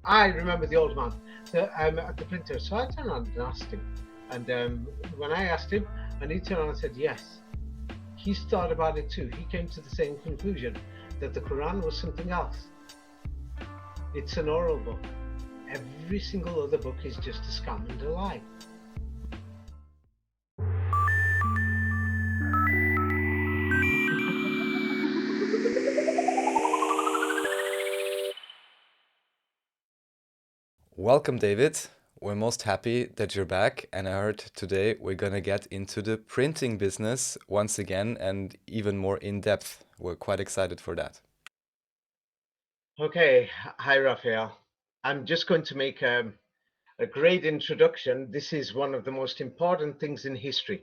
I remember the old man at the printer. So I turned around and asked him. And when I asked him, and he turned around and said, yes, he's thought about it too. He came to the same conclusion that the Quran was something else. It's an oral book. Every single other book is just a scam and a lie. Welcome, David. We're most happy that you're back, and I heard today we're gonna get into the printing business once again and even more in depth. We're quite excited for that. Okay, hi Raphael. I'm just going to make a great introduction. This is one of the most important things in history.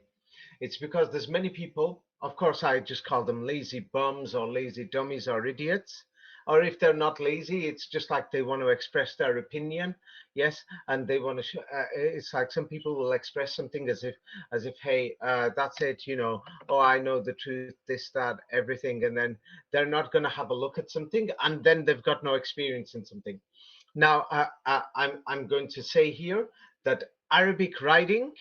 It's because there's many people, of course, I just call them lazy bums or lazy dummies or idiots. Or if they're not lazy, it's just like they want to express their opinion, yes, and they want to. It's like some people will express something as if, hey, that's it, Oh, I know the truth, this, that, everything, and then they're not going to have a look at something, and then they've got no experience in something. Now, I'm going to say here that Arabic writing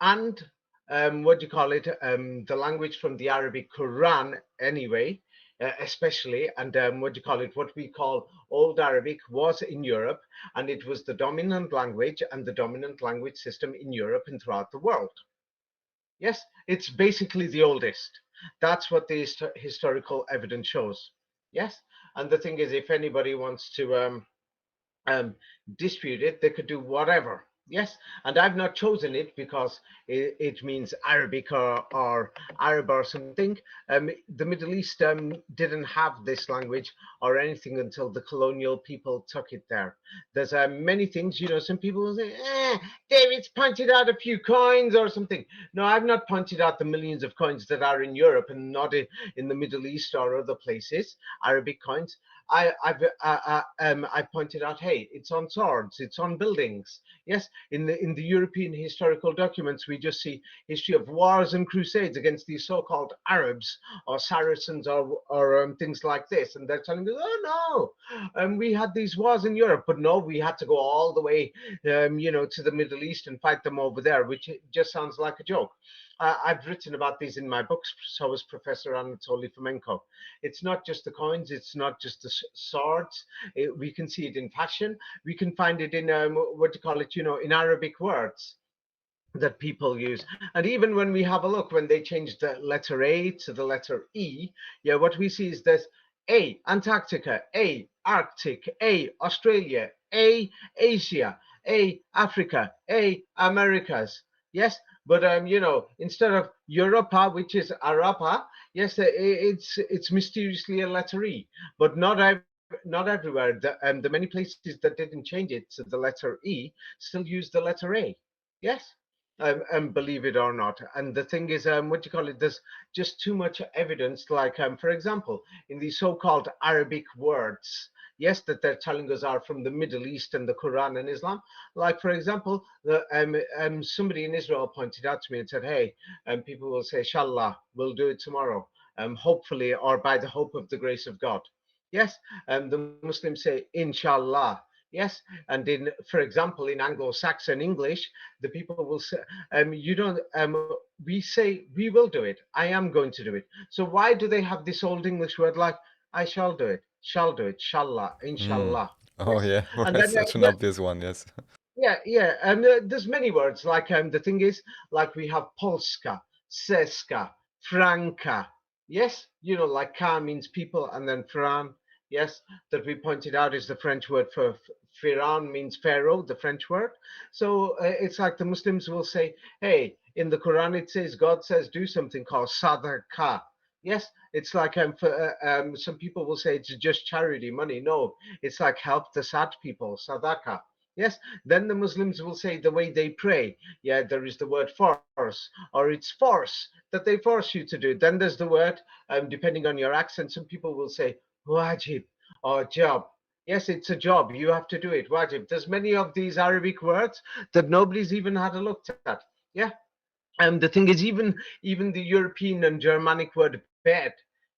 and what do you call it? The language from the Arabic Quran, anyway, especially, and what do you call it? What we call Old Arabic was in Europe, and it was the dominant language and the dominant language system in Europe and throughout the world. Yes, it's basically the oldest. That's what the historical evidence shows. Yes, and the thing is, if anybody wants to dispute it, they could do whatever. Yes, and I've not chosen it because it means Arabic or Arab or something. The Middle East didn't have this language or anything until the colonial people took it there. There's many things, some people will say, David's pointed out a few coins or something. No, I've not pointed out the millions of coins that are in Europe and not in the Middle East or other places, Arabic coins. I pointed out, hey, it's on swords, it's on buildings. Yes, in the European historical documents, we just see history of wars and crusades against these so-called Arabs or Saracens or things like this, and they're telling us, oh no, we had these wars in Europe, but no, we had to go all the way, to the Middle East and fight them over there, which just sounds like a joke. I've written about these in my books, so has Professor Anatoly Fomenko. It's not just the coins, it's not just the swords. We can see it in fashion. We can find it in, what do you call it, in Arabic words that people use. And even when we have a look, when they change the letter A to the letter E, yeah, what we see is this A, Antarctica, A, Arctic, A, Australia, A, Asia, A, Africa, A, Americas. Yes, but instead of Europa, which is Arapa, yes, it's mysteriously a letter E, but not everywhere. The many places that didn't change it to the letter E still use the letter A. Yes, believe it or not. And the thing is, what do you call it? There's just too much evidence. Like, for example, in the so-called Arabic words, yes, that they're telling us are from the Middle East and the Quran and Islam. Like, for example, somebody in Israel pointed out to me and said, hey, people will say, Inshallah, we'll do it tomorrow, hopefully, or by the hope of the grace of God. Yes, the Muslims say, Inshallah. Yes, and for example, in Anglo-Saxon English, the people will say, you don't, we say, we will do it. I am going to do it. So why do they have this old English word like, I shall do it, shalla, Mm. inshallah? Oh Yes, yeah, and then, such an obvious one, yes. yeah, and there's many words, like, the thing is, like we have Polska, Seska, Franka. Yes, like ka means people, and then Fran, yes, that we pointed out is the French word for Firan, means Pharaoh, the French word. So it's like the Muslims will say, hey, in the Quran it says, God says do something called sadaqah. Yes, it's like some people will say it's just charity money. No, it's like help the sad people, sadaqah. Yes, then the Muslims will say the way they pray, yeah, there is the word force, or it's force that they force you to do. Then there's the word, depending on your accent, some people will say wajib or job. Yes, it's a job. You have to do it. Wajib. There's many of these Arabic words that nobody's even had a look at. Yeah. And the thing is, even the European and Germanic word bed,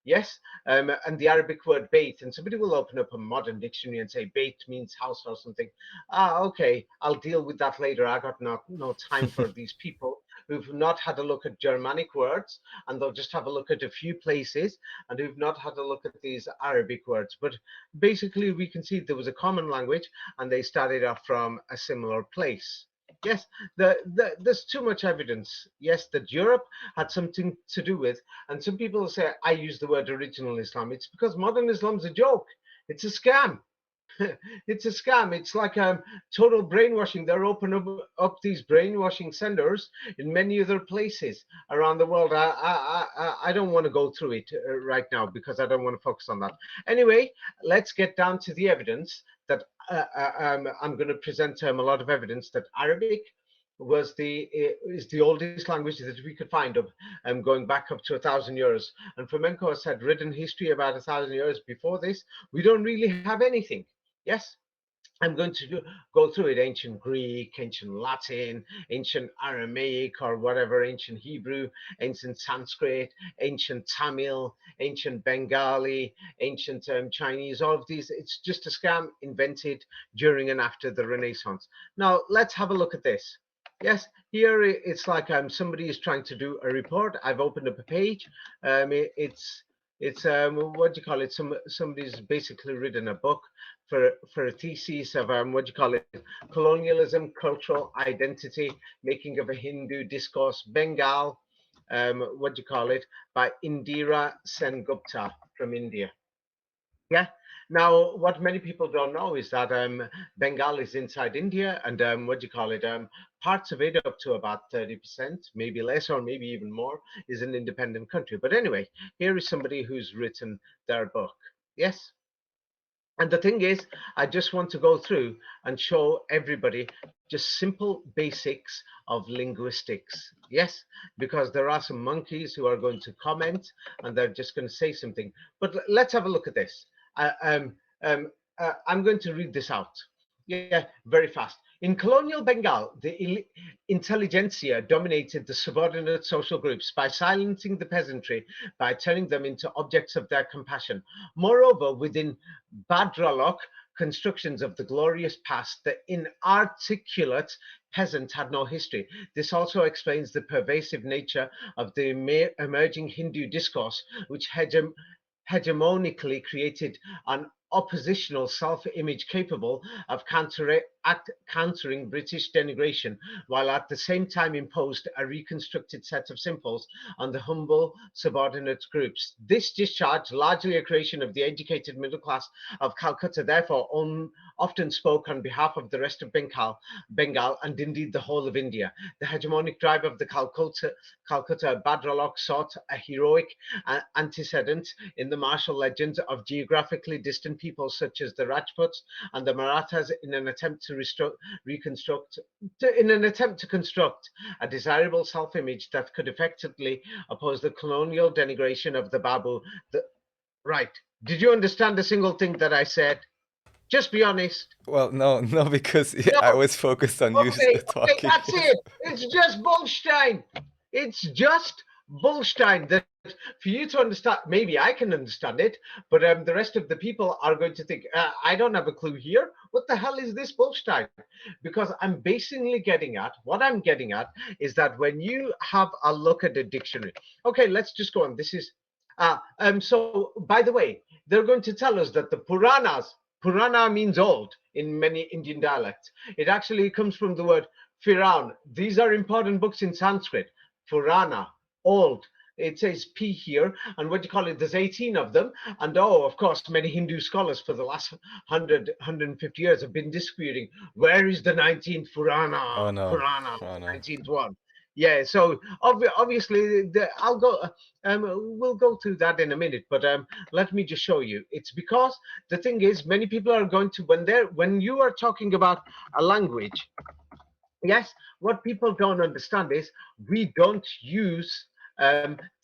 Yes, and the Arabic word bait, and somebody will open up a modern dictionary and say bait means house or something. Ah, okay, I'll deal with that later. I got no time for these people who've not had a look at Germanic words, and they'll just have a look at a few places, and who've not had a look at these Arabic words. But basically, we can see there was a common language, and they started off from a similar place. Yes, there's too much evidence. Yes, that Europe had something to do with, and some people say I use the word original Islam. It's because modern Islam's a joke. It's a scam. It's a scam. It's like total brainwashing. They're opening up these brainwashing centers in many other places around the world. I don't want to go through it right now because I don't want to focus on that. Anyway, let's get down to the evidence that I'm going to present a lot of evidence that Arabic was the is the oldest language that we could find of going back up to 1,000 years. And Flamenco has had written history about 1,000 years before this. We don't really have anything. Yes, I'm going to go through it: ancient Greek, ancient Latin, ancient Aramaic or whatever, ancient Hebrew, ancient Sanskrit, ancient Tamil, ancient Bengali, ancient Chinese, all of these. It's just a scam invented during and after the Renaissance. Now, let's have a look at this. Yes, here it's like somebody is trying to do a report. I've opened up a page. It's what do you call it? Somebody's basically written a book for a thesis of what do you call it? Colonialism, cultural identity, making of a Hindu discourse, Bengal. What do you call it? By Indira Sengupta from India. Yeah. Now, what many people don't know is that Bengal is inside India, and what do you call it? Parts of it, up to about 30%, maybe less or maybe even more, is an independent country. But anyway, here is somebody who's written their book. Yes. And the thing is, I just want to go through and show everybody just simple basics of linguistics. Yes, because there are some monkeys who are going to comment and they're just going to say something. But let's have a look at this. Uh, um, I'm going to read this out. Yeah, very fast. In colonial Bengal, the intelligentsia dominated the subordinate social groups by silencing the peasantry, by turning them into objects of their compassion. Moreover, within Badralok constructions of the glorious past, the inarticulate peasant had no history. This also explains the pervasive nature of the emerging Hindu discourse, which hegemonically created an oppositional self-image capable of countering British denigration, while at the same time imposed a reconstructed set of symbols on the humble subordinate groups. This discharge, largely a creation of the educated middle class of Calcutta, therefore often spoke on behalf of the rest of Bengal, and indeed the whole of India. The hegemonic drive of the Calcutta Badralok sought a heroic antecedent in the martial legends of geographically distant peoples such as the Rajputs and the Marathas in an attempt to construct a desirable self-image that could effectively oppose the colonial denigration of the Babu. Right. Did you understand a single thing that I said? Just be honest. Well, no, no, because I No. was focused on you Okay, talking. that's it. It's just Bullstein. It's just Bullstein. That for you to understand, maybe I can understand it, but the rest of the people are going to think, I don't have a clue here. What the hell is this Bullstein? Because I'm basically what I'm getting at is that when you have a look at the dictionary, okay, let's just go on. This is, so by the way, they're going to tell us that the Purana means old in many Indian dialects. It actually comes from the word Firaun. These are important books in Sanskrit. Purana, old. It says P here, and what do you call it? There's 18 of them. And of course, many Hindu scholars for the last 150 years have been disputing where is the 19th Oh Purana, no. Purana, Oh the no. 19th one. Yeah, so obviously, I'll go. We'll go through that in a minute, but let me just show you. It's because the thing is, many people are going to when you are talking about a language. Yes, what people don't understand is we don't use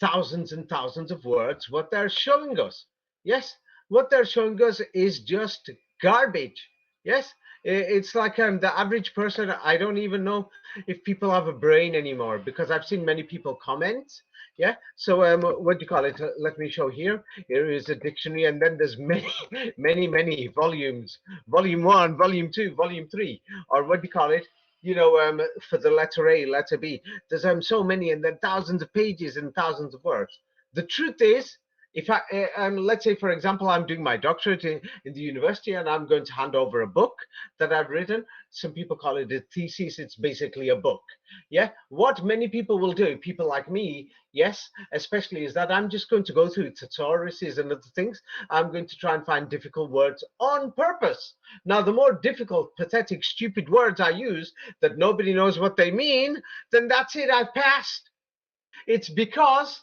thousands and thousands of words. What they're showing us, yes, what they're showing us is just garbage. Yes, it's like the average person. I don't even know if people have a brain anymore because I've seen many people comment. Yeah. So what do you call it? Let me show here. Here is a dictionary, and then there's many, many volumes. Volume one, volume two, volume three, or what do you call it? For the letter A, letter B. There's so many, and then thousands of pages and thousands of words. The truth is, if I let's say, for example, I'm doing my doctorate in the university, and I'm going to hand over a book that I've written. Some people call it a thesis. It's basically a book. Yeah. What many people will do, people like me, yes, especially, is that I'm just going to go through thesaurus and other things. I'm going to try and find difficult words on purpose. Now, the more difficult, pathetic, stupid words I use that nobody knows what they mean, then that's it, I've passed. It's because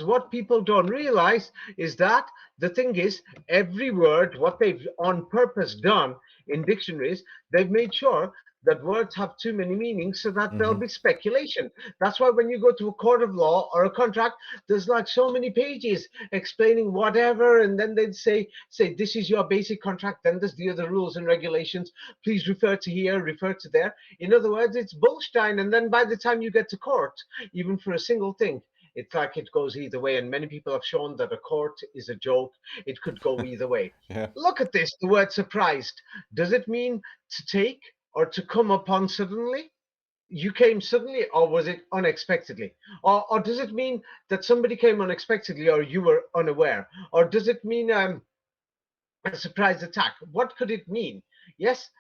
what people don't realize is that the thing is, every word, what they've on purpose done in dictionaries, they've made sure that words have too many meanings so that there'll Hmm. be speculation. That's why when you go to a court of law or a contract, there's like so many pages explaining whatever, and then they'd say this is your basic contract, then there's the other rules and regulations. Please refer to here, refer to there. In other words, it's bullstein, and then by the time you get to court, even for a single thing, it's like it goes either way. And many people have shown that a court is a joke. It could go either way. Yeah. Look at this, the word surprised. Does it mean to take or to come upon suddenly? You came suddenly, or was it unexpectedly? Or does it mean that somebody came unexpectedly, or you were unaware? Or does it mean a surprise attack? What could it mean? Yes,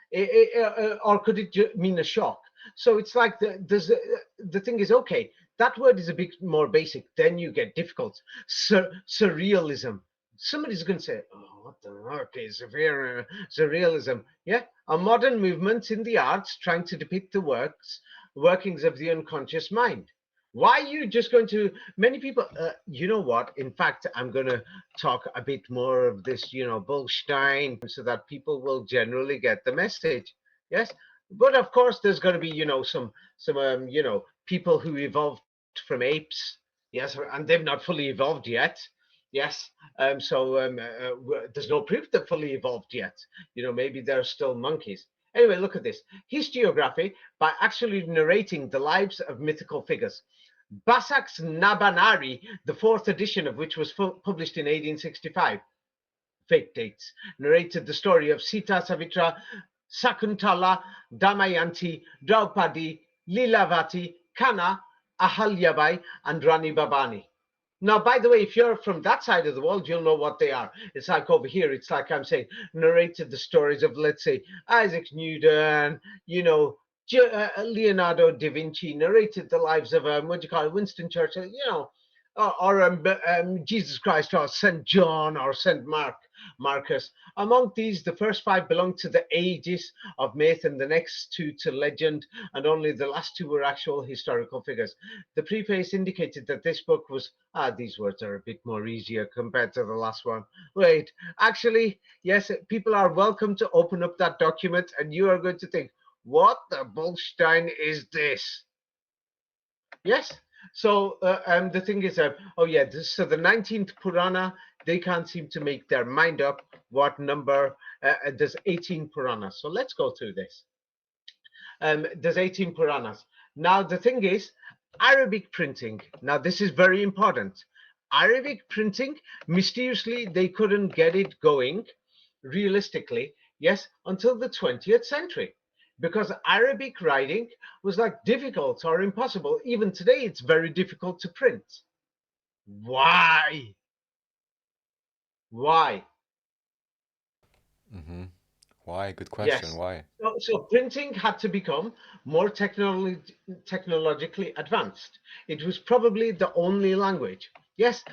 or could it mean a shock? So it's like the thing is, okay, that word is a bit more basic. Then you get difficult. Surrealism. Somebody's going to say, "Oh, what the heck is surrealism?" Yeah, a modern movement in the arts trying to depict the workings of the unconscious mind. Why are you just going to? Many people, you know what? In fact, I'm going to talk a bit more of this, Bullstein, so that people will generally get the message. Yes, but of course, there's going to be, some, people who evolved from apes. Yes, and they've not fully evolved yet. Yes, so there's no proof they're fully evolved yet. Maybe they're still monkeys. Anyway, look at this historiography by actually narrating the lives of mythical figures. Basak's Nabanari, the fourth edition of which was published in 1865, fake dates, narrated the story of Sita, Savitra, Sakuntala, Damayanti, Draupadi, Lilavati, Kana, Ahalyabai, and Rani Babani. Now, by the way, if you're from that side of the world, you'll know what they are. It's like over here, it's like I'm saying, narrated the stories of, let's say, Isaac Newton, Leonardo da Vinci, narrated the lives of, what do you call it, Winston Churchill, or Jesus Christ, or St. John, or St. Marcus. Among these, the first five belong to the ages of myth, and the next two to legend, and only the last two were actual historical figures. The preface indicated that this book was, these words are a bit more easier compared to the last one. Wait, actually, yes, people are welcome to open up that document, and you are going to think, what the bullstein is this? Yes. So, the thing is, oh yeah, so the 19th Purana, they can't seem to make their mind up what number. There's 18 Puranas. So let's go through this. There's 18 Puranas. Now, the thing is, Arabic printing. Now, this is very important. Arabic printing, mysteriously, they couldn't get it going realistically, yes, until the 20th century. Because Arabic writing was like difficult or impossible. Even today, it's very difficult to print. Why? Why? Hmm. Why? Good question. Yes. Why? So printing had to become more technologically advanced. It was probably the only language. Yes,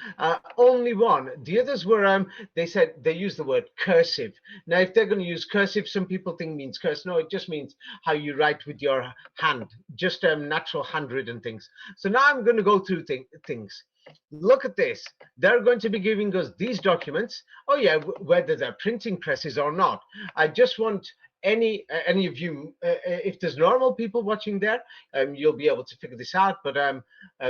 only one. The others were, they said they used the word cursive. Now, if they're going to use cursive, some people think means curse. No, it just means how you write with your hand, just natural handwritten things. So now I'm going to go through things. Look at this. They're going to be giving us these documents. Oh yeah, whether they're printing presses or not. I just want any of you, if there's normal people watching there, you'll be able to figure this out. But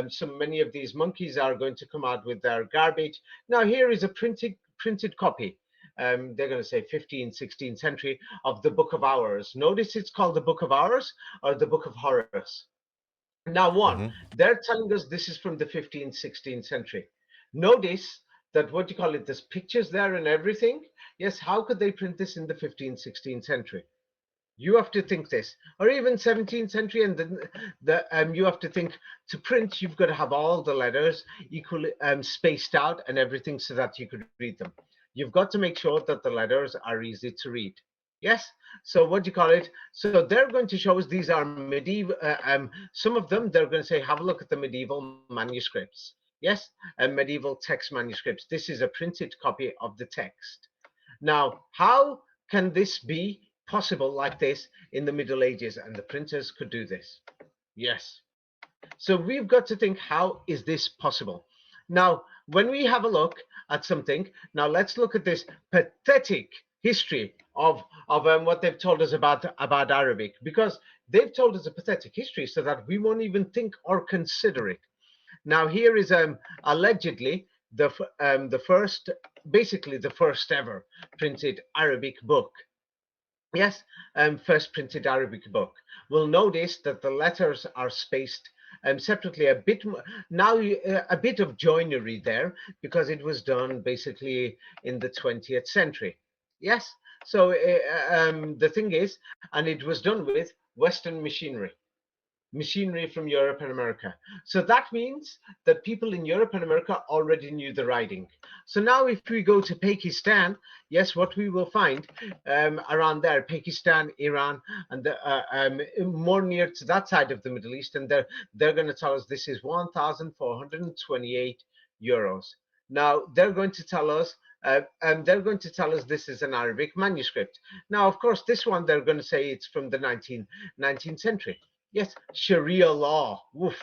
so many of these monkeys are going to come out with their garbage. Now here is a printed copy. They're going to say 15th, 16th century of the Book of Hours. Notice it's called the Book of Hours or the Book of Horrors. Now, one, Mm-hmm. they're telling us this is from the 15th, 16th century. Notice that what you call it, there's pictures there and everything. Yes, how could they print this in the 15th, 16th century? You have to think this, or even 17th century, and you have to think to print. You've got to have all the letters equally spaced out and everything so that you could read them. You've got to make sure that the letters are easy to read. Yes. So what do you call it? So they're going to show us these are medieval. Some of them they're going to say, have a look at the medieval manuscripts. Yes, and medieval text manuscripts. This is a printed copy of the text. Now, how can this be possible like this in the Middle Ages? And the printers could do this. Yes. So we've got to think, how is this possible? Now, when we have a look at something, now let's look at this pathetic history of what they've told us about Arabic, because they've told us a pathetic history so that we won't even think or consider it. Now, here is allegedly the first, basically the first ever printed Arabic book. Yes, first printed Arabic book. We'll notice that the letters are spaced separately a bit. Now, a bit of joinery there because it was done basically in the 20th century. Yes, so the thing is, and it was done with Western machinery from Europe and America. So that means that people in Europe and America already knew the writing. So now if we go to Pakistan, yes, what we will find around there, Pakistan, Iran, and more near to that side of the Middle East, and they're going to tell us this is 1,428 euros. Now they're going to tell us this is an Arabic manuscript. Now, of course, this one they're going to say it's from the 19th century. Yes, Sharia law. Woof.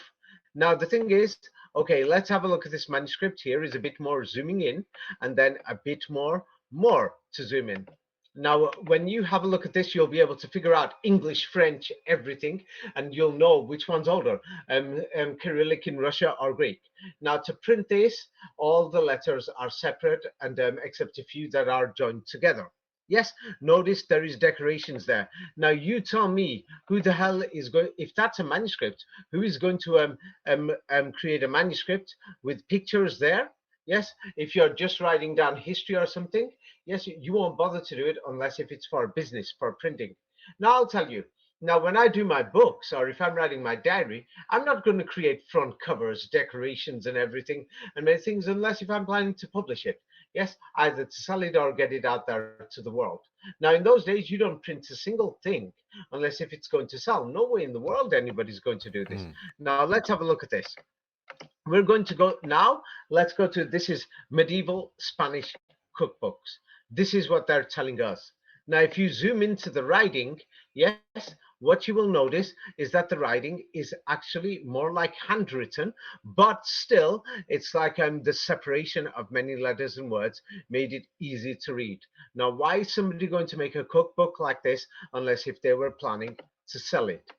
Now the thing is, okay, let's have a look at this manuscript. Here is a bit more zooming in, and then a bit more to zoom in. Now, when you have a look at this, you'll be able to figure out English, French, everything, and you'll know which one's older, Cyrillic in Russia or Greek. Now, to print this, all the letters are separate, and except a few that are joined together. Yes, notice there is decorations there. Now you tell me who the hell is going, if that's a manuscript, who is going to create a manuscript with pictures there? Yes, if you're just writing down history or something, yes, you won't bother to do it unless if it's for business, for printing. Now I'll tell you, now when I do my books or if I'm writing my diary, I'm not going to create front covers, decorations and everything and many things unless if I'm planning to publish it. Yes, either to sell it or get it out there to the world. Now, in those days, you don't print a single thing unless if it's going to sell. No way in the world anybody's going to do this. Mm. Now, let's have a look at this. We're going to go now. Let's go to this is medieval Spanish cookbooks. This is what they're telling us. Now, if you zoom into the writing, yes, what you will notice is that the writing is actually more like handwritten, but still it's like the separation of many letters and words made it easy to read. Now, why is somebody going to make a cookbook like this unless if they were planning to sell it?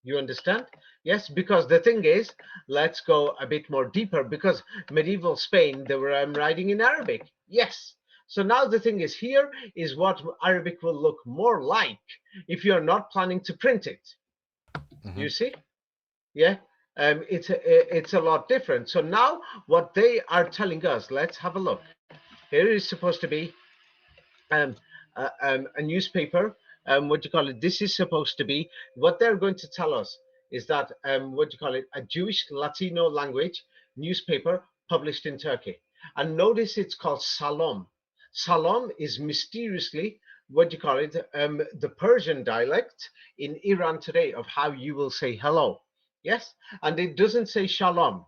You understand? Yes, because the thing is, let's go a bit more deeper because medieval Spain, they were writing in Arabic. Yes. So now the thing is, here is what Arabic will look more like if you're not planning to print it. Mm-hmm. You see? Yeah. It's a lot different. So now what they are telling us, let's have a look. Here is supposed to be um, a newspaper. What do you call it? This is supposed to be what they're going to tell us is that what do you call it? A Jewish Latino language newspaper published in Turkey. And notice it's called Salom. Salom is mysteriously what do you call it? The Persian dialect in Iran today of how you will say hello. Yes, and it doesn't say shalom.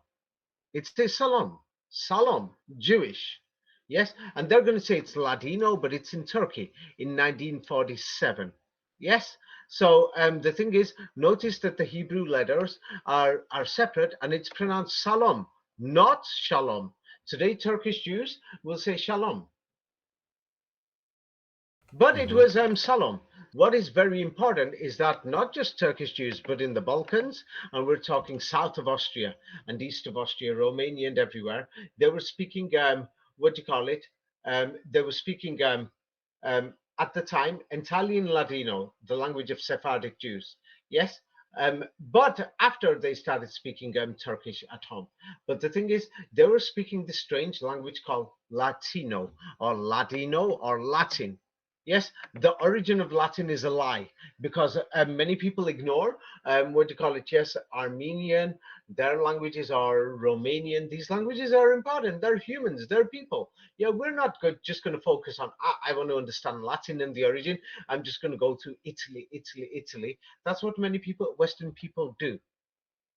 It says salam. Salam, Jewish. Yes, and they're going to say it's Ladino, but it's in Turkey in 1947. Yes, so the thing is, notice that the Hebrew letters are separate and it's pronounced salam, not shalom. Today, Turkish Jews will say shalom. But it Mm-hmm. was Salom. What is very important is that not just Turkish Jews, but in the Balkans, and we're talking south of Austria and east of Austria, Romania, and everywhere, they were speaking, what do you call it? They were speaking at the time Italian Ladino, the language of Sephardic Jews. Yes, But after they started speaking Turkish at home. But the thing is, they were speaking this strange language called Latino or Ladino or Latin. Yes, the origin of Latin is a lie because many people ignore what do you call it? Yes, Armenian, their languages are Romanian. These languages are important. They're humans, they're people. Yeah, we're not just going to focus on, I want to understand Latin and the origin. I'm just going to go to Italy, Italy, Italy. That's what many people, Western people do.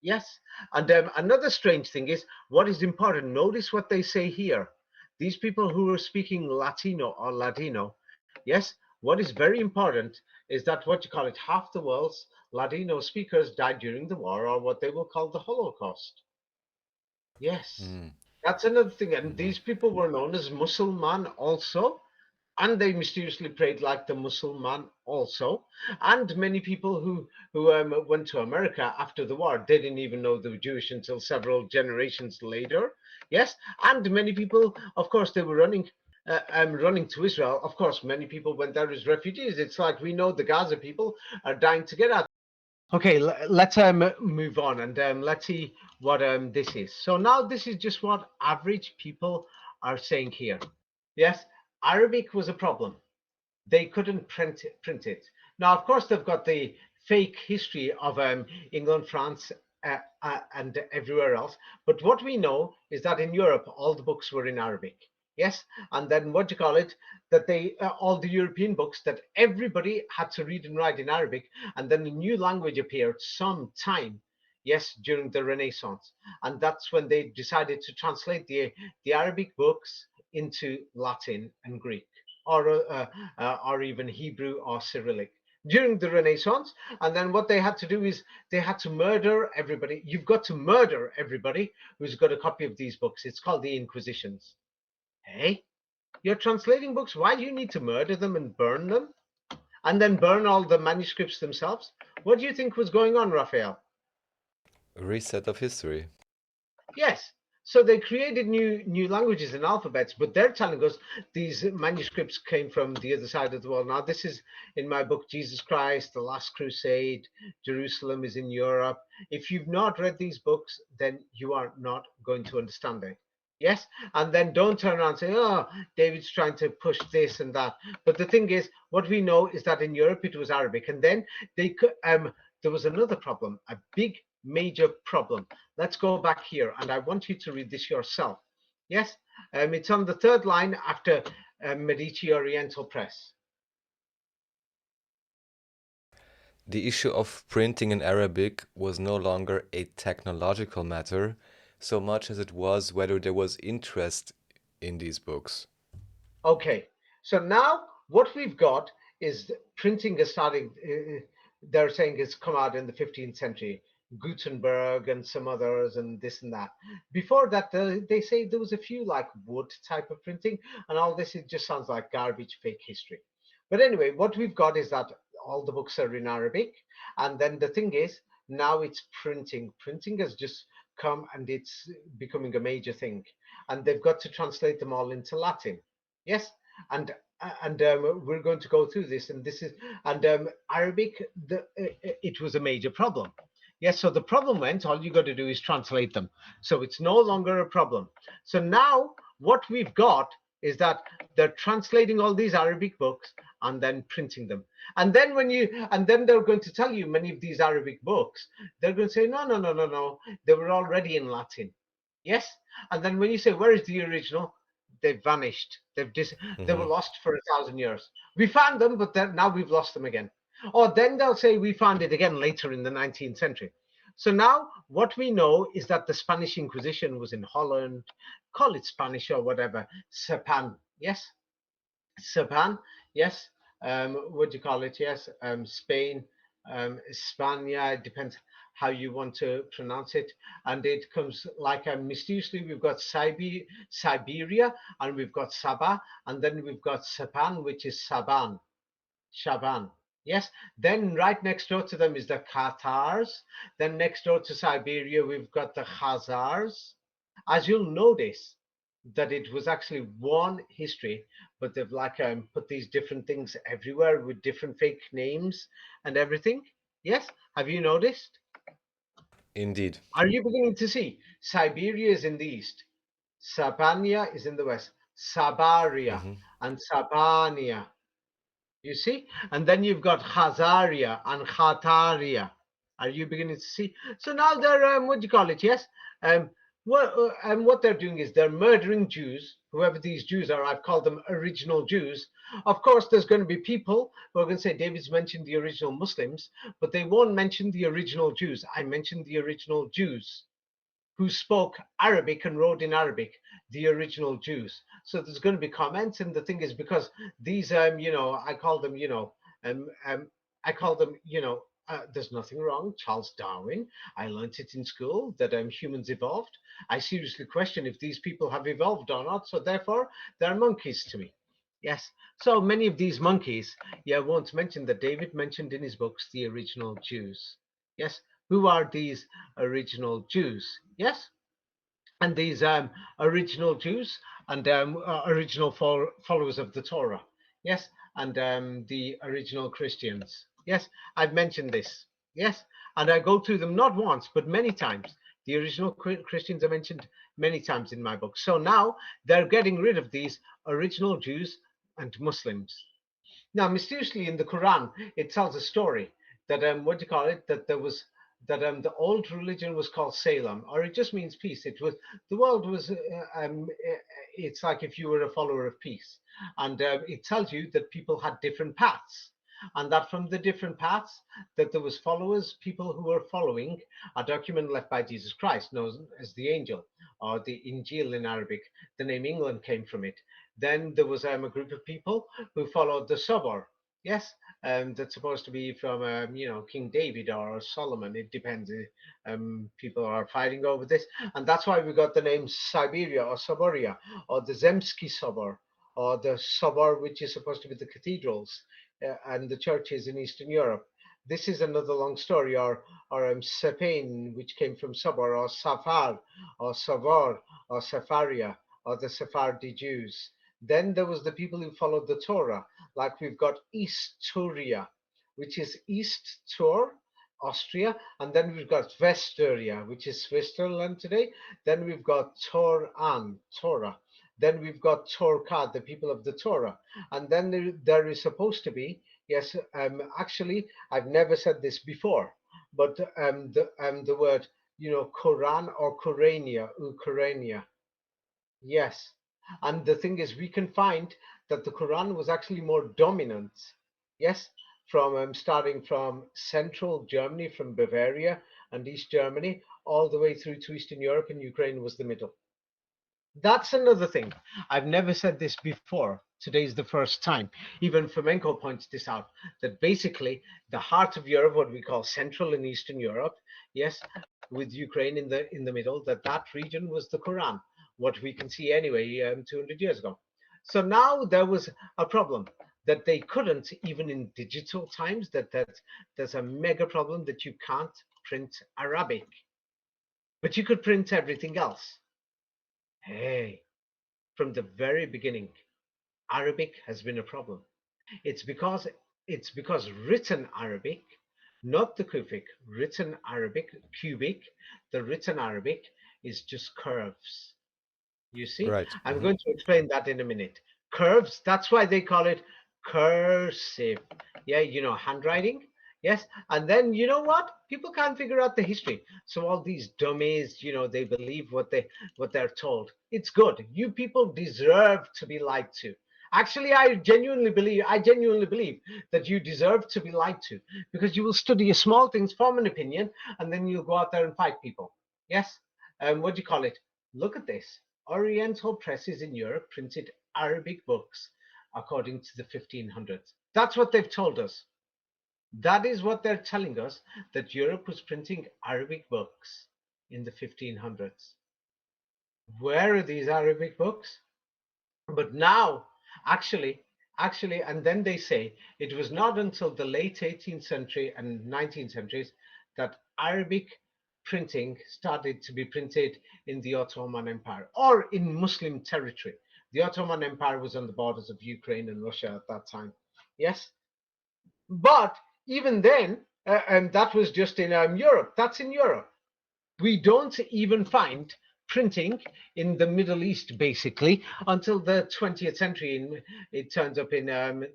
Yes. And another strange thing is what is important. Notice what they say here. These people who are speaking Latino or Ladino, yes, what is very important is that what you call it, half the world's Ladino speakers died during the war or what they will call the Holocaust. Yes. Mm. That's another thing. And Mhm. these people were known as Mussulman also, and they mysteriously prayed like the Mussulman also. And many people who went to America after the war, they didn't even know they were Jewish until several generations later. Yes, and many people, of course, they were running to Israel. Of course, many people went there as refugees. It's like we know the Gaza people are dying to get out. Okay, let's move on and let's see what this is. So now this is just what average people are saying here. Yes, Arabic was a problem. They couldn't print it. Now, of course, they've got the fake history of England, France, and everywhere else. But what we know is that in Europe, all the books were in Arabic. Yes, and then what do you call it? That they all the European books that everybody had to read and write in Arabic, and then a new language appeared sometime. Yes, during the Renaissance, and that's when they decided to translate the Arabic books into Latin and Greek or even Hebrew or Cyrillic during the Renaissance. And then what they had to do is they had to murder everybody. You've got to murder everybody who's got a copy of these books. It's called the Inquisitions. Hey, you're translating books. Why do you need to murder them and burn them? And then burn all the manuscripts themselves? What do you think was going on, Raphael? A reset of history. Yes. So they created new languages and alphabets, but they're telling us these manuscripts came from the other side of the world. Now, this is in my book, Jesus Christ, The Last Crusade, Jerusalem is in Europe. If you've not read these books, then you are not going to understand it. Yes, and then don't turn around and say, "Oh, David's trying to push this and that." But the thing is, what we know is that in Europe it was Arabic, and then they there was another problem, a big major problem. Let's go back here, and I want you to read this yourself. Yes, it's on the third line after Medici Oriental Press. The issue of printing in Arabic was no longer a technological matter, so much as it was whether there was interest in these books. Okay, so now what we've got is printing is starting. They're saying it's come out in the 15th century. Gutenberg and some others and this and that. Before that, they say there was a few like wood type of printing, and all this it just sounds like garbage, fake history. But anyway, what we've got is that all the books are in Arabic, and then the thing is now it's printing. Printing has just come and it's becoming a major thing, and they've got to translate them all into Latin. Yes, and we're going to go through this, and this is and Arabic. It was a major problem. Yes, so the problem went. All you got to do is translate them, so it's no longer a problem. So now what we've got is that they're translating all these Arabic books and then printing them. And then then they're going to tell you many of these Arabic books, they're going to say, no, no, no, no, no, they were already in Latin. Yes. And then when you say, where is the original? They've vanished. They were Mhm. lost for 1,000 years. We found them, but now we've lost them again. Or then they'll say we found it again later in the 19th century. So now what we know is that the Spanish Inquisition was in Holland, call it Spanish or whatever, Sapan, yes, Sapan, yes. What do you call it? Yes, Spain, Spania. It depends how you want to pronounce it. And it comes like mysteriously. We've got Siberia, and we've got Sabah, and then we've got Sapan, which is Saban, Shaban. Yes. Then right next door to them is the Qatars. Then next door to Siberia, we've got the Khazars. As you'll notice, that it was actually one history, but they've like put these different things everywhere with different fake names and everything. Yes, have you noticed? Indeed. Are you beginning to see? Siberia is in the east, Sabania is in the west, Sabaria Hmm. and Sabania. You see? And then you've got Khazaria and Khataria. Are you beginning to see? So now they're, what do you call it? Yes? Um, what they're doing is they're murdering Jews, whoever these Jews are. I've called them original Jews. Of course, there's going to be people who are going to say David's mentioned the original Muslims, but they won't mention the original Jews. I mentioned the original Jews who spoke Arabic and wrote in Arabic, the original Jews. So there's going to be comments, and the thing is because these, I call them, um, um, I call them, there's nothing wrong. Charles Darwin, I learned it in school that humans evolved. I seriously question if these people have evolved or not. So therefore, they're monkeys to me. Yes. So many of these monkeys, yeah, won't mention that David mentioned in his books the original Jews. Yes. Who are these original Jews? Yes, and these original Jews and original followers of the Torah. Yes, and the original Christians. Yes, I've mentioned this. Yes, and I go through them not once but many times. The original Christians are mentioned many times in my book. So now they're getting rid of these original Jews and Muslims. Now, mysteriously in the Quran, it tells a story that what do you call it? That there was that the old religion was called Salem, or it just means peace. It was the world was. It's like if you were a follower of peace, and it tells you that people had different paths, and that from the different paths that there was followers, people who were following a document left by Jesus Christ, known as the Angel or the Injil in Arabic. The name England came from it. Then there was a group of people who followed the Sobor. Yes, that's supposed to be from King David or Solomon. It depends. People are fighting over this, and that's why we got the name Siberia or Soboria or the Zemsky Sobor or the Sobor, which is supposed to be the cathedrals and the churches in Eastern Europe. This is another long story, or Sepain, which came from Sobor, or Safar, or Savor, or Safaria, or the Sephardi Jews. Then there was the people who followed the Torah, like we've got East Turia, which is East Tur, Austria, and then we've got Vesturia, which is Switzerland today. Then we've got Toran, Torah. Then we've got Torka, the people of the Torah. And then there is supposed to be, yes, actually, I've never said this before, but the word, Quran or Qurania, Qurania. Yes. And the thing is, we can find that the Quran was actually more dominant. Yes. From starting from central Germany, from Bavaria and East Germany, all the way through to Eastern Europe, and Ukraine was the middle. That's another thing. I've never said this before. Today's the first time. Even Flamenco points this out, that basically the heart of Europe, what we call Central and Eastern Europe, yes, with Ukraine in the middle, that region was the Quran, what we can see anyway 200 years ago. So now there was a problem that they couldn't, even in digital times, that there's a mega problem that you can't print Arabic, but you could print everything else. Hey, from the very beginning, Arabic has been a problem. It's because it's because written Arabic, not the Kufic, written Arabic, cubic, the written Arabic is just curves. You see? Right. I'm Hmm. going to explain that in a minute. Curves, that's why they call it cursive. Yeah, handwriting. Yes. And then you know what? People can't figure out the history. So all these dummies, they believe what they're told. It's good. You people deserve to be lied to. Actually, I genuinely believe that you deserve to be lied to because you will study small things, form an opinion, and then you'll go out there and fight people. Yes. What do you call it? Look at this. Oriental presses in Europe printed Arabic books according to the 1500s. That's what they've told us. That is what they're telling us, that Europe was printing Arabic books in the 1500s. Where are these Arabic books? But now, actually, and then they say it was not until the late 18th century and 19th centuries that Arabic printing started to be printed in the Ottoman Empire or in Muslim territory. The Ottoman Empire was on the borders of Ukraine and Russia at that time. Yes, but even then, And that was just in Europe. That's in Europe. We don't even find printing in the Middle East basically until the 20th century. It turns up in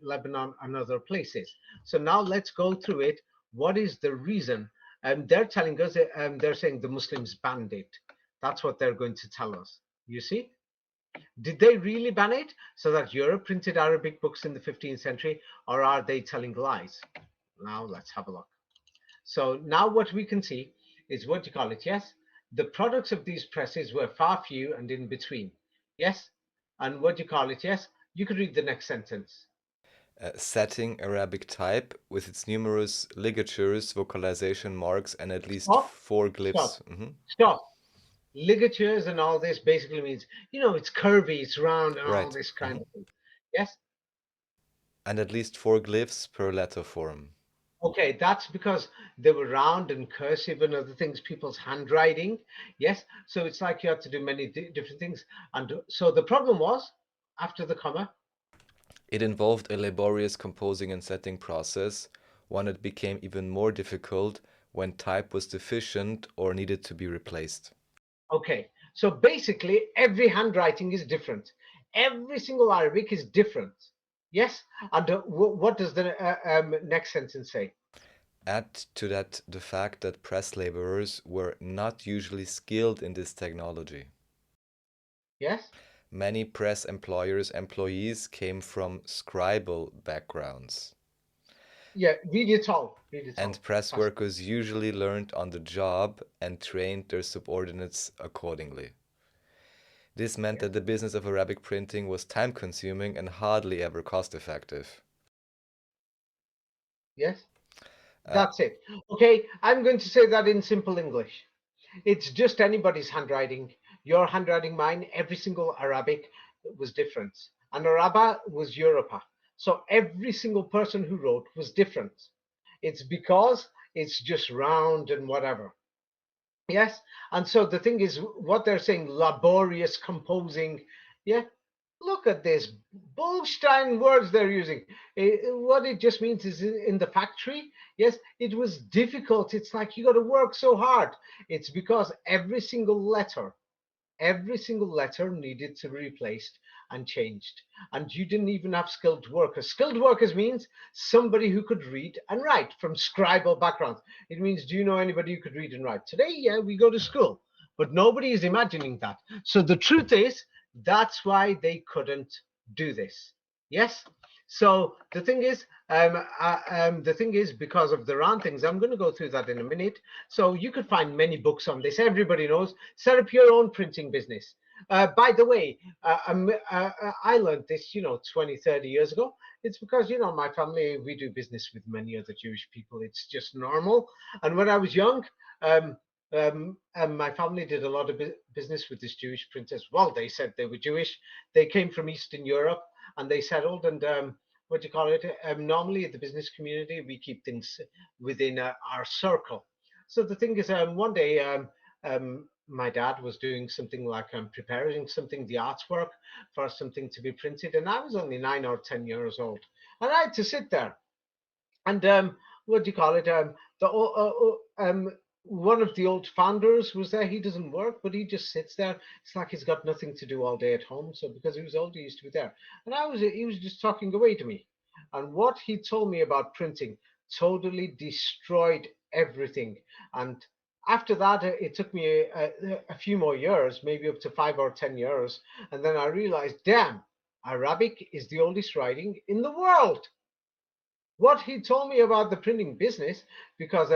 Lebanon and other places. So now let's go through it. What is the reason? They're telling us, they're saying the Muslims banned it. That's what they're going to tell us. You see? Did they really ban it so that Europe printed Arabic books in the 15th century, or are they telling lies? Now let's have a look. So now what we can see is what you call it, yes? The products of these presses were far few and in between, yes? And what you call it, yes? You could read the next sentence. Setting Arabic type with its numerous ligatures, vocalization marks, and at least Stop, four stop, glyphs. stop. Ligatures and all this basically means, it's curvy, it's round and all Right. this kind of thing. Yes? And at least four glyphs per letter form. Okay, that's because they were round and cursive and other things, people's handwriting. Yes, so it's like you have to do many different things. And so the problem was, after the comma, It involved a laborious composing and setting process, one that became even more difficult when type was deficient or needed to be replaced. okay, so basically every handwriting is different. Every single Arabic is different. Yes, and what does the next sentence say? Add to that the fact that press laborers were not usually skilled in this technology. Yes, Many press employees came from scribal backgrounds, yeah, read it all, read it and all. press Fast. workers usually learned on the job and trained their subordinates accordingly. This meant Yeah. that the business of Arabic printing was time consuming and hardly ever cost effective. Yes, Uh, that's it. Okay, I'm going to say that in simple English. It's just anybody's handwriting. Your handwriting, mine, every single Arabic was different. And Araba was Europa. So every single person who wrote was different. It's because it's just round and whatever. Yes. And so the thing is, what they're saying, laborious composing. Yeah. Look at this Bullstein words they're using. What it just means is in the factory, yes, it was difficult. It's like you got to work so hard. It's because every single letter needed to be replaced and changed. And you didn't even have skilled workers. Skilled workers means somebody who could read and write from scribal backgrounds. It means, do you know anybody who could read and write? Today, yeah, we go to school, but nobody is imagining that. So the truth is, that's why they couldn't do this. Yes. So the thing is, because of the round things, I'm going to go through that in a minute. So you could find many books on this. Everybody knows. Set up your own printing business. By the way, I learned this, 20, 30 years ago. It's because, my family, we do business with many other Jewish people. It's just normal. And when I was young, my family did a lot of business with this Jewish printers. Well, they said they were Jewish. They came from Eastern Europe and they settled. And what do you call it? Normally, in the business community, we keep things within our circle. So the thing is, one day, my dad was doing something like preparing something, the artwork for something to be printed, and I was only 9 or 10 years old, and I had to sit there and what do you call it? One of the old founders was there. He doesn't work, but he just sits there. It's like he's got nothing to do all day at home. So because he was old, he used to be there. And he was just talking away to me. And what he told me about printing totally destroyed everything. And after that, it took me a few more years, maybe up to 5 or 10 years. And then I realized, damn, Arabic is the oldest writing in the world. What he told me about the printing business, because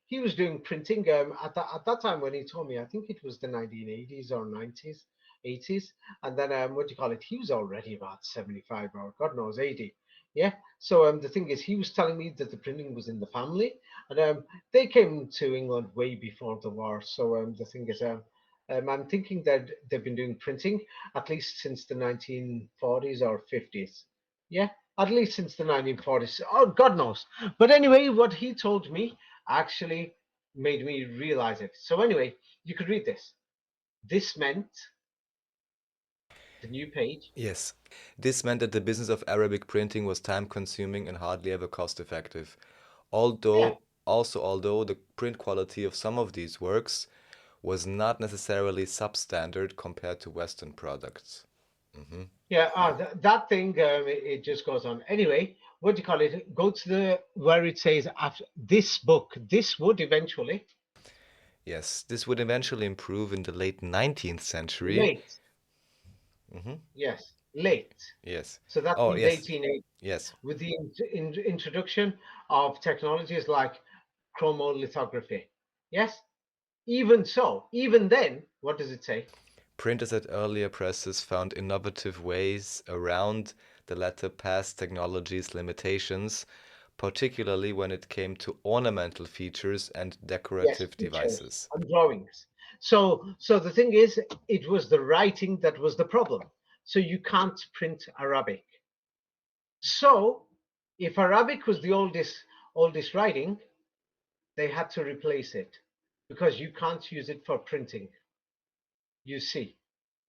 he was doing printing at that time when he told me, I think it was the 1980s or 90s, 80s. And then, what do you call it? He was already about 75 or God knows, 80. Yeah. So the thing is, he was telling me that the printing was in the family, and they came to England way before the war. So the thing is, I'm thinking that they've been doing printing at least since the 1940s or 50s. Yeah, at least since the 1940s. Oh, God knows. But anyway, what he told me actually made me realize it. So anyway, you could read this. This meant the new page. yes. This meant that the business of Arabic printing was time consuming and hardly ever cost effective. Yeah, Although also although the print quality of some of these works was not necessarily substandard compared to Western products. Yeah, that thing, it just goes on. Anyway, what do you call it? Go to the where it says after this book, this would eventually, Yes, this would eventually improve in the late 19th century. late, yes, late. Yes. So that Oh, means yes. 1880, Yes. with the introduction of technologies like chromolithography. Yes, even so, even then, what does it say? Printers at earlier presses found innovative ways around the latter past technology's limitations, particularly when it came to ornamental features and Yes, decorative pictures devices. and drawings. So the thing is, it was the writing that was the problem. So you can't print Arabic. So if Arabic was the oldest writing, they had to replace it because you can't use it for printing. You see.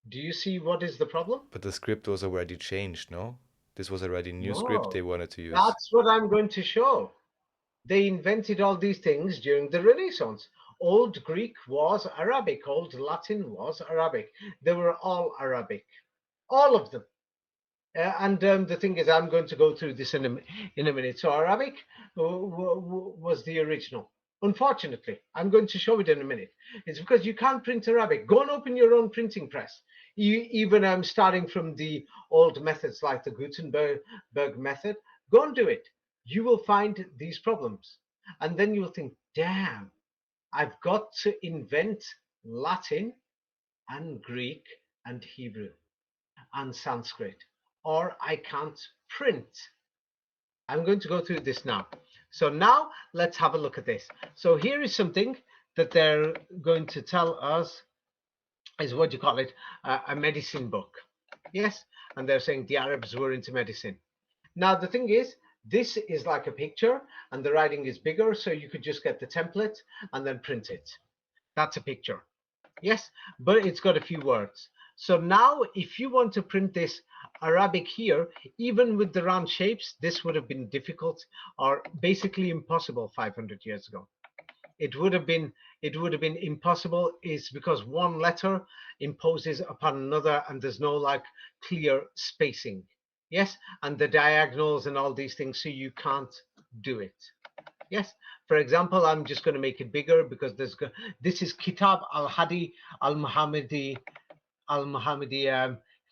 Do you see what is the problem? But the script was already changed, no? This was already new script they No. wanted to use. That's what I'm going to show. They invented all these things during the Renaissance. Old Greek was Arabic, Old Latin was Arabic. They were all Arabic, all of them. And the thing is, I'm going to go through this in a minute. So Arabic was the original. Unfortunately, I'm going to show it in a minute. It's because you can't print Arabic. Go and open your own printing press. Even starting from the old methods like the Gutenberg method, go and do it. You will find these problems. And then you'll think, damn, I've got to invent Latin and Greek and Hebrew and Sanskrit, or I can't print. I'm going to go through this now. So now let's have a look at this. So here is something that they're going to tell us is what you call it, a medicine book. Yes, and they're saying the Arabs were into medicine. Now the thing is, this is like a picture and the writing is bigger, so you could just get the template and then print it. That's a picture. Yes, but it's got a few words. So now if you want to print this Arabic here, even with the round shapes, this would have been difficult or basically impossible 500 years ago. It would have been impossible is because one letter imposes upon another and there's no like clear spacing. Yes, and the diagonals and all these things, so you can't do it. Yes, for example, I'm just going to make it bigger because this is Kitab al-Hadi al-Muhammadi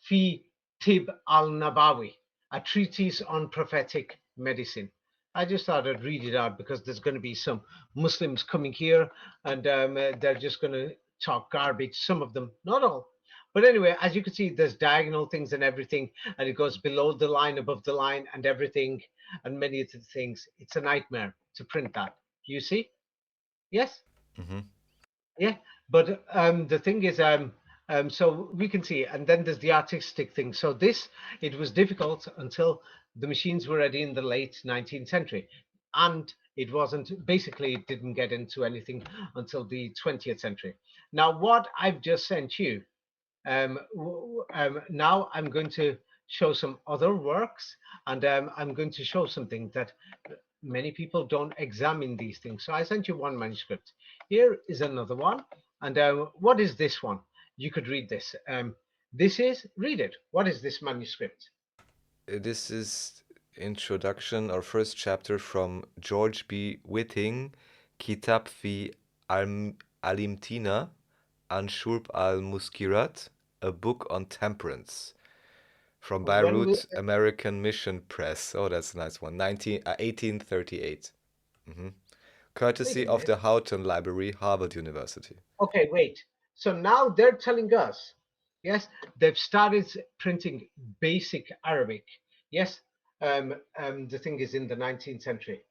fi Tib al-Nabawi, a treatise on prophetic medicine. I just thought I'd read it out because there's going to be some Muslims coming here and they're just going to talk garbage, some of them, not all. But anyway, as you can see, there's diagonal things and everything, and it goes below the line, above the line, and everything, and many of the things. It's a nightmare to print that. You see? Yes? Hmm. Yeah. But the thing is, so we can see, and then there's the artistic thing. So this, it was difficult until the machines were ready in the late 19th century. And it wasn't, basically, it didn't get into anything until the 20th century. Now, what I've just sent you, now I'm going to show some other works, and I'm going to show something that many people don't examine these things. So I sent you one manuscript. Here is another one. And what is this one? You could read this. This is, read it. What is this manuscript? This is introduction or first chapter from George B. Whiting, Kitab fi Alimtina an Shurb al-Muskirat, a book on temperance, from When we, Beirut American Mission Press. Oh, that's a nice one. 1838. wait a Courtesy of minute. the Houghton Library, Harvard University. Okay, wait. So now they're telling us, yes, they've started printing basic Arabic. Yes, the thing is in the 19th century.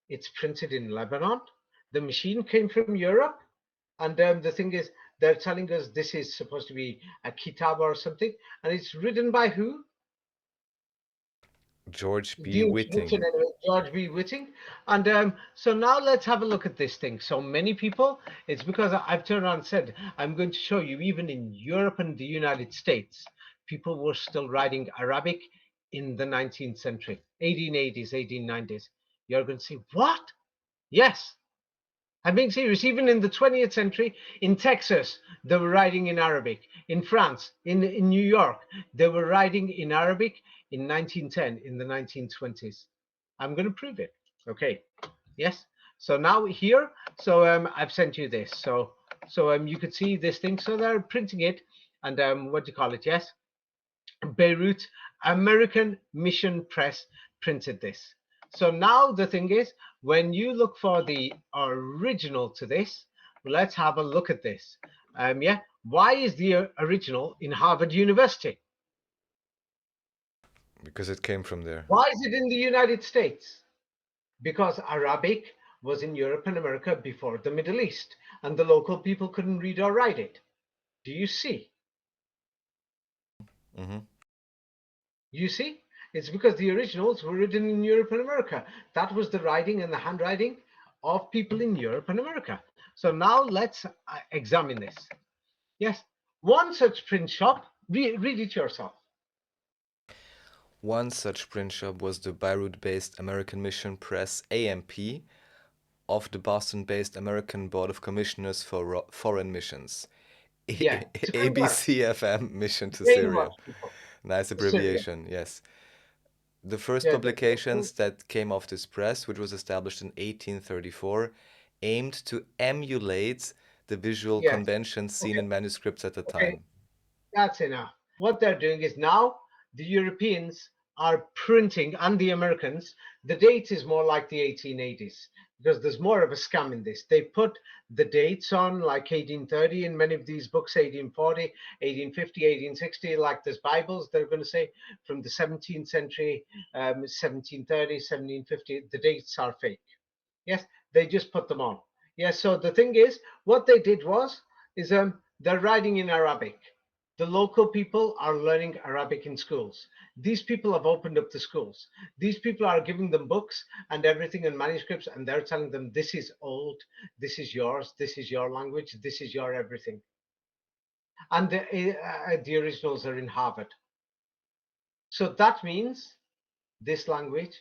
It's printed in Lebanon. The machine came from Europe. And the thing is, they're telling us this is supposed to be a kitab or something. And it's written by who? George B. The introduction, Whiting. anyway, George B. Whiting. And so now let's have a look at this thing. So many people, it's because I've turned around and said, I'm going to show you, even in Europe and the United States, people were still writing Arabic in the 19th century, 1880s, 1890s. You're going to say, what? Yes. I'm being serious. Even in the 20th century, in Texas, they were writing in Arabic. In France, in New York, they were writing in Arabic in 1910, in the 1920s. I'm going to prove it. Okay. Yes. So now here, so I've sent you this. So you could see this thing. So they're printing it, and what do you call it? Yes, Beirut American Mission Press printed this. So now the thing is, when you look for the original to this, let's have a look at this. Yeah, why is the original in Harvard University? Because it came from there. Why is it in the United States? Because Arabic was in Europe and America before the Middle East, and the local people couldn't read or write it. Do you see? Mm-hmm. You see? It's because the originals were written in Europe and America. That was the writing and the handwriting of people in Europe and America. So now let's examine this. Yes, one such print shop, read it yourself. One such print shop was the Beirut-based American Mission Press AMP of the Boston-based American Board of Commissioners for Foreign Missions. Yeah, to convert, ABCFM Mission to Syria. brainwash people. Nice Syria. abbreviation, yes. The first Yeah, publications that came off this press, which was established in 1834, aimed to emulate the visual yes. conventions seen Okay. in manuscripts at the Okay. time. That's enough. What they're doing is now the Europeans are printing, and the Americans, the date is more like the 1880s because there's more of a scam in this. They put the dates on like 1830 in many of these books, 1840, 1850, 1860, like there's Bibles, they're going to say from the 17th century, 1730, 1750, the dates are fake. Yes, they just put them on. Yes, so the thing is, what they did was, is they're writing in Arabic. The local people are learning Arabic in schools. These people have opened up the schools. These people are giving them books and everything and manuscripts, and they're telling them this is old, this is yours, this is your language, this is your everything. And the originals are in Harvard. So that means this language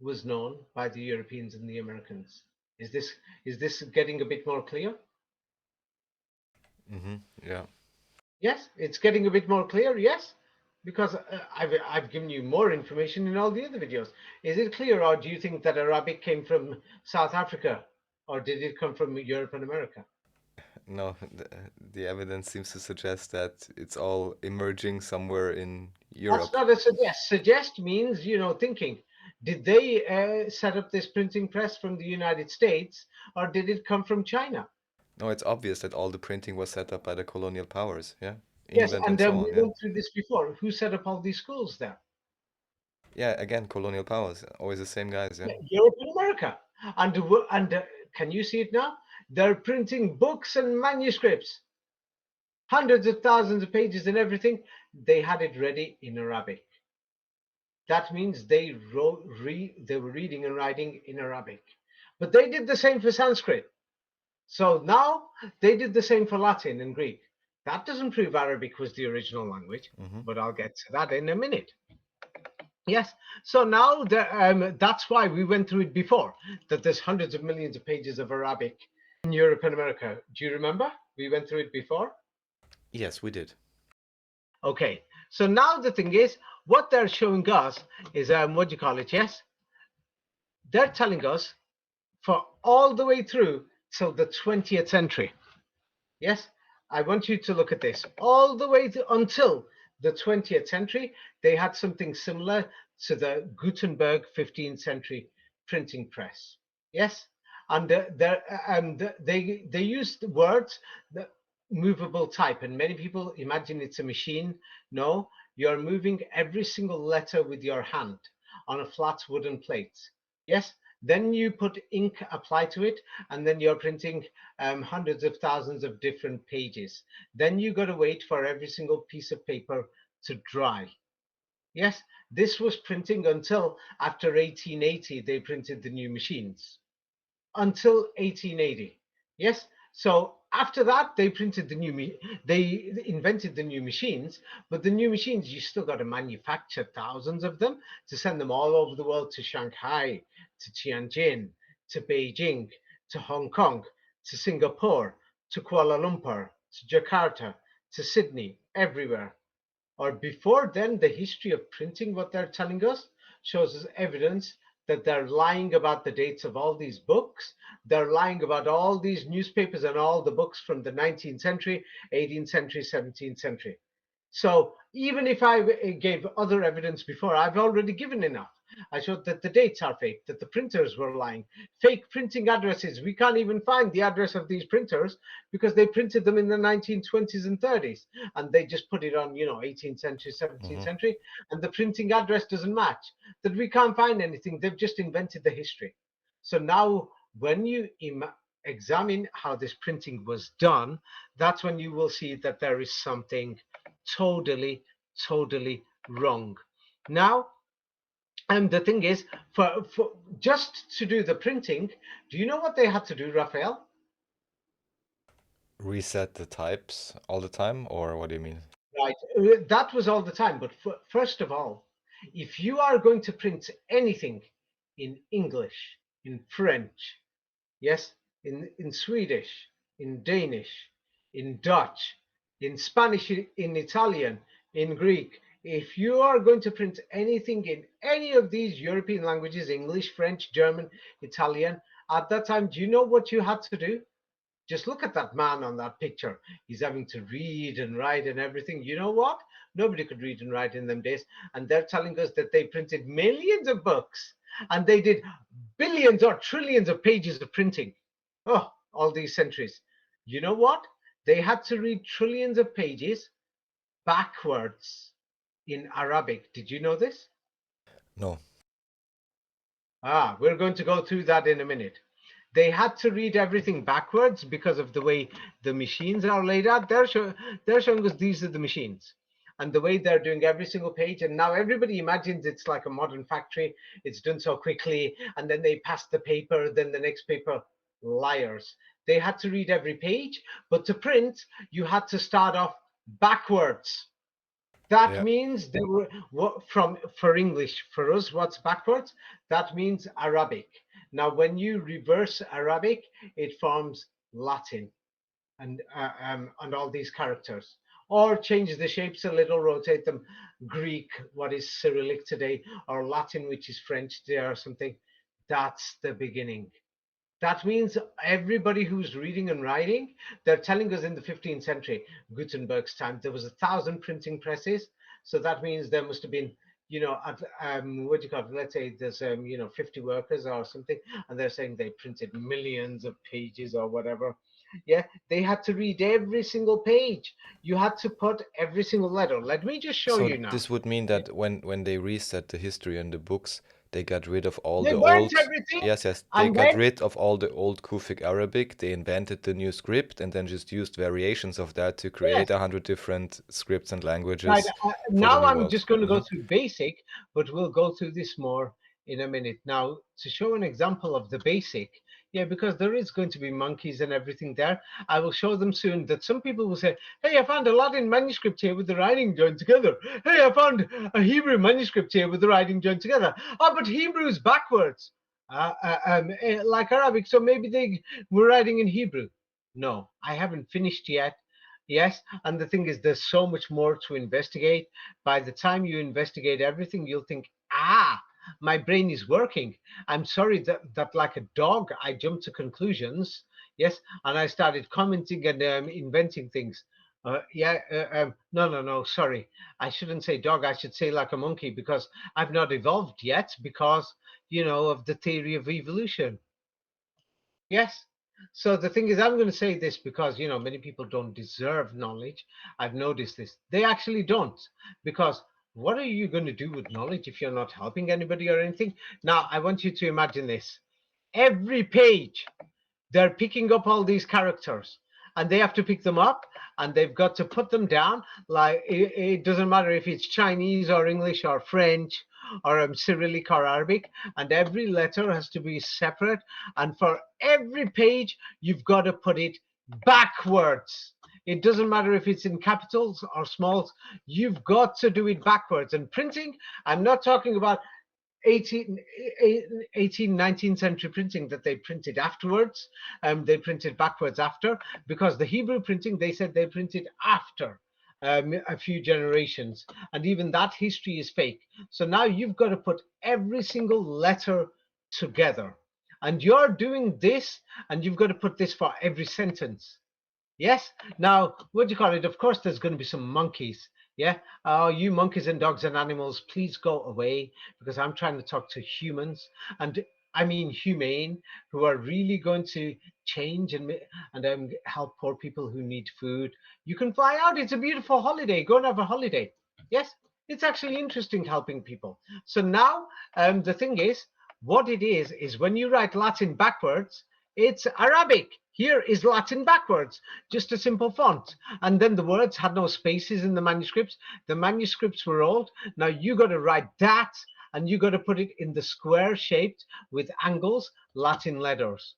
was known by the Europeans and the Americans. Is this getting a bit more clear? Mm-hmm. Yeah. Yes, it's getting a bit more clear. Yes, because I've given you more information in all the other videos. Is it clear, or do you think that Arabic came from South Africa, or did it come from Europe and America? No, the evidence seems to suggest that it's all emerging somewhere in That's Europe. not a suggest. Suggest means, thinking. Did they set up this printing press from the United States, or did it come from China? No, it's obvious that all the printing was set up by the colonial powers, yeah? Yes, England and and so we on, yeah? went through this before. Who set up all these schools there? Yeah, again, colonial powers, always the same guys, yeah? Yeah, Europe and America. And can you see it now? They're printing books and manuscripts, hundreds of thousands of pages and everything. They had it ready in Arabic. That means they they were reading and writing in Arabic. But they did the same for Sanskrit. So now they did the same for Latin and Greek. That doesn't prove Arabic was the original language, Mm-hmm. but I'll get to that in a minute. Yes. So now that's why we went through it before, that there's hundreds of millions of pages of Arabic in Europe and America. Do you remember? We went through it before. Yes, we did. Okay. So now the thing is, what they're showing us is what do you call it? Yes. They're telling us for all the way through till the 20th century. Yes. I want you to look at this. All the way until the 20th century, they had something similar to the Gutenberg 15th century printing press. Yes, and they used words, the movable type, and many people imagine it's a machine. No, you're moving every single letter with your hand on a flat wooden plate. Yes, then you put ink apply to it, and then you're printing hundreds of thousands of different pages. Then you got to wait for every single piece of paper to dry. Yes, this was printing until after 1880, they printed the new machines. Until 1880. Yes, so after that, they printed they invented the new machines, but the new machines, you still got to manufacture thousands of them to send them all over the world, to Shanghai, to Tianjin, to Beijing, to Hong Kong. to Singapore, to Kuala Lumpur, to Jakarta, to Sydney, everywhere. Or before then, the history of printing, what they're telling us, shows us evidence that they're lying about the dates of all these books. They're lying about all these newspapers and all the books from the 19th century, 18th century, 17th century. So even if I gave other evidence before, I've already given enough. I showed that the dates are fake, that the printers were lying, fake printing addresses. We can't even find the address of these printers because they printed them in the 1920s and 30s, and they just put it on, 18th century, 17th Hmm. century, and the printing address doesn't match. That we can't find anything. They've just invented the history. So now, when you examine how this printing was done, that's when you will see that there is something totally, totally wrong. Now, and the thing is, for just to do the printing, do you know what they had to do, Raphael? Reset the types all the time, or what do you mean? Right, that was all the time. But first of all, if you are going to print anything in English, in French, yes, in Swedish, in Danish, in Dutch, in Spanish, in Italian, in Greek, if you are going to print anything in any of these European languages, English, French, German, Italian, at that time, do you know what you had to do? Just look at that man on that picture. He's having to read and write and everything. You know what? Nobody could read and write in them days. And they're telling us that they printed millions of books and they did billions or trillions of pages of printing. Oh, all these centuries. You know what? They had to read trillions of pages backwards in Arabic. Did you know this? No. We're going to go through that in a minute. They had to read everything backwards because of the way the machines are laid out. They're showing us these are the machines and the way they're doing every single page. And now everybody imagines it's like a modern factory. It's done so quickly. And then they pass the paper, then the next paper. Liars. They had to read every page, but to print, you had to start off backwards. That Yeah. means they were for English. For us, what's backwards? That means Arabic. Now, when you reverse Arabic, it forms Latin and all these characters. Or change the shapes a little, rotate them. Greek, what is Cyrillic today, or Latin, which is French today, or something. That's the beginning. That means everybody who's reading and writing, they're telling us in the 15th century, Gutenberg's time, there was 1,000 printing presses. So that means there must have been, what do you call it? Let's say there's, 50 workers or something, and they're saying they printed millions of pages or whatever. Yeah, they had to read every single page. You had to put every single letter. Let me just show So you now. this would mean that when they reset the history in the books, they got rid of all They the burnt old, everything, yes, yes, they and got then rid of all the old Kufic Arabic. They invented the new script and then just used variations of that to yes. create 100 different scripts and Right. languages for the Now new I'm world. just going to go Hmm. through basic, but we'll go through this more in a minute. Now, to show an example of the basic, yeah, because there is going to be monkeys and everything there. I will show them soon that some people will say, hey, I found a Latin manuscript here with the writing joined together. Hey, I found a Hebrew manuscript here with the writing joined together. Oh, but Hebrew is backwards, like Arabic. So maybe they were writing in Hebrew. No, I haven't finished yet. Yes, and the thing is, there's so much more to investigate. By the time you investigate everything, you'll think, my brain is working. I'm sorry that like a dog, I jumped to conclusions. Yes, and I started commenting and inventing things. No, no, no, sorry. I shouldn't say dog. I should say like a monkey because I've not evolved yet because, of the theory of evolution. Yes. So the thing is, I'm going to say this because, many people don't deserve knowledge. I've noticed this. They actually don't. Because what are you going to do with knowledge if you're not helping anybody or anything? Now, I want you to imagine this. Every page they're picking up all these characters and they have to pick them up and they've got to put them down like it doesn't matter if it's Chinese or English or French or Cyrillic or Arabic, and every letter has to be separate, and for every page you've got to put it backwards. It doesn't matter if it's in capitals or smalls, you've got to do it backwards. And printing, I'm not talking about 18, 19th century printing that they printed afterwards. They printed backwards after, because the Hebrew printing, they said they printed after a few generations. And even that history is fake. So now you've got to put every single letter together. And you're doing this, and you've got to put this for every sentence. Yes. Now, what do you call it? Of course, there's going to be some monkeys. Yeah. Oh, you monkeys and dogs and animals, please go away, because I'm trying to talk to humans, and I mean humane, who are really going to change and help poor people who need food. You can fly out. It's a beautiful holiday. Go and have a holiday. Yes. It's actually interesting helping people. So now, the thing is, what it is when you write Latin backwards, it's Arabic. Here is Latin backwards, just a simple font. And then the words had no spaces in the manuscripts. The manuscripts were old. Now you got to write that, and you got to put it in the square shaped with angles, Latin letters.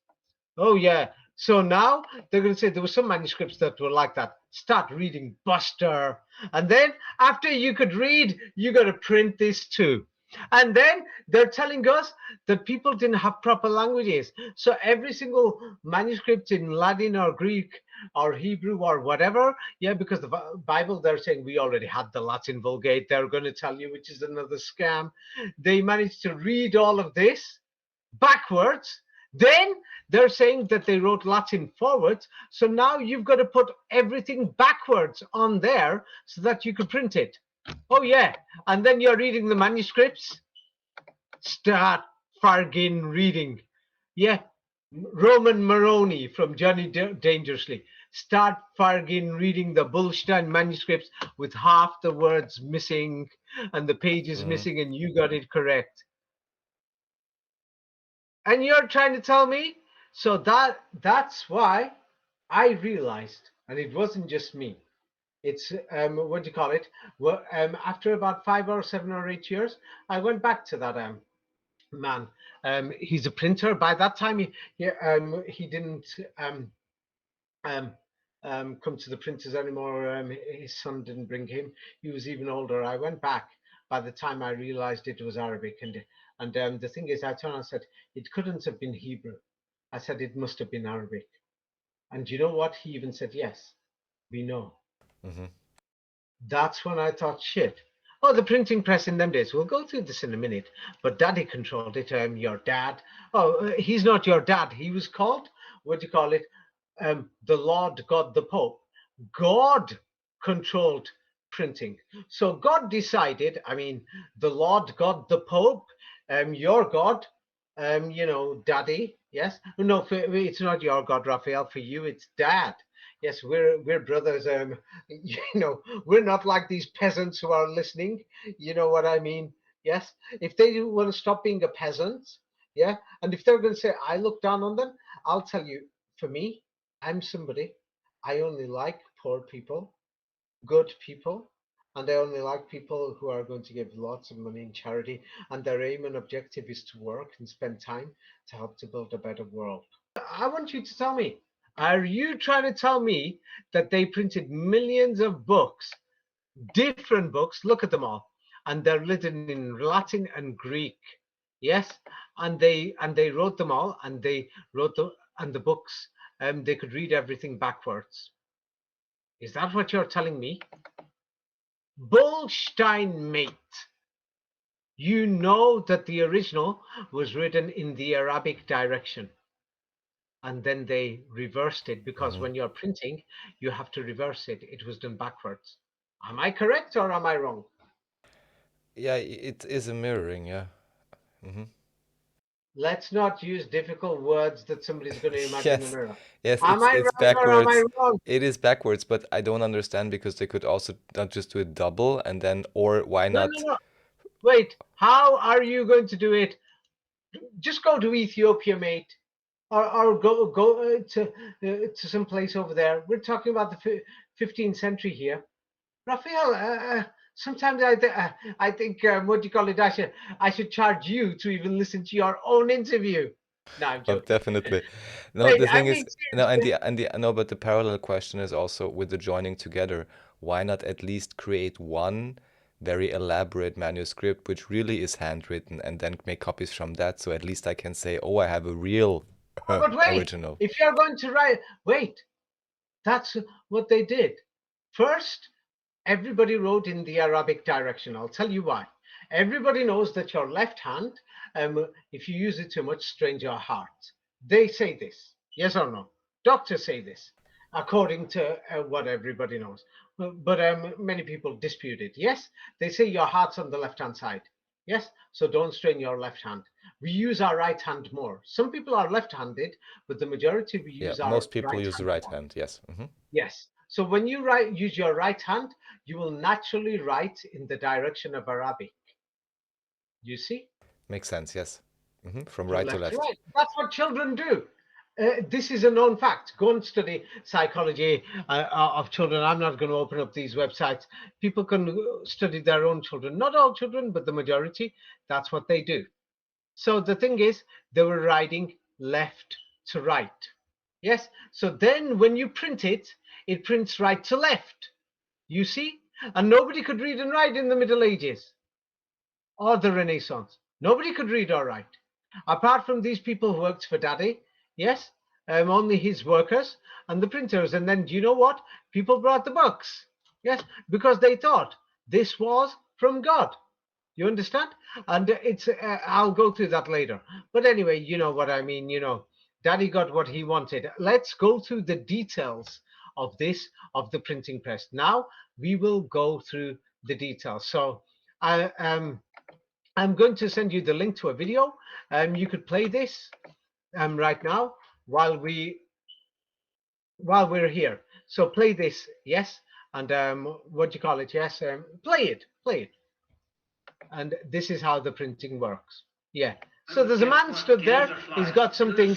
Oh yeah. So now they're going to say there were some manuscripts that were like that. Start reading Buster. And then after you could read, you got to print this too. And then they're telling us that people didn't have proper languages. So every single manuscript in Latin or Greek or Hebrew or whatever, yeah, because the Bible, they're saying we already had the Latin Vulgate, they're going to tell you, which is another scam. They managed to read all of this backwards. Then they're saying that they wrote Latin forwards. So now you've got to put everything backwards on there so that you could print it. Oh yeah. And then you're reading the manuscripts. Start fargin reading. Yeah. Roman Moroni from Johnny Dangerously. Start fargin reading the Bullstein manuscripts with half the words missing and the pages missing, and you got it correct. And you're trying to tell me? So that's why I realized, and it wasn't just me. It's what do you call it? Well, after about 5 or 7 or 8 years, I went back to that man. He's a printer. By that time, he didn't come to the printers anymore. His son didn't bring him. He was even older. I went back. By the time I realized it was Arabic, and the thing is, I turned and said it couldn't have been Hebrew. I said it must have been Arabic. And you know what? He even said, yes, we know. Mm-hmm. That's when I thought, shit. Oh, the printing press in them days. We'll go through this in a minute. But Daddy controlled it. Your dad. Oh, he's not your dad. He was called, what do you call it? The Lord God the Pope. God controlled printing. So God decided, I mean, the Lord God the Pope, your God, Daddy. Yes. No, it's not your God, Raphael. For you, it's Dad. Yes, we're brothers. We're not like these peasants who are listening. You know what I mean? Yes. If they want to stop being a peasant, yeah, and if they're going to say I look down on them, I'll tell you. For me, I'm somebody. I only like poor people, good people, and I only like people who are going to give lots of money in charity, and their aim and objective is to work and spend time to help to build a better world. I want you to tell me, are you trying to tell me that they printed millions of books, different books, look at them all, and they're written in Latin and Greek? Yes, and they wrote them all, and they wrote the books, they could read everything backwards. Is that what you're telling me? Bullstein, mate. You know that the original was written in the Arabic direction, and then they reversed it, because when you're printing, you have to reverse it. It was done backwards. Am I correct or am I wrong? Yeah, it is a mirroring, yeah. Let's not use difficult words that somebody's going to imagine in a Yes, mirror. yes, Am I it's right or am I backwards. wrong? It is backwards, but I don't understand because they could also not just do it double and then, or why No, not? no, no. Wait, how are you going to do it? Just go to Ethiopia, mate, or go to some place over there. We're talking about the 15th century here. Raphael, sometimes I think what do you call it? I should charge you to even listen to your own interview. No, I'm Oh, joking. definitely. No, Wait, the I thing is, mean no, and seriously. the no, but the parallel question is also with the joining together. Why not at least create one very elaborate manuscript, which really is handwritten, and then make copies from that. So at least I can say, oh, I have a real But wait, original. if you're going to write, wait, that's what they did. First, everybody wrote in the Arabic direction. I'll tell you why. Everybody knows that your left hand, if you use it too much, strains your heart. They say this, yes or no? Doctors say this, according to what everybody knows. But many people dispute it. Yes, they say your heart's on the left-hand side. Yes, so don't strain your left hand. We use our right hand more. Some people are left-handed, but the majority we use our most people right use the hand right more. hand, yes. Yes. So when you use your right hand, you will naturally write in the direction of Arabic. You see? Makes sense, yes. From From right to left to left. right. That's what children do. This is a known fact. Go and study psychology of children. I'm not going to open up these websites. People can study their own children. Not all children, but the majority. That's what they do. So the thing is, they were writing left to right. Yes. So then when you print it, it prints right to left. You see? And nobody could read and write in the Middle Ages or the Renaissance. Nobody could read or write. Apart from these people who worked for Daddy, yes, only his workers and the printers. And then, do you know what? People brought the books, yes, because they thought this was from God. You understand? And it's, I'll go through that later. But anyway, you know what I mean, Daddy got what he wanted. Let's go through the details of this, of the printing press. Now we will go through the details. So I'm going to send you the link to a video. You could play this right now while we're here. So play this, yes, and what do you call it? Yes, play it. And this is how the printing works. Yeah. So there's a man stood there. He's got something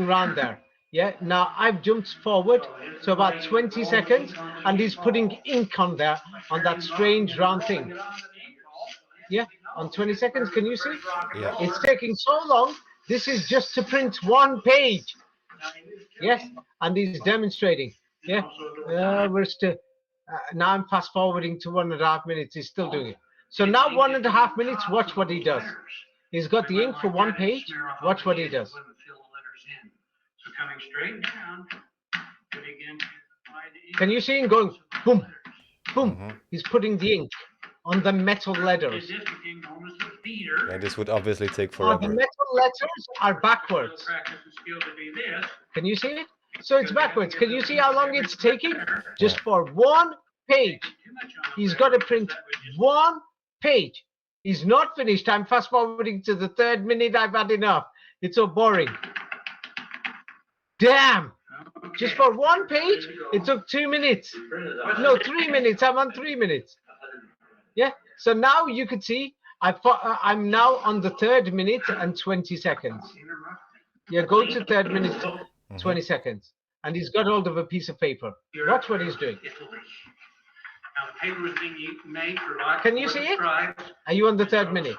round there. Yeah. Now I've jumped forward to about 20 seconds, and he's putting ink on there on that strange round thing. Yeah, on 20 seconds, can you see? Yeah. It's taking so long. This is just to print one page. Yes, and he's demonstrating. Yeah, we're still, now I'm fast forwarding to 1.5 minutes. He's still doing it. So now 1.5 minutes, watch what he does. He's got the ink for one page. Watch what he does. So coming straight down, Can you see him going boom, boom? He's putting the ink on the metal letters. Yeah, this would obviously take The forever. metal letters are backwards. Can you see it? So it's backwards. Can you see how long it's taking? Just for one page. He's got to print one page. He's not finished. I'm fast forwarding to the 3rd minute. I've had enough. It's so boring. Damn. Just for one page, it took 2 minutes. No, 3 minutes. I'm on 3 minutes. Yeah. So now you could see I'm now on the 3rd minute and 20 seconds. Yeah, go to 3rd minute, 20 seconds. And he's got hold of a piece of paper. Watch what he's doing. Can you see it? Are you on the 3rd minute?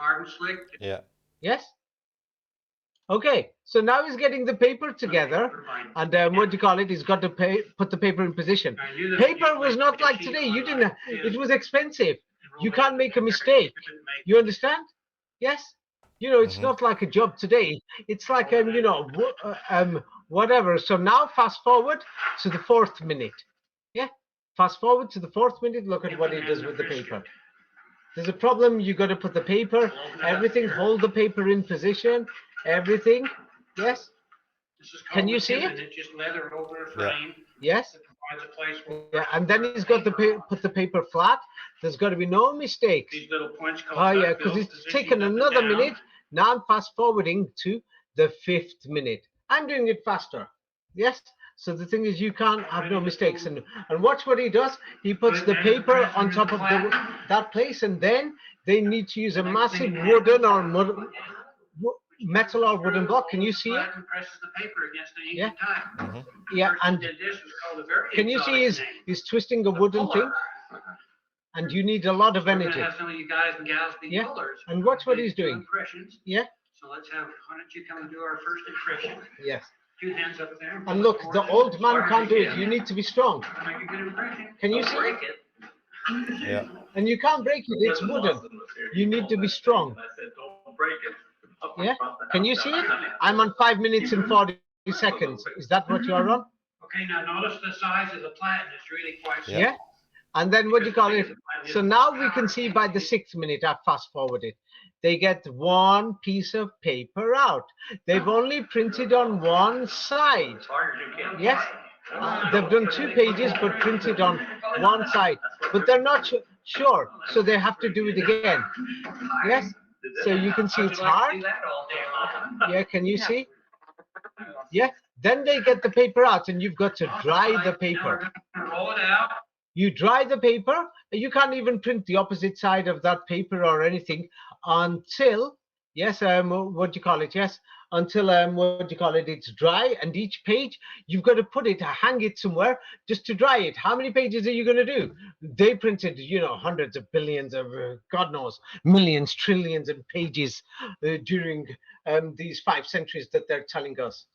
Yeah. Yes? Okay, so now he's getting the paper together, and what do you call it? He's got to put the paper in position. Paper was not like today. You didn't. It was expensive. You can't make a mistake. You understand? Yes. It's not like a job today. It's like whatever. So now fast forward to the 4th minute. Yeah. Fast forward to the 4th minute. Look at what he does with the paper. There's a problem. You got to put the paper, everything. Hold the paper in position. Everything. Yes. Can you see it? Yes. Yeah, and then he's got to put the paper flat. There's got to be no mistakes. Oh yeah, because it's taken another minute. Now I'm fast forwarding to the 5th minute. I'm doing it faster. Yes. So the thing is, you can't have no mistakes. And watch what he does. He puts the paper on top of that place, and then they need to use a massive wooden or metal or wooden block. Can you see it? Yeah. Yeah, and can you see he's twisting a wooden thing? And you need a lot of energy. Yeah. And watch what he's doing. Yeah. So let's have, why don't you come and do our first impression? Yes. 2 hands up there. And look, the old man can't do it. You need to be strong. Make a good impression. Can you see it? Yeah. And you can't break it, it's wooden. You need to be strong. Yeah, can you see it? I'm on 5 minutes and 40 seconds. Is that what you are on? Okay, now notice the size of the platen is really quite small. Yeah. And then what do you call it? So now we can see by the 6th minute, I've fast forwarded, they get one piece of paper out. They've only printed on one side. Yes, they've done 2 pages, but printed on one side. But they're not sure, so they have to do it again. Yes, so you can see it's hard. Yeah, can you see? Yeah, then they get the paper out, and you've got to dry the paper. Roll it out. You dry the paper. You can't even print the opposite side of that paper or anything until, yes, what do you call it? Yes, until what do you call it? It's dry, and each page you've got to put it, hang it somewhere just to dry it. How many pages are you going to do? They printed, you know, hundreds of billions of, God knows, millions, trillions of pages during these 5 centuries that they're telling us.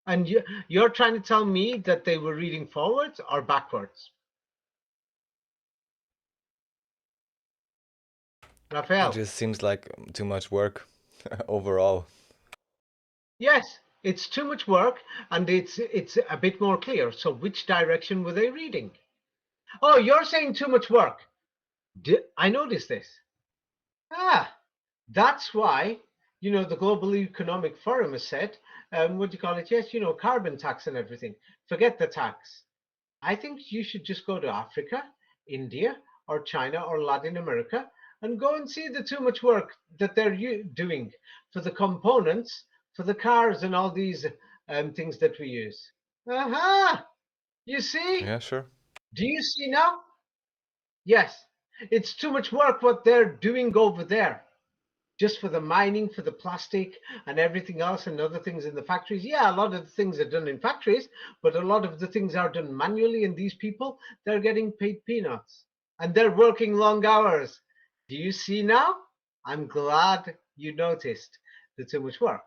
And you're trying to tell me that they were reading forwards or backwards? Raphael? It just seems like too much work overall. Yes, it's too much work, and it's a bit more clear. So which direction were they reading? Oh, you're saying too much work. I noticed this. That's why, you know, the Global Economic Forum has said, what do you call it? Yes, you know, carbon tax and everything. Forget the tax. I think you should just go to Africa, India, or China, or Latin America, and go and see the too much work that they're doing for the components, for the cars and all these things that we use. You see? Yeah, sure. Do you see now? Yes, it's too much work what they're doing over there. Just for the mining, for the plastic and everything else and other things in the factories. Yeah, a lot of the things are done in factories, but a lot of the things are done manually, and these people, they're getting paid peanuts and they're working long hours. Do you see now? I'm glad you noticed the too much work.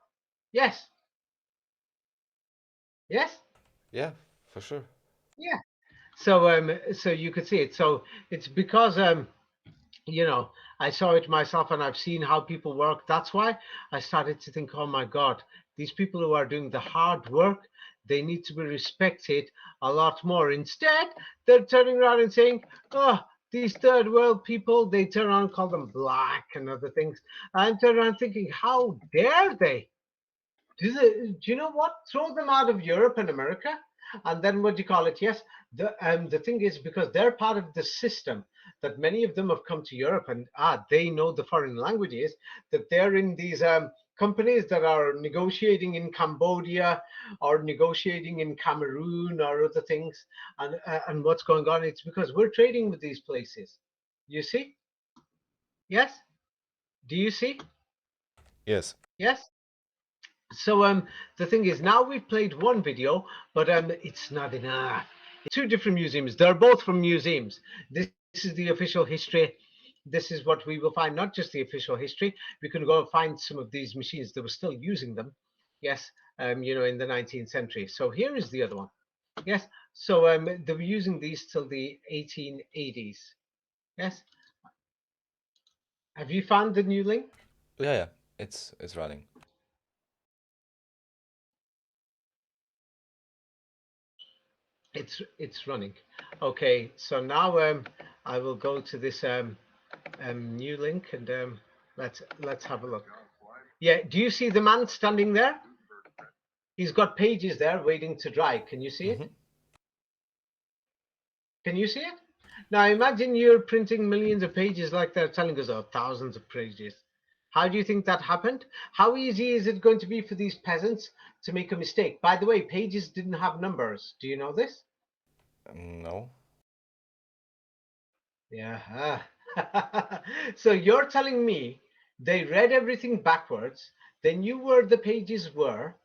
Yes. Yes? Yeah, for sure. Yeah. So you could see it. So it's because you know, I saw it myself, and I've seen how people work. That's why I started to think, oh my God, these people who are doing the hard work, they need to be respected a lot more. Instead, they're turning around and saying, oh, these third world people, they turn around and call them black and other things. I'm turning around thinking, how dare they? Do you know what? Throw them out of Europe and America. And then what do you call it? Yes, the thing is, because they're part of the system, that many of them have come to Europe, and they know the foreign languages, that they're in these companies that are negotiating in Cambodia or negotiating in Cameroon or other things, and what's going on. It's because we're trading with these places. You see? Yes? Do you see? Yes. Yes? So the thing is, now we've played one video, but it's not enough. It's 2 different museums. They're both from museums. This is the official history. This is what we will find, not just the official history. We can go and find some of these machines that were still using them. Yes, you know, in the 19th century. So here is the other one. Yes, so they were using these till the 1880s. Yes. Have you found the new link? Yeah, it's running. It's running. Okay, so now I will go to this new link, and let's have a look. Yeah, do you see the man standing there? He's got pages there waiting to dry. Can you see it? Can you see it? Now imagine you're printing millions of pages like they're telling us, of thousands of pages. How do you think that happened? How easy is it going to be for these peasants to make a mistake? By the way, pages didn't have numbers. Do you know this? No. Yeah. So you're telling me they read everything backwards, they knew where the pages were,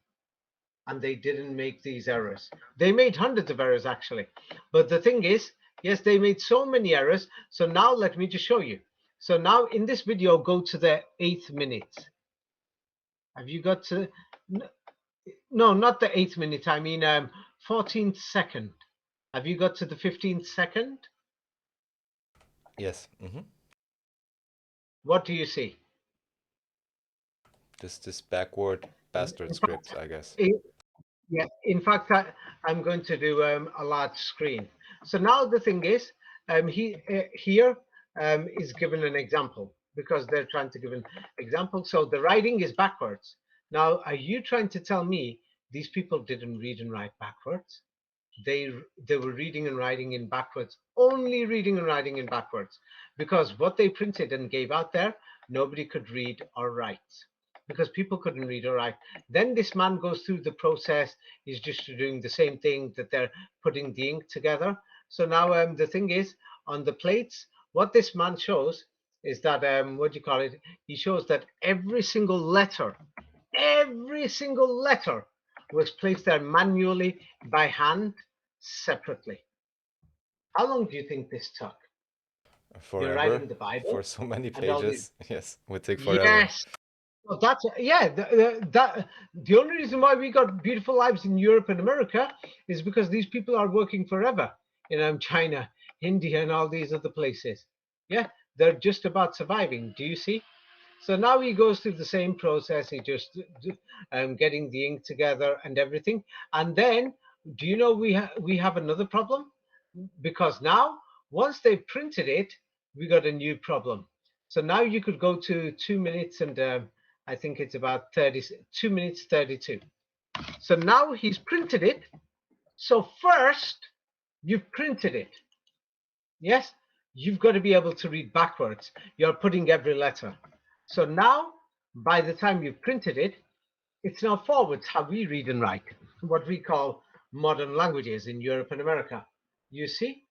and they didn't make these errors. They made hundreds of errors, actually. But the thing is, yes, they made so many errors. So now let me just show you. So now in this video, go to the 8th minute. Have you got to... No, not the 8th minute. I mean 14th second. Have you got to the 15th second? Yes. What do you see? This backward bastard In script, I guess. Yeah, in fact, I'm going to do a large screen. So now the thing is, here is given an example because they're trying to give an example. So the writing is backwards. Now, are you trying to tell me these people didn't read and write backwards? They were reading and writing in backwards, only reading and writing in backwards, because what they printed and gave out there, nobody could read or write because people couldn't read or write. Then this man goes through the process. He's just doing the same thing that they're putting the ink together. So now the thing is, on the plates, what this man shows is that what do you call it? He shows that every single letter was placed there manually by hand separately. How long do you think this took? You're Forever. writing the Bible For so many and all these. pages. Yes, would take forever. Yes. Well, that's yeah. The only reason why we got beautiful lives in Europe and America is because these people are working forever in China, India, and all these other places. Yeah, they're just about surviving. Do you see? So now he goes through the same process. He just getting the ink together and everything. And then, do you know we have another problem? Because now, once they printed it, we got a new problem. So now you could go to 2 minutes and I think it's about 2 minutes 32. So now he's printed it. So first, you've printed it. Yes, you've got to be able to read backwards. You're putting every letter. So now, by the time you've printed it, it's now forwards how we read and write, what we call modern languages in Europe and America. You see?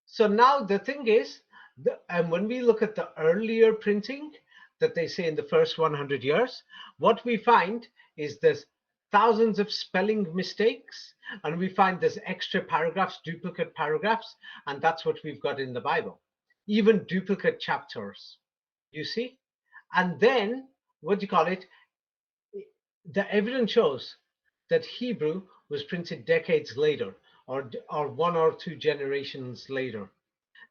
So now the thing is, and when we look at the earlier printing that they say in the first 100 years, what we find is there's thousands of spelling mistakes, and we find there's extra paragraphs, duplicate paragraphs, and that's what we've got in the Bible, even duplicate chapters. You see? And then, what do you call it? The evidence shows that Hebrew was printed decades later, or 1 or 2 generations later.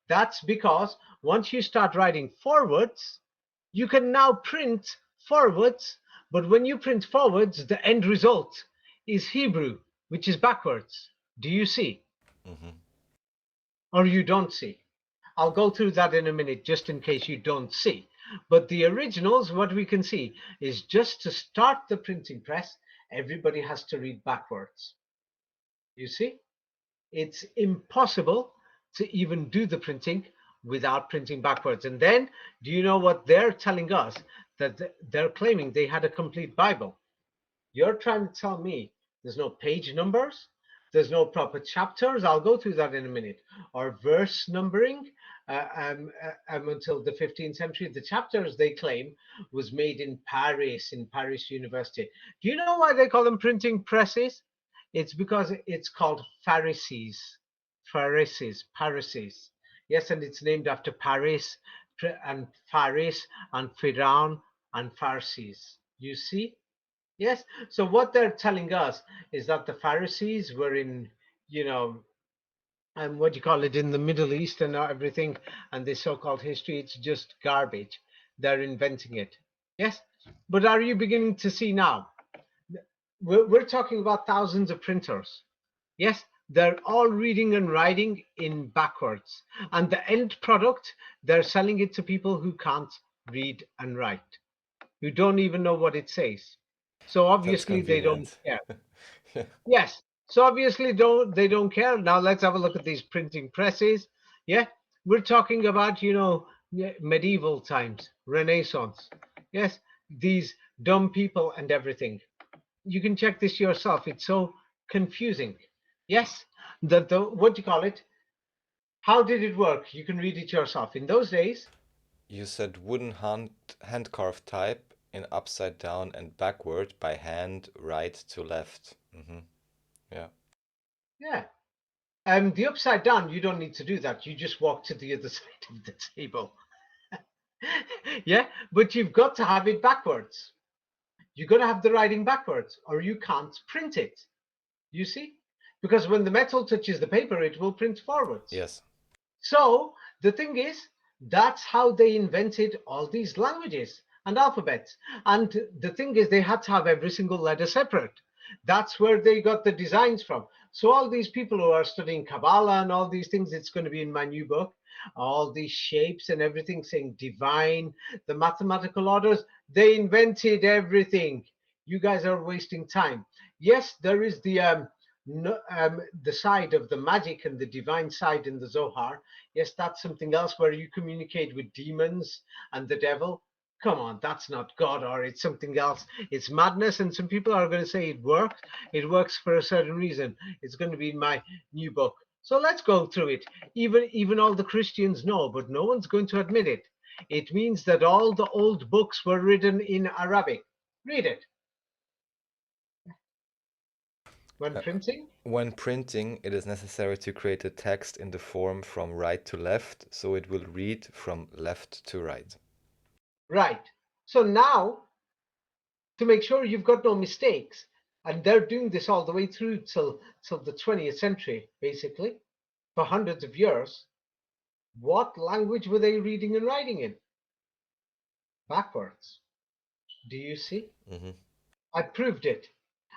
That's because once you start writing forwards, you can now print forwards, but when you print forwards, the end result is Hebrew, which is backwards. Do you see? Or you don't see? I'll go through that in a minute, just in case you don't see. But the originals, what we can see is just to start the printing press, everybody has to read backwards. You see? It's impossible to even do the printing without printing backwards. And then, do you know what they're telling us? That they're claiming they had a complete Bible. You're trying to tell me there's no page numbers, there's no proper chapters. I'll go through that in a minute. Or verse numbering until the 15th century. The chapters, they claim, was made in Paris University. Do you know why they call them printing presses? It's because it's called Pharisees. Yes, and it's named after Paris and Faris and Firaun and Pharisees. You see? Yes. So what they're telling us is that the Pharisees were in, what do you call it, in the Middle East and everything, and this so-called history, it's just garbage. They're inventing it. Yes. But are you beginning to see now? We're talking about thousands of printers. Yes, they're all reading and writing in backwards. And the end product, they're selling it to people who can't read and write, who don't even know what it says. So obviously they don't care. Yeah. Yes. So obviously they don't care. Now let's have a look at these printing presses. Yeah. We're talking about, medieval times, Renaissance. Yes. These dumb people and everything. You can check this yourself. It's so confusing. Yes. The what do you call it? How did it work? You can read it yourself. In those days, You said wooden hand carved type in upside down and backward by hand, right to left. Yeah. yeah. The upside down, you don't need to do that. You just walk to the other side of the table. Yeah, but you've got to have it backwards. You've got to have the writing backwards, or you can't print it. You see? Because when the metal touches the paper, it will print forwards. Yes. So the thing is, that's how they invented all these languages and alphabets. And the thing is, they had to have every single letter separate. That's where they got the designs from. So all these people who are studying Kabbalah and all these things, it's going to be in my new book, all these shapes and everything saying divine, the mathematical orders, they invented everything. You guys are wasting time. Yes, there is the side of the magic and the divine side in the Zohar. Yes, that's something else where you communicate with demons and the devil. Come on, that's not God, or it's something else. It's madness, and some people are going to say it works. It works for a certain reason. It's going to be in my new book. So let's go through it. Even all the Christians know, but no one's going to admit it. It means that all the old books were written in Arabic. Read it. When printing? When printing, it is necessary to create a text in the form from right to left, so it will read from left to right. Right. So now, to make sure you've got no mistakes, and they're doing this all the way through till the 20th century, basically, for hundreds of years, what language were they reading and writing in? Backwards. Do you see? Hmm. I proved it.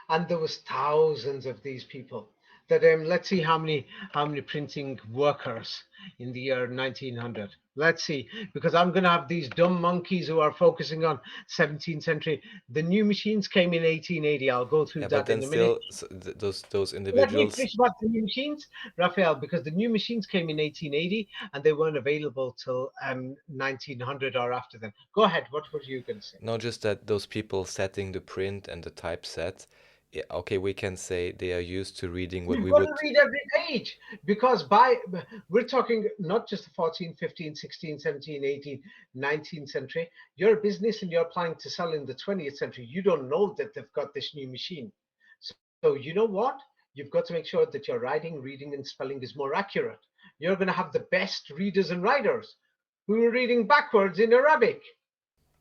And there was thousands of these people that let's see how many printing workers in the year 1900. Let's see, because I'm going to have these dumb monkeys who are focusing on 17th century. The new machines came in 1880. I'll go through Yeah, but that then in a minute. still, those Let me individuals. finish about the new machines, Raphael, because the new machines came in 1880 and they weren't available till 1900 or after then. Go ahead. What were you going to say? Not just that those people setting the print and the typeset, yeah, okay, we can say they are used to reading what You've we got would. to read every page because we're talking not just the 14th, 15th, 16th, 17th, 18th, 19th century. You're a business and you're planning to sell in the 20th century. You don't know that they've got this new machine. So you know what? You've got to make sure that your writing, reading, and spelling is more accurate. You're going to have the best readers and writers who are reading backwards in Arabic.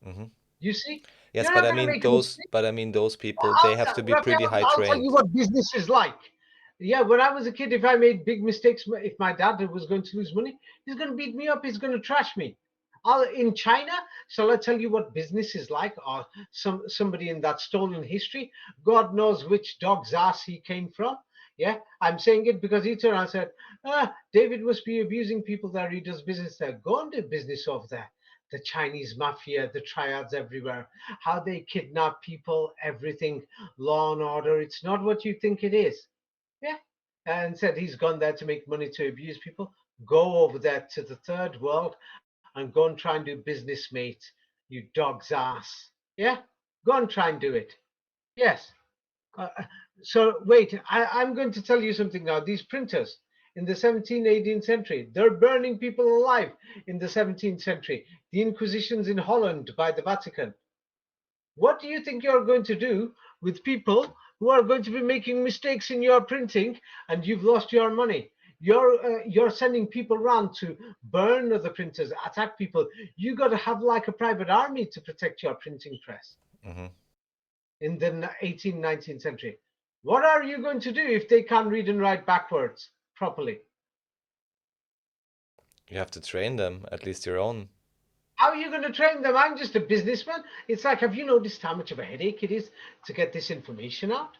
Hmm. You see? Yes, You're but not I going to mean make a mistake. those people, they have to be pretty high I'll tell you trained. what business is like. Yeah, when I was a kid, if I made big mistakes, if my dad was going to lose money, he's going to beat me up. He's going to trash me. In China, shall I tell you what business is like, or somebody in that stolen history? God knows which dog's ass he came from. Yeah, I'm saying it because he turned around and said, David must be abusing people there. He does business there. Go and do business over there. The Chinese mafia, the triads everywhere, how they kidnap people, everything, law and order. It's not what you think it is. Yeah. And said he's gone there to make money to abuse people. Go over there to the third world and go and try and do business, mate. You dog's ass. Yeah? Go and try and do it. Yes. Uh, so wait, I'm going to tell you something now. These printers in the 17th, 18th century, they're burning people alive in the 17th century. The Inquisitions in Holland by the Vatican. What do you think you're going to do with people who are going to be making mistakes in your printing and you've lost your money? You're sending people around to burn the printers, attack people. You got to have like a private army to protect your printing press Hmm. in the 18th, 19th century. What are you going to do if they can't read and write backwards properly? You have to train them, at least your own. How are you going to train them? I'm just a businessman. It's like, have you noticed how much of a headache it is to get this information out?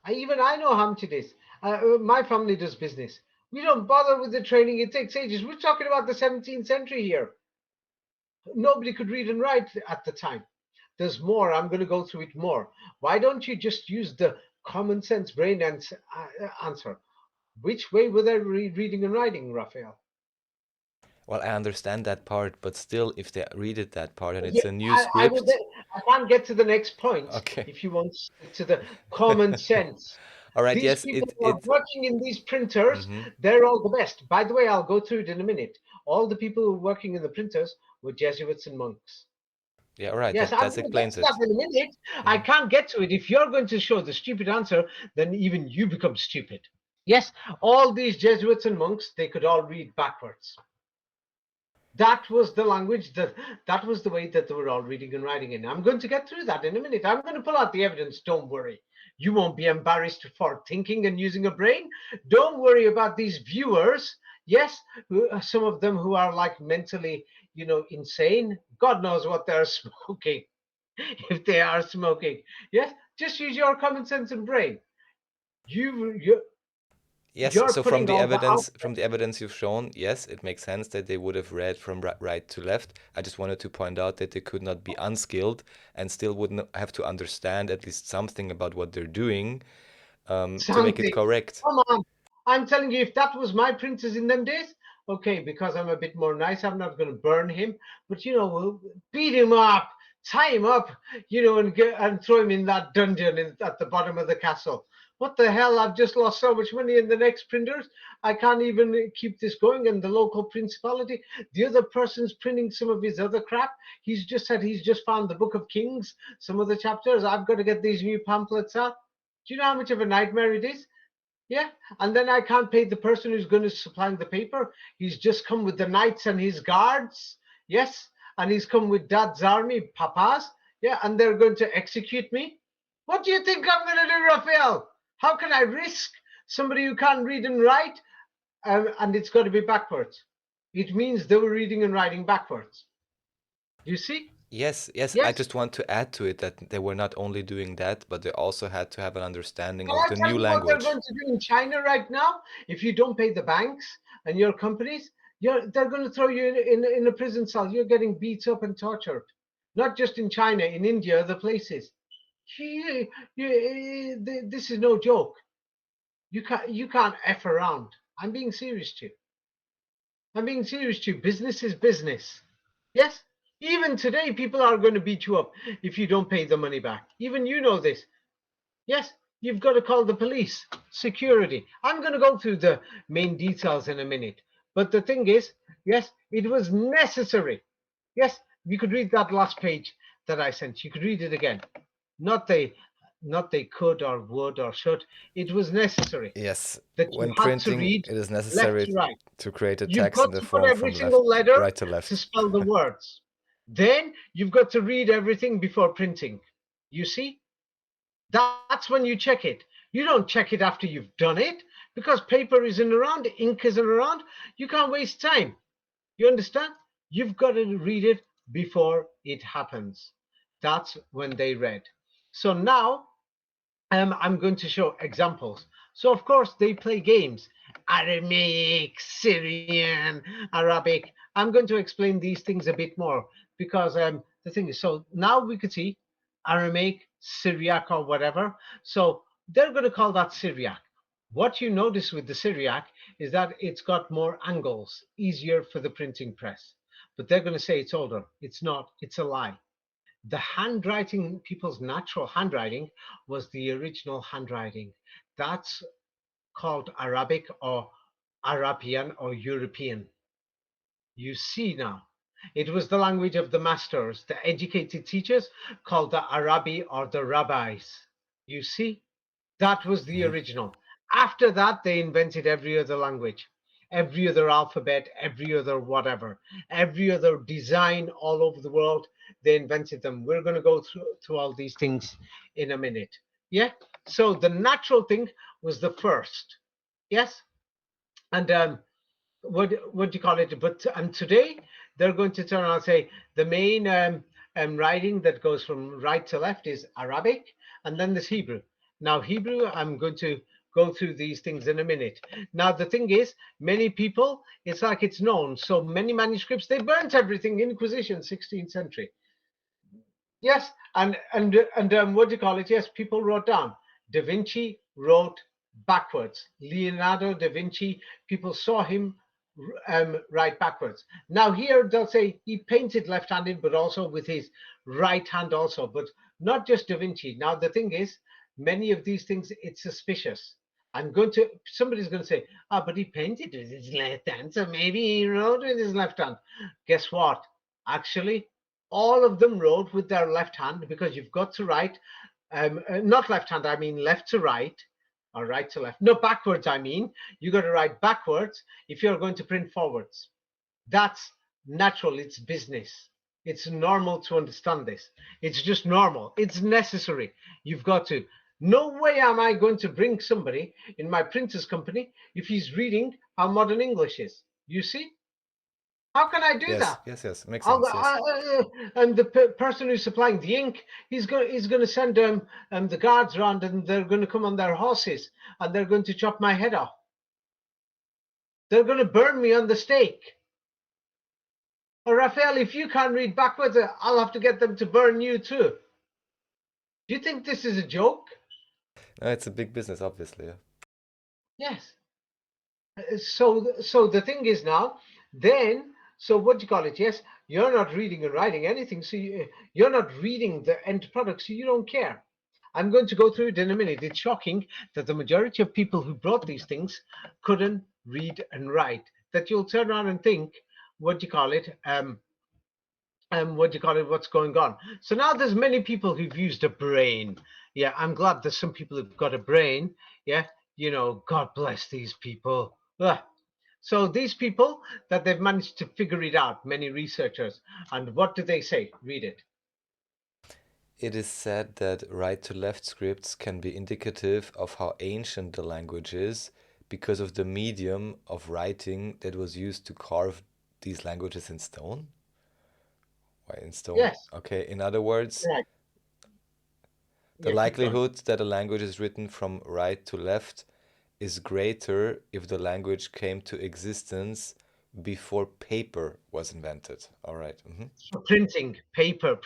I know how much it is. My family does business. We don't bother with the training. It takes ages. We're talking about the 17th century here. Nobody could read and write at the time. There's more. I'm going to go through it more. Why don't you just use the common sense brain answer? Which way were they reading and writing, Raphael? Well, I understand that part, but still, if they read it that part and Yeah, it's a new I script, can't get to the next point okay. if you want to the common sense. All right, These yes, people who are working in these printers, hmm they're all the best. By the way, I'll go through it in a minute. All the people who are working in the printers were Jesuits and monks. Yeah, all right, Yes, that I'm going to get explains to that it. in a minute. I Mhm. can't get to it. If you're going to show the stupid answer, then even you become stupid. Yes, all these Jesuits and monks, they could all read backwards. That was the language, that was the way that they were all reading and writing in. I'm going to get through that in a minute. I'm going to pull out the evidence. Don't worry. You won't be embarrassed for thinking and using a brain. Don't worry about these viewers. Yes, some of them who are like mentally, insane. God knows what they're smoking, if they are smoking. Yes, just use your common sense and brain. You, you Yes, you're so from putting the all the out. evidence you've shown, yes, it makes sense that they would have read from right to left. I just wanted to point out that they could not be unskilled and still wouldn't have to understand at least something about what they're doing to make it Something. correct. Come on. I'm telling you, if that was my printers in them days, okay, because I'm a bit more nice, I'm not going to burn him, but we'll beat him up, tie him up, and throw him in that dungeon at the bottom of the castle. What the hell? I've just lost so much money in the next printers. I can't even keep this going. And the local principality, the other person's printing some of his other crap. He's just said he's just found the Book of Kings, some of the chapters. I've got to get these new pamphlets out. Do you know how much of a nightmare it is? Yeah. And then I can't pay the person who's going to supply the paper. He's just come with the knights and his guards. Yes. And he's come with dad's army, papas. Yeah. And they're going to execute me. What do you think I'm going to do, Raphael? How can I risk somebody who can't read and write? And it's got to be backwards. It means they were reading and writing backwards. You see? Yes, yes, I Yes. just want to add to it that they were not only doing that, but they also had to have an understanding Can of I the tell new you what they're language. going to do in China right now? If you don't pay the banks and your companies, they're going to throw you in a prison cell. You're getting beat up and tortured. Not just in China, in India, other places. This is no joke. You can't F around. I'm being serious to you. I'm being serious to you. Business is business. Yes? Even today, people are going to beat you up if you don't pay the money back. Even you know this. Yes, you've got to call the police, security. I'm going to go through the main details in a minute. But the thing is, yes, it was necessary. Yes, you could read that last page that I sent. You could read it again. Not they could or would or should. It was necessary Yes, that you when had to printing, read it is left necessary to right. to create a You've text got in the to put form every from left, single letter right to to left. spell the words. Then you've got to read everything before printing. You see? That's when you check it. You don't check it after you've done it because paper isn't around, ink isn't around. You can't waste time. You understand? You've got to read it before it happens. That's when they read. So now I'm going to show examples. So of course they play games. Aramaic, Syrian, Arabic. I'm going to explain these things a bit more because the thing is, so now we could see Aramaic, Syriac, or whatever. So they're going to call that Syriac. What you notice with the Syriac is that it's got more angles, easier for the printing press. But they're going to say it's older. It's not. It's a lie. The handwriting, people's natural handwriting, was the original handwriting. That's called Arabic or Arabian or European. You see now, it was the language of the masters, the educated teachers, called the Arabi or the rabbis. You see, that was the Mhm. original. After that, they invented every other language, every other alphabet, every other whatever, every other design all over the world. They invented them. We're going to go through all these things in a minute. Yeah. So the natural thing was the first. Yes. And what do you call it? But today they're going to turn around and say the main writing that goes from right to left is Arabic, and then there's Hebrew. Now Hebrew, I'm going to go through these things in a minute. Now the thing is, many people, it's like it's known. So many manuscripts, they burnt everything. Inquisition, 16th century. Yes, and what do you call it? Yes, people wrote down. Da Vinci wrote backwards. Leonardo da Vinci, people saw him write backwards. Now here they'll say he painted left-handed, but also with his right hand also, but not just da Vinci. Now the thing is, many of these things it's suspicious. Somebody's going to say, ah, but he painted with his left hand, so maybe he wrote with his left hand. Guess what? Actually, all of them wrote with their left hand because you've got to write, not left hand, I mean left to right or right to left. No, backwards, I mean. You got to write backwards if you're going to print forwards. That's natural. It's business. It's normal to understand this. It's just normal. It's necessary. You've got to. No way am I going to bring somebody in my printer's company if he's reading how modern English is. You see? How can I do Yes, that? yes, yes. Makes sense. Yes. And the person who's supplying the ink, he's going to send the guards around, and they're going to come on their horses, and they're going to chop my head off. They're going to burn me on the stake. Or Raphael, if you can't read backwards, I'll have to get them to burn you too. Do you think this is a joke? No, it's a big business, obviously. Yeah. Yes. So the thing is now, then, so what do you call it? Yes, you're not reading and writing anything, so you're not reading the end product, so you don't care. I'm going to go through it in a minute. It's shocking that the majority of people who brought these things couldn't read and write. That you'll turn around and think, what do you call it? What do you call it? What's going on? So now there's many people who've used a brain. Yeah, I'm glad there's some people who've got a brain. Yeah, God bless these people. Ugh. So these people that they've managed to figure it out, many researchers, and what do they say? Read it. It is said that right to left scripts can be indicative of how ancient the language is because of the medium of writing that was used to carve these languages in stone. Why in stone? Yes, Okay, in other words, right. the Yeah, keep going. likelihood that a language is written from right to left is greater if the language came to existence before paper was invented. All right. Printing paper,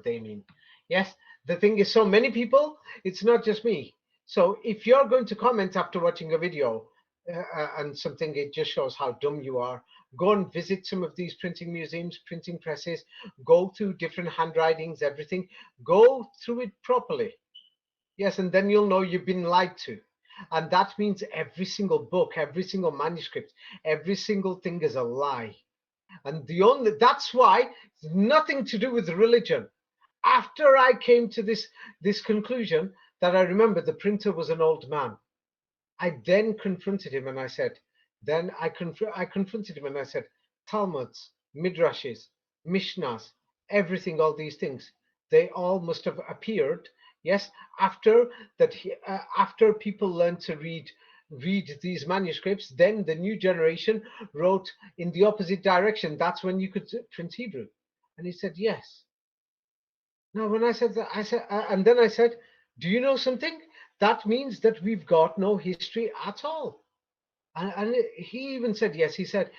they mean. Yes, the thing is, so many people, it's not just me. So if you're going to comment after watching a video and something, it just shows how dumb you are. Go and visit some of these printing museums, printing presses, go through different handwritings, everything. Go through it properly. Yes, and then you'll know you've been lied to. And that means every single book, every single manuscript, every single thing is a lie. And that's why it's nothing to do with religion. After I came to this conclusion, that I remember the printer was an old man, I then confronted him and I said, I confronted him and I said, Talmuds, Midrashes, Mishnahs, everything, all these things, they all must have appeared, yes, after after people learned to read these manuscripts, then the new generation wrote in the opposite direction. That's when you could print Hebrew. And he said, yes. Now, when I said that, and then I said, do you know something? That means that we've got no history at all. And he even said yes. He said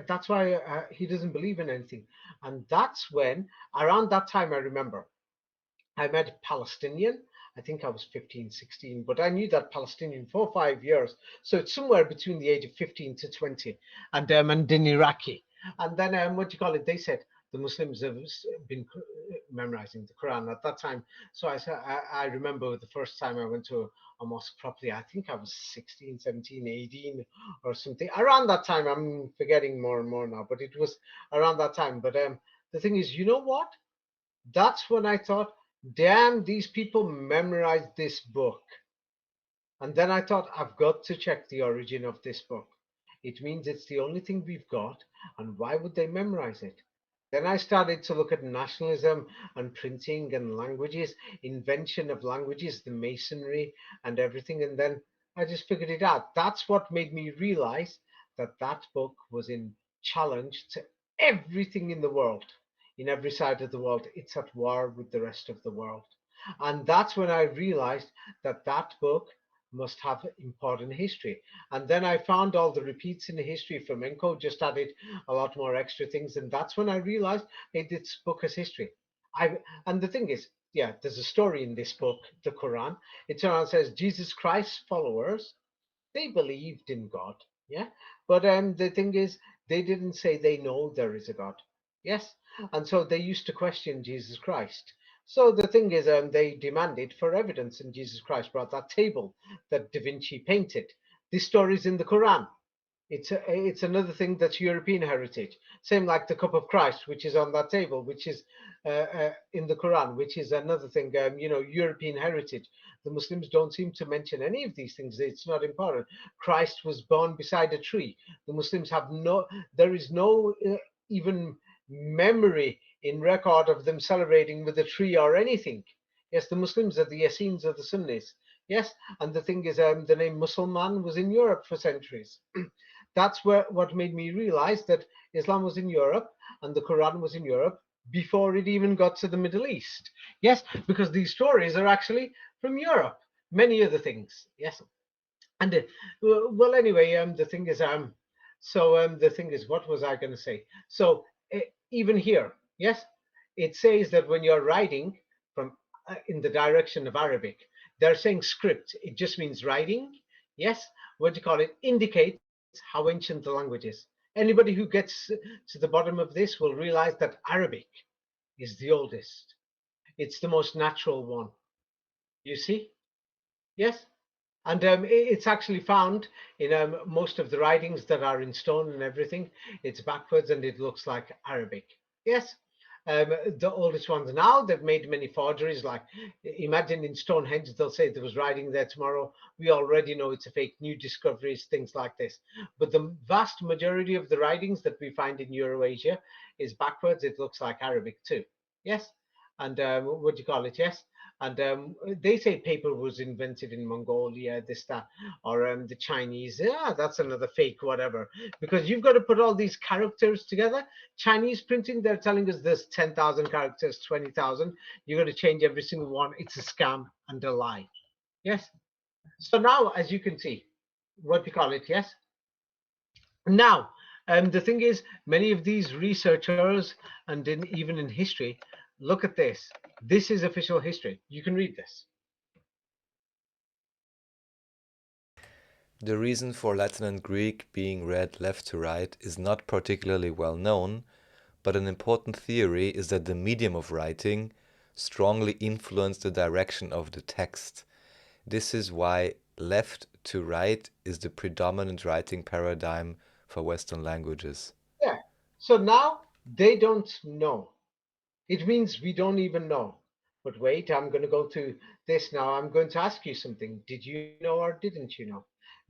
that's why he doesn't believe in anything. And that's when, around that time, I remember I met a Palestinian. I think I was 15, 16, but I knew that Palestinian for 5 years. So it's somewhere between the age of 15 to 20, and an Iraqi. And then, what do you call it? They said the Muslims have been memorizing the Quran at that time. So I remember the first time I went to a mosque properly. I think I was 16, 17, 18 or something. Around that time, I'm forgetting more and more now, but it was around that time. But the thing is, you know what? That's when I thought, damn, these people memorized this book. And then I thought, I've got to check the origin of this book. It means it's the only thing we've got, and why would they memorize it? Then I started to look at nationalism and printing and languages, invention of languages, the masonry and everything. And then I just figured it out. That's what made me realize that that book was in challenge to everything in the world, in every side of the world. It's at war with the rest of the world. And that's when I realized that that book must have important history. And then I found all the repeats in the history. Flamenco just added a lot more extra things, and that's when I realized, hey, this book has history. And the thing is, yeah, there's a story in this book, the Quran. It says Jesus Christ's followers, they believed in God, yeah, but the thing is, they didn't say they know there is a God, yes, and so they used to question Jesus Christ. So the thing is, they demanded for evidence, and Jesus Christ brought that table that Da Vinci painted. This story is in the Quran. It's another thing that's European heritage. Same like the cup of Christ, which is on that table, which is in the Quran, which is another thing. European heritage. The Muslims don't seem to mention any of these things. It's not important. Christ was born beside a tree. The Muslims have no. There is no even memory in record of them celebrating with a tree or anything. Yes, the Muslims are the Essenes of the Sunnis. Yes, and the thing is, the name Musulman was in Europe for centuries. That's what made me realize that Islam was in Europe and the Quran was in Europe before it even got to the Middle East. Yes, because these stories are actually from Europe. Many other things. Yes, and well, anyway, the thing is, the thing is, what was I going to say? So even here, yes, it says that when you're writing from in the direction of Arabic, they're saying script. It just means writing. Yes, what do you call it? Indicates how ancient the language is. Anybody who gets to the bottom of this will realize that Arabic is the oldest. It's the most natural one. You see? Yes. And it's actually found in most of the writings that are in stone and everything. It's backwards and it looks like Arabic. Yes, the oldest ones now, they've made many forgeries. Like, imagine in Stonehenge, they'll say there was writing there tomorrow. We already know it's a fake, new discoveries, things like this. But the vast majority of the writings that we find in Eurasia is backwards. It looks like Arabic too. Yes. And what do you call it? Yes. And they say paper was invented in Mongolia, this, that, or the Chinese. Yeah, that's another fake, whatever. Because you've got to put all these characters together. Chinese printing, they're telling us there's 10,000 characters, 20,000. You've got to change every single one. It's a scam and a lie. Yes. So now, as you can see, what we call it, yes. Now, the thing is, many of these researchers and even in history, look at this. This is official history. You can read this. The reason for Latin and Greek being read left to right is not particularly well known, but an important theory is that the medium of writing strongly influenced the direction of the text. This is why left to right is the predominant writing paradigm for Western languages. Yeah. So now they don't know. It means we don't even know. But wait, I'm going to go to this now. I'm going to ask you something. Did you know or didn't you know?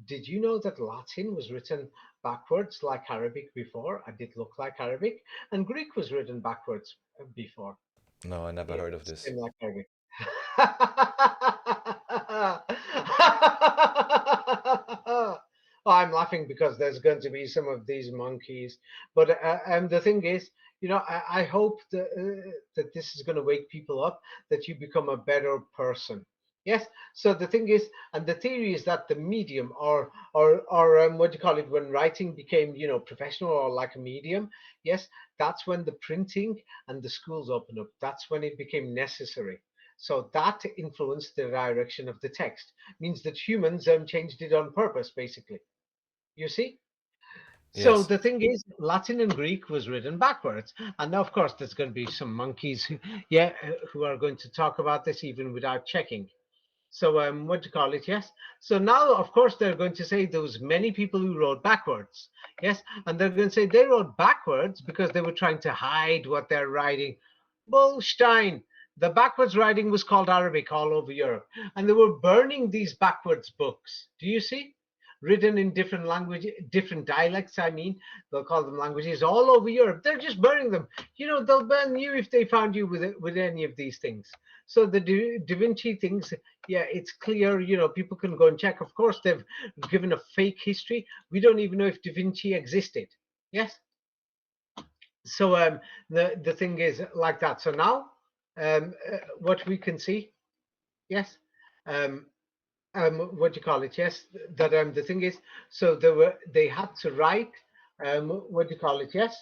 Did you know that Latin was written backwards like Arabic before? And it looked like Arabic. And Greek was written backwards before. No, I never Yeah, heard of this. same like Arabic. Oh, I'm laughing because there's going to be some of these monkeys. But the thing is, I hope that this is going to wake people up, that you become a better person. Yes. So the thing is, and the theory is that the medium, or what do you call it, when writing became, professional or like a medium. Yes, that's when the printing and the schools opened up. That's when it became necessary. So that influenced the direction of the text. Means that humans changed it on purpose, basically. You see? So Yes. the thing is, Latin and Greek was written backwards, and of course, there's going to be some monkeys, who are going to talk about this even without checking. So what do you call it? Yes. So now, of course, they're going to say there was many people who wrote backwards. Yes, and they're going to say they wrote backwards because they were trying to hide what they're writing. Bullstein. The backwards writing was called Arabic all over Europe, and they were burning these backwards books. Do you see? Written in different language, different dialects. I mean, they'll call them languages all over Europe. They're just burning them. They'll burn you if they found you with any of these things. So the Da Vinci things, yeah, it's clear. People can go and check. Of course, they've given a fake history. We don't even know if Da Vinci existed. Yes. So the thing is like that. So now, what we can see, yes, um, what do you call it? Yes, that the thing is, so they had to write, what do you call it? Yes,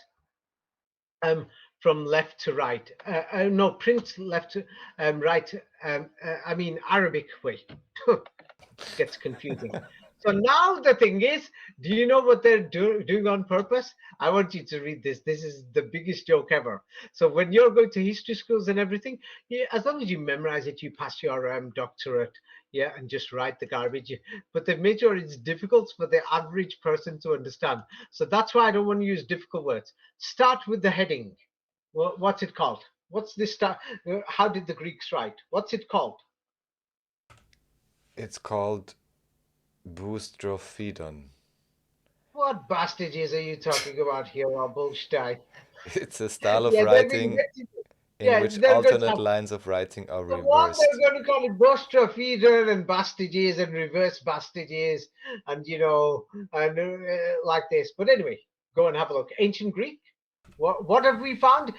um, from left to right. No, print left to right. I mean Arabic way. Gets confusing. So now the thing is, do you know what they're doing on purpose? I want you to read this. This is the biggest joke ever. So when you're going to history schools and everything, yeah, as long as you memorize it, you pass your doctorate, yeah, and just write the garbage. But they've made sure it's difficult for the average person to understand. So that's why I don't want to use difficult words. Start with the heading. Well, what's it called? What's this? How did the Greeks write? What's it called? It's called boustrophodon. What bastages are you talking about here, or bullshit? It's a style of Yeah, they've writing. invented it. in which they're going to alternate have lines of writing are the one reversed. they're going to call it Bostropheder and Bastages and reverse Bastages and and like this. But anyway, go and have a look. Ancient Greek. What have we found?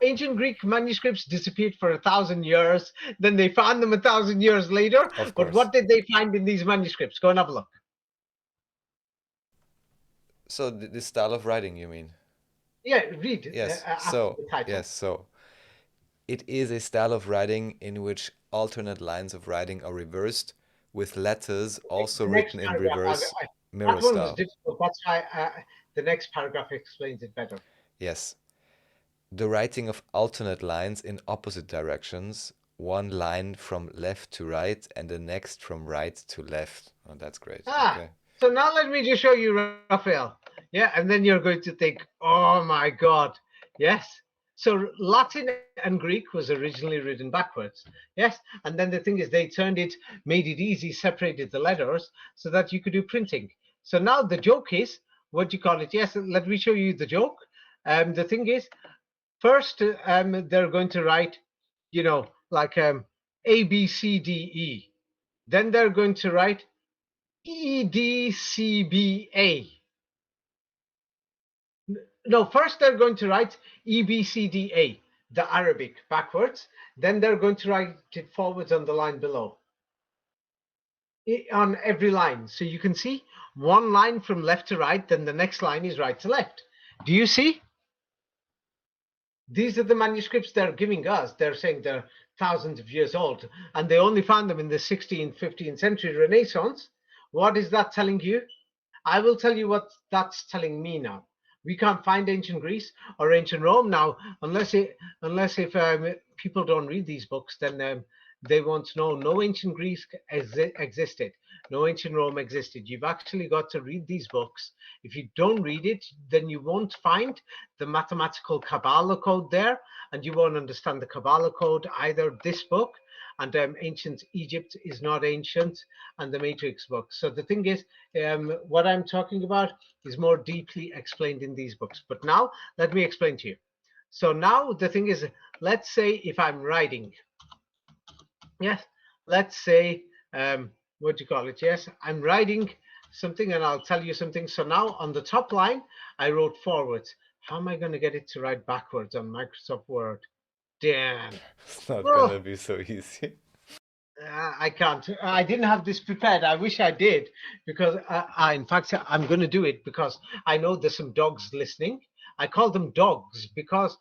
Ancient Greek manuscripts disappeared for 1,000 years. Then they found them 1,000 years later. Of But course. what did they find in these manuscripts? Go and have a look. So this style of writing, you mean? Yeah, read. Yes. After So the title. yes. So it is a style of writing in which alternate lines of writing are reversed, with letters also The next written in paragraph. reverse mirror That one was style. difficult. That's why the next paragraph explains it better. Yes. The writing of alternate lines in opposite directions, one line from left to right and the next from right to left. Oh, that's great. Okay. So now let me just show you, Raphael. Yeah, and then you're going to think, oh my God. Yes. So Latin and Greek was originally written backwards. Yes. And then the thing is they made it easy, separated the letters so that you could do printing. So now the joke is, what do you call it? Yes, let me show you the joke. The thing is, first they're going to write, like A, B, C, D, E. Then they're going to write EDCBA. No, first they're going to write EBCDA, the Arabic, backwards. Then they're going to write it forwards on the line below. On every line. So you can see one line from left to right, then the next line is right to left. Do you see? These are the manuscripts they're giving us. They're saying they're thousands of years old, and they only found them in the 16th, 15th century Renaissance. What is that telling you? I will tell you what that's telling me now. We can't find ancient Greece or ancient Rome now, unless if people don't read these books, then they won't know. No ancient Greece existed. No ancient Rome existed. You've actually got to read these books. If you don't read it, then you won't find the mathematical Kabbalah code there, and you won't understand the Kabbalah code either. This book and ancient Egypt is not ancient, and the Matrix book. So the thing is, what I'm talking about is more deeply explained in these books. But now let me explain to you. So now the thing is, let's say if I'm writing, yes, let's say, what do you call it? Yes, I'm writing something and I'll tell you something. So now on the top line, I wrote forwards. How am I going to get it to write backwards on Microsoft Word? Damn. It's not Oh. gonna be so easy. I can't. I didn't have this prepared. I wish I did, because in fact, I'm going to do it because I know there's some dogs listening. I call them dogs because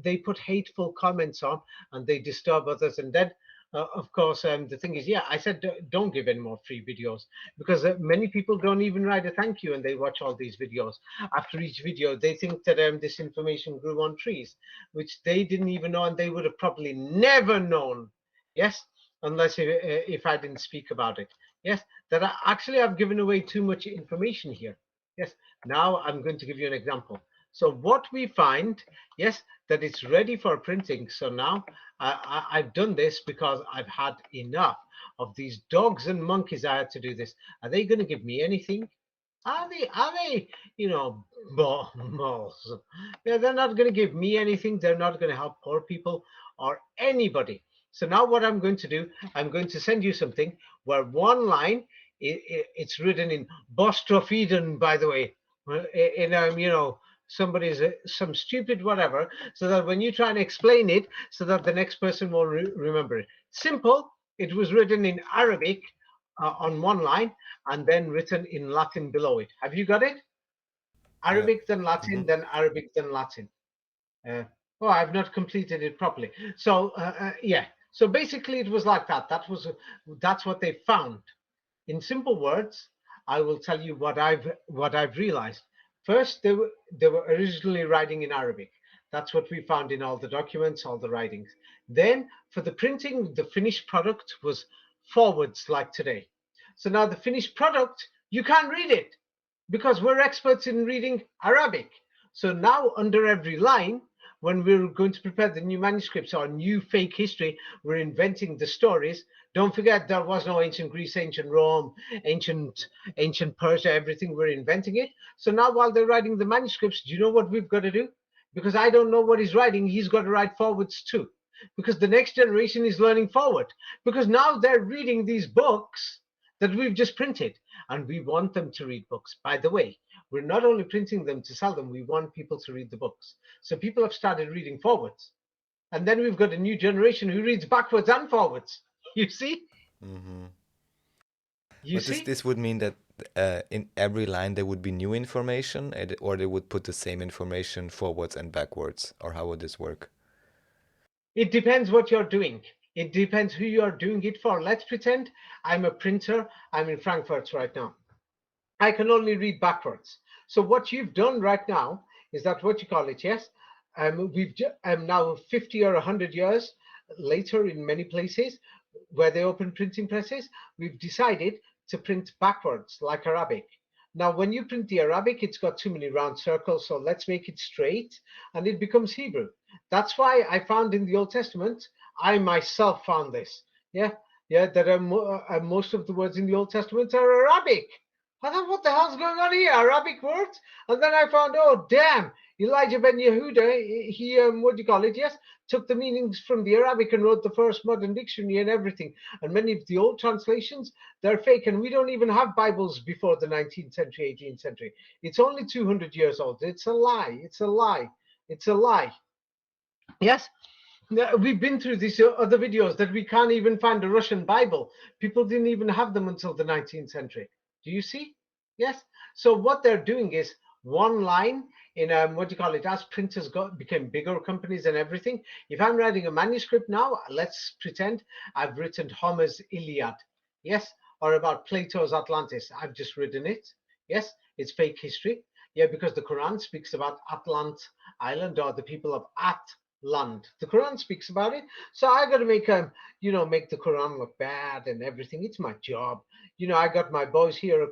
they put hateful comments on and they disturb others. And then, of course, the thing is, yeah, I said don't give any more free videos, because many people don't even write a thank you and they watch all these videos. After each video, they think that this information grew on trees, which they didn't even know, and they would have probably never known. Yes. Unless if I didn't speak about it. Yes, that actually I've given away too much information here. Yes, now I'm going to give you an example. So what we find, yes, that it's ready for printing. So now I've done this because I've had enough of these dogs and monkeys. I had to do this. Are they going to give me anything? Are they, balls? Yeah, they're not going to give me anything. They're not going to help poor people or anybody. So now what I'm going to do, I'm going to send you something where one line, it's written in Bostrofeden, by the way, in somebody's some stupid whatever, so that when you try and explain it, so that the next person will remember it. Simple. It was written in Arabic on one line, and then written in Latin below it. Have you got it? Arabic, then Latin, then Arabic, then Latin. Oh, I've not completed it properly. So yeah. So basically, it was like that. That's what they found. In simple words, I will tell you what I've realized. First, they were originally writing in Arabic. That's what we found in all the documents, all the writings. Then, for the printing, the finished product was forwards like today. So now the finished product, you can't read it because we're experts in reading Arabic. So now under every line, when we're going to prepare the new manuscripts or new fake history, we're inventing the stories. Don't forget, there was no ancient Greece, ancient Rome, ancient Persia, everything. We're inventing it. So now while they're writing the manuscripts, do you know what we've got to do? because I don't know what he's writing. He's got to write forwards too, because the next generation is learning forward, because now they're reading these books that we've just printed, and we want them to read books. By the way, we're not only printing them to sell them, we want people to read the books. So people have started reading forwards, and then we've got a new generation who reads backwards and forwards. You see? You But see? this would mean that in every line there would be new information, or they would put the same information forwards and backwards, or how would this work? It depends what you're doing. It depends who you're doing it for. Let's pretend I'm a printer. I'm in Frankfurt right now. I can only read backwards. So what you've done right now is that what you call it, yes? We've now 50 or 100 years later in many places where they open printing presses, we've decided to print backwards like Arabic. Now, when you print the Arabic, it's got too many round circles, so let's make it straight, and it becomes Hebrew. That's why I found in the Old Testament, I myself found this. That most of the words in the Old Testament are Arabic. I thought, what the hell's going on here? Arabic words? And then I found, oh, damn, Elijah ben Yehuda, he, what do you call it? Yes, took the meanings from the Arabic and wrote the first modern dictionary and everything. And many of the old translations, they're fake. And we don't even have Bibles before the 19th century, 18th century. It's only 200 years old. It's a lie. It's a lie. It's a lie. Yes? We've been through these other videos that we can't even find a Russian Bible. People didn't even have them until the 19th century. Do you see? Yes. So what they're doing is one line in what do you call it? As printers became bigger companies and everything. If I'm writing a manuscript now, let's pretend I've written Homer's Iliad. Yes. Or about Plato's Atlantis. I've just written it. Yes. It's fake history. Yeah, because the Quran speaks about Atlant Island or the people of Atlant. The Quran speaks about it. So I got to make make the Quran look bad and everything. It's my job. I got my boys here.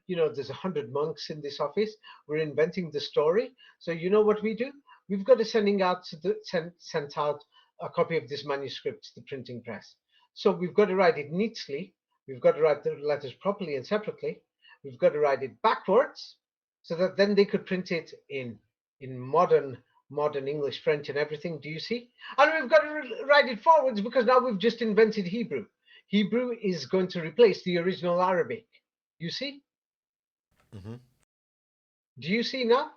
There's 100 monks in this office. We're inventing the story. So you know what we do? We've got to send out a copy of this manuscript to the printing press. So we've got to write it neatly. We've got to write the letters properly and separately. We've got to write it backwards, so that then they could print it in modern English, French, and everything. Do you see? And we've got to write it forwards because now we've just invented Hebrew. Hebrew is going to replace the original Arabic. You see? Mm-hmm. Do you see now?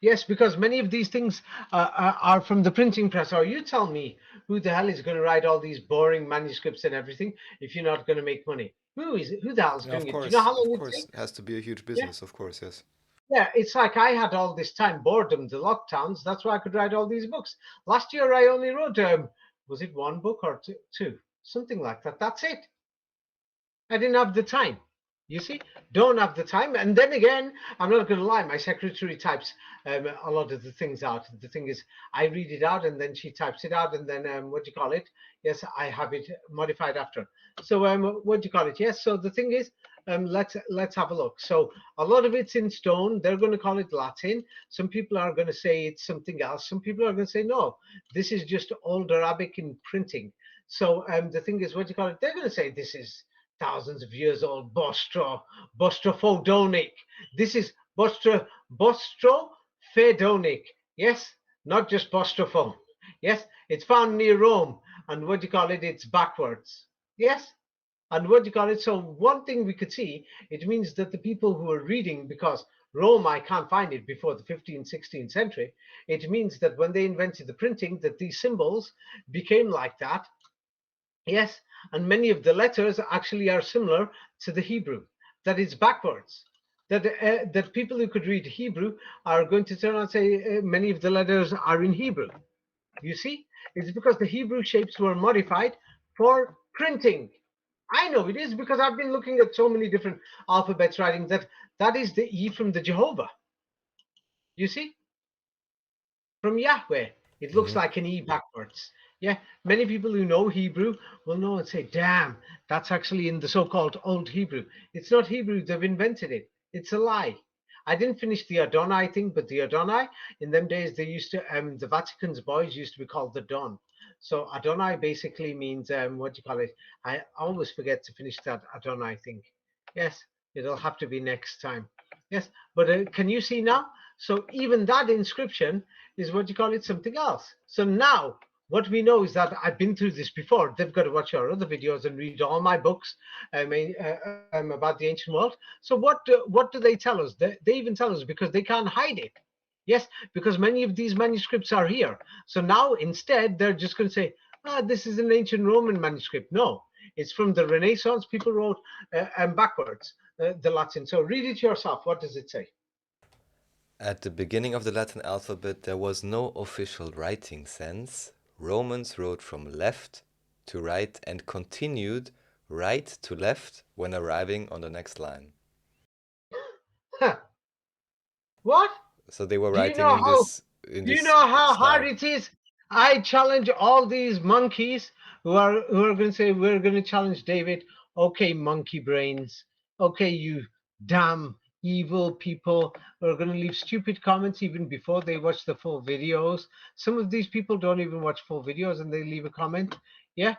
Yes, because many of these things are from the printing press. Or you tell me, who the hell is going to write all these boring manuscripts and everything if you're not going to make money? Who the hell's Yeah, doing of it? Do you know course, how long of it course, takes? it has to be a huge business, of course, yes. Yeah, it's like I had all this time, boredom, the lockdowns. That's why I could write all these books. Last year, I only wrote, was it one book or two? Something like that. That's it. I didn't have the time. You see, don't have the time. And then again, I'm not going to lie, my secretary types a lot of the things out. The thing is, I read it out and then she types it out, and then what do you call it? Yes, I have it modified after. So what do you call it? Yes. So the thing is, let's have a look. So a lot of it's in stone. They're going to call it Latin. Some people are going to say it's something else. Some people are going to say no, this is just old Arabic in printing. So the thing is, what do you call it? They're going to say this is thousands of years old Bostrofodonic. This is Bostrofedonic. Yes, not just Bostrophone. Yes, it's found near Rome, and what do you call it? It's backwards. Yes, and what do you call it? So one thing we could see, it means that the people who are reading, because Rome, I can't find it before the 15th, 16th century, it means that when they invented the printing, that these symbols became like that. Yes, and many of the letters actually are similar to the Hebrew, that it's backwards. That people who could read Hebrew are going to turn and say many of the letters are in Hebrew. You see, it's because the Hebrew shapes were modified for printing. I know it is because I've been looking at so many different alphabets writing that is the E from the Jehovah. You see, from Yahweh, it looks like an E backwards. Yeah, many people who know Hebrew will know and say, damn, that's actually in the so-called Old Hebrew. It's not Hebrew, they've invented it. It's a lie. I didn't finish the Adonai thing, but the Adonai, in them days, they used to, the Vatican's boys used to be called the Don. So Adonai basically means, what do you call it? I always forget to finish that Adonai thing. Yes, it'll have to be next time. Yes, but can you see now? So even that inscription is what you call it something else. So now what we know is that I've been through this before. They've got to watch our other videos and read all my books. About the ancient world. So what do they tell us? They even tell us because they can't hide it. Yes, because many of these manuscripts are here. So now instead they're just going to say, ah, this is an ancient Roman manuscript. No, it's from the Renaissance. People wrote backwards the Latin. So read it yourself. What does it say? At the beginning of the Latin alphabet, there was no official writing sense. Romans wrote from left to right and continued right to left when arriving on the next line. Huh. What? So they were Do you writing know in how? this Do you know how hard style. it is? I challenge all these monkeys who are going to say we're going to challenge David. Okay, monkey brains. Okay, you damn evil people who are going to leave stupid comments even before they watch the full videos. Some of these people don't even watch full videos and they leave a comment. Yeah,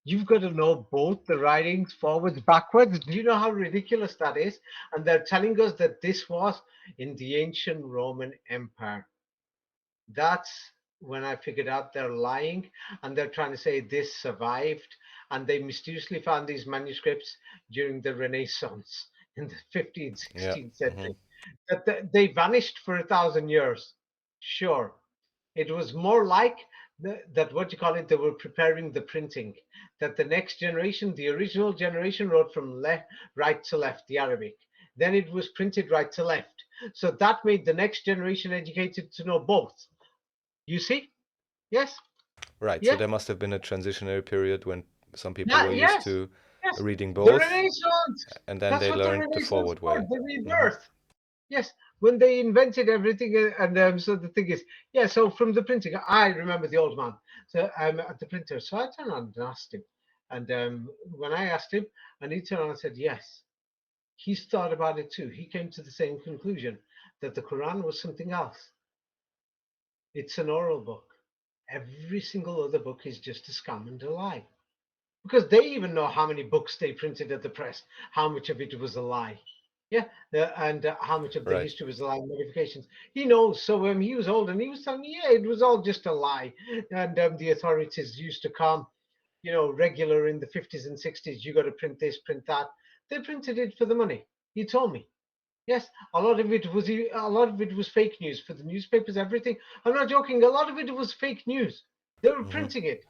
you've got to know both the writings forwards, backwards. Do you know how ridiculous that is? And they're telling us that this was in the ancient Roman Empire. That's when I figured out they're lying and they're trying to say this survived. And they mysteriously found these manuscripts during the Renaissance in the 15th, Yeah. 16th century. That they vanished for 1,000 years. Sure. It was more like that what you call it, they were preparing the printing. That the next generation, the original generation, wrote from right to left, the Arabic. Then it was printed right to left. So that made the next generation educated to know both. You see? Yes? Right. So Yeah? there must have been a transitionary period when some people Yeah, were used yes. to Yes. reading The both, Renaissance. and then That's they what the learned the Renaissance forward was, way. the rebirth. Yes, when they invented everything, and so the thing is, yeah. So from the printing, I remember the old man. So at the printer. So I turned around and asked him, and when I asked him, and he turned around and said, yes, he's thought about it too. He came to the same conclusion that the Quran was something else. It's an oral book. Every single other book is just a scam and a lie. Because they even know how many books they printed at the press, how much of it was a lie. Yeah, and how much of the Right. history was a lie, modifications. He knows. So he was old and he was telling me, yeah, it was all just a lie. And the authorities used to come, regular in the 50s and 60s. You got to print this, print that. They printed it for the money. He told me. Yes, a lot of it was fake news for the newspapers. Everything. I'm not joking. A lot of it was fake news. They were printing it.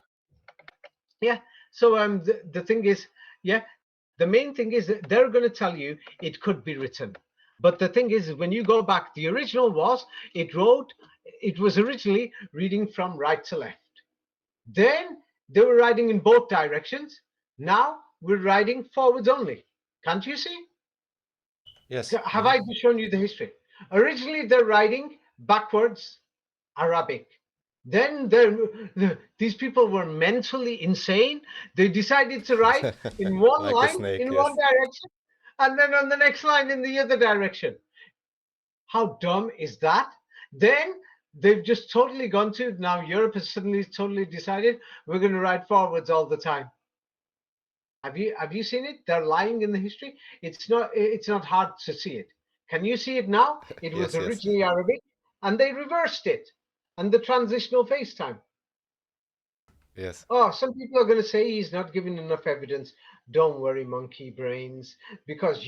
Yeah. So the thing is, yeah, the main thing is that they're going to tell you it could be written. But the thing is, when you go back, the original it was originally reading from right to left. Then they were writing in both directions. Now we're writing forwards only. Can't you see? Yes. Have I just shown you the history? Originally, they're writing backwards Arabic. Then these people were mentally insane. They decided to write in one Like a line snake, in one yes. direction and then on the next line in the other direction. How dumb is that? Then they've just totally gone to now Europe has suddenly totally decided we're going to write forwards all the time. Have you seen it? They're lying in the history. It's not hard to see it. Can you see it now? It was Yes, yes. originally Arabic and they reversed it. And the transitional face time. Yes. Oh, some people are going to say he's not giving enough evidence. Don't worry, monkey brains, because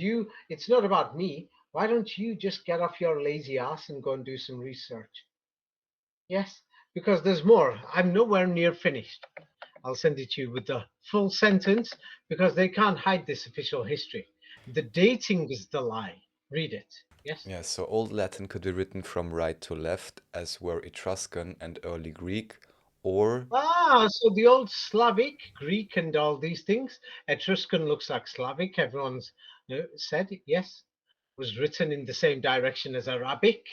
it's not about me. Why don't you just get off your lazy ass and go and do some research? Yes, because there's more. I'm nowhere near finished. I'll send it to you with the full sentence because they can't hide this official history. The dating is the lie. Read it. Yes. Yes, so Old Latin could be written from right to left, as were Etruscan and early Greek, or So the old Slavic, Greek, and all these things. Etruscan looks like Slavic. Everyone's said yes. Was written in the same direction as Arabic.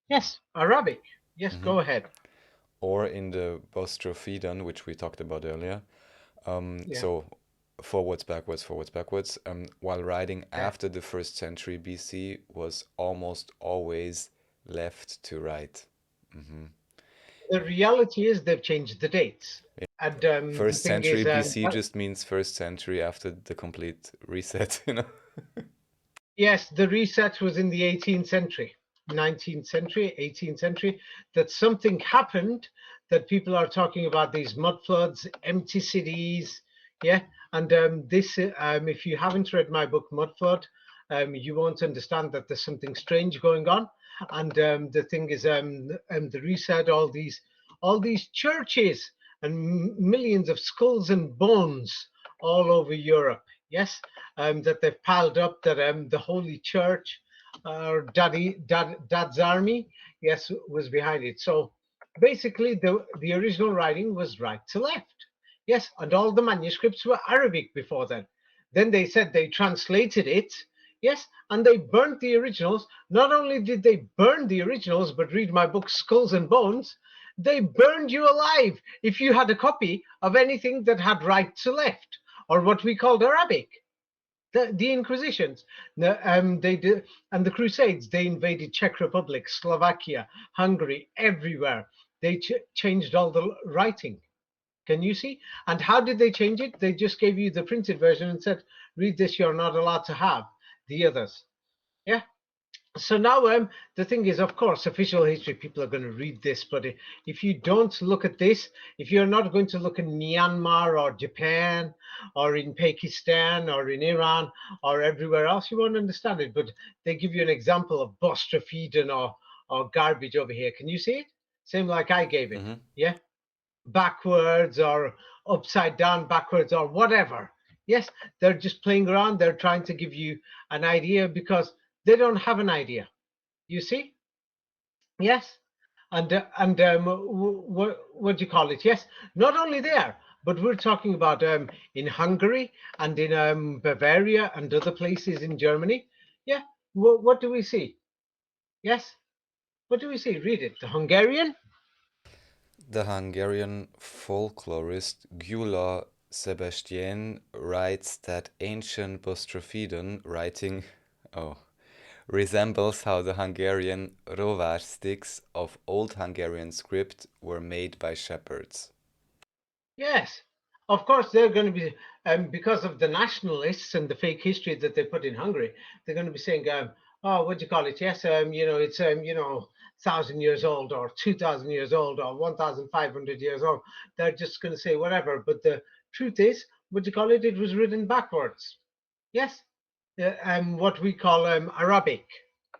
Yes, Arabic. Yes, go ahead. in the Bostrofedon, which we talked about earlier. Yeah, So forwards, backwards, forwards, backwards. While writing yeah. after the first century BC was almost always left to right. The reality is they've changed the dates, and the First thing century is, BC just means first century after the complete reset, Yes, the reset was in the 18th century, 19th century, 18th century, that something happened, that people are talking about these mud floods, empty cities. Yeah. And if you haven't read my book, Mud Flood, you won't understand that there's something strange going on. And the thing is, the reset, all these churches and millions of skulls and bones all over Europe. Yes, that they've piled up, that the Holy Church, or Dad's army, yes, was behind it. So basically, the original writing was right to left. Yes, and all the manuscripts were Arabic before then. Then they said they translated it. Yes, and they burnt the originals. Not only did they burn the originals, but read my book, Skulls and Bones, they burned you alive if you had a copy of anything that had right to left, or what we called Arabic. The Inquisitions, they did, and the Crusades. They invaded Czech Republic, Slovakia, Hungary, everywhere. They changed all the writing. Can you see? And how did they change it? They just gave you the printed version and said, "Read this. You're not allowed to have the others." Yeah. So now the thing is, of course, official history, people are going to read this, but if you don't look at this, if you're not going to look in Myanmar or Japan or in Pakistan or in Iran or everywhere else, you won't understand it. But they give you an example of Bostrafeden or garbage over here. Can you see it? Same like I gave it. Yeah, backwards or upside down backwards or whatever. Yes, they're just playing around. They're trying to give you an idea because they don't have an idea. You see? Yes. And what do you call it? Yes. Not only there, but we're talking about in Hungary and in Bavaria and other places in Germany. Yeah. What do we see? Yes. What do we see? Read it. The Hungarian. The Hungarian folklorist Gyula Sebastian writes that ancient Bostrafeden writing resembles how the Hungarian rovar sticks of Old Hungarian script were made by shepherds. Yes, of course they're going to be, because of the nationalists and the fake history that they put in Hungary, they're going to be saying, oh, what do you call it? Yes, it's 1,000 years old or 2,000 years old or 1,500 years old. They're just going to say whatever. But the truth is, what do you call it? It was written backwards. Yes, what we call Arabic.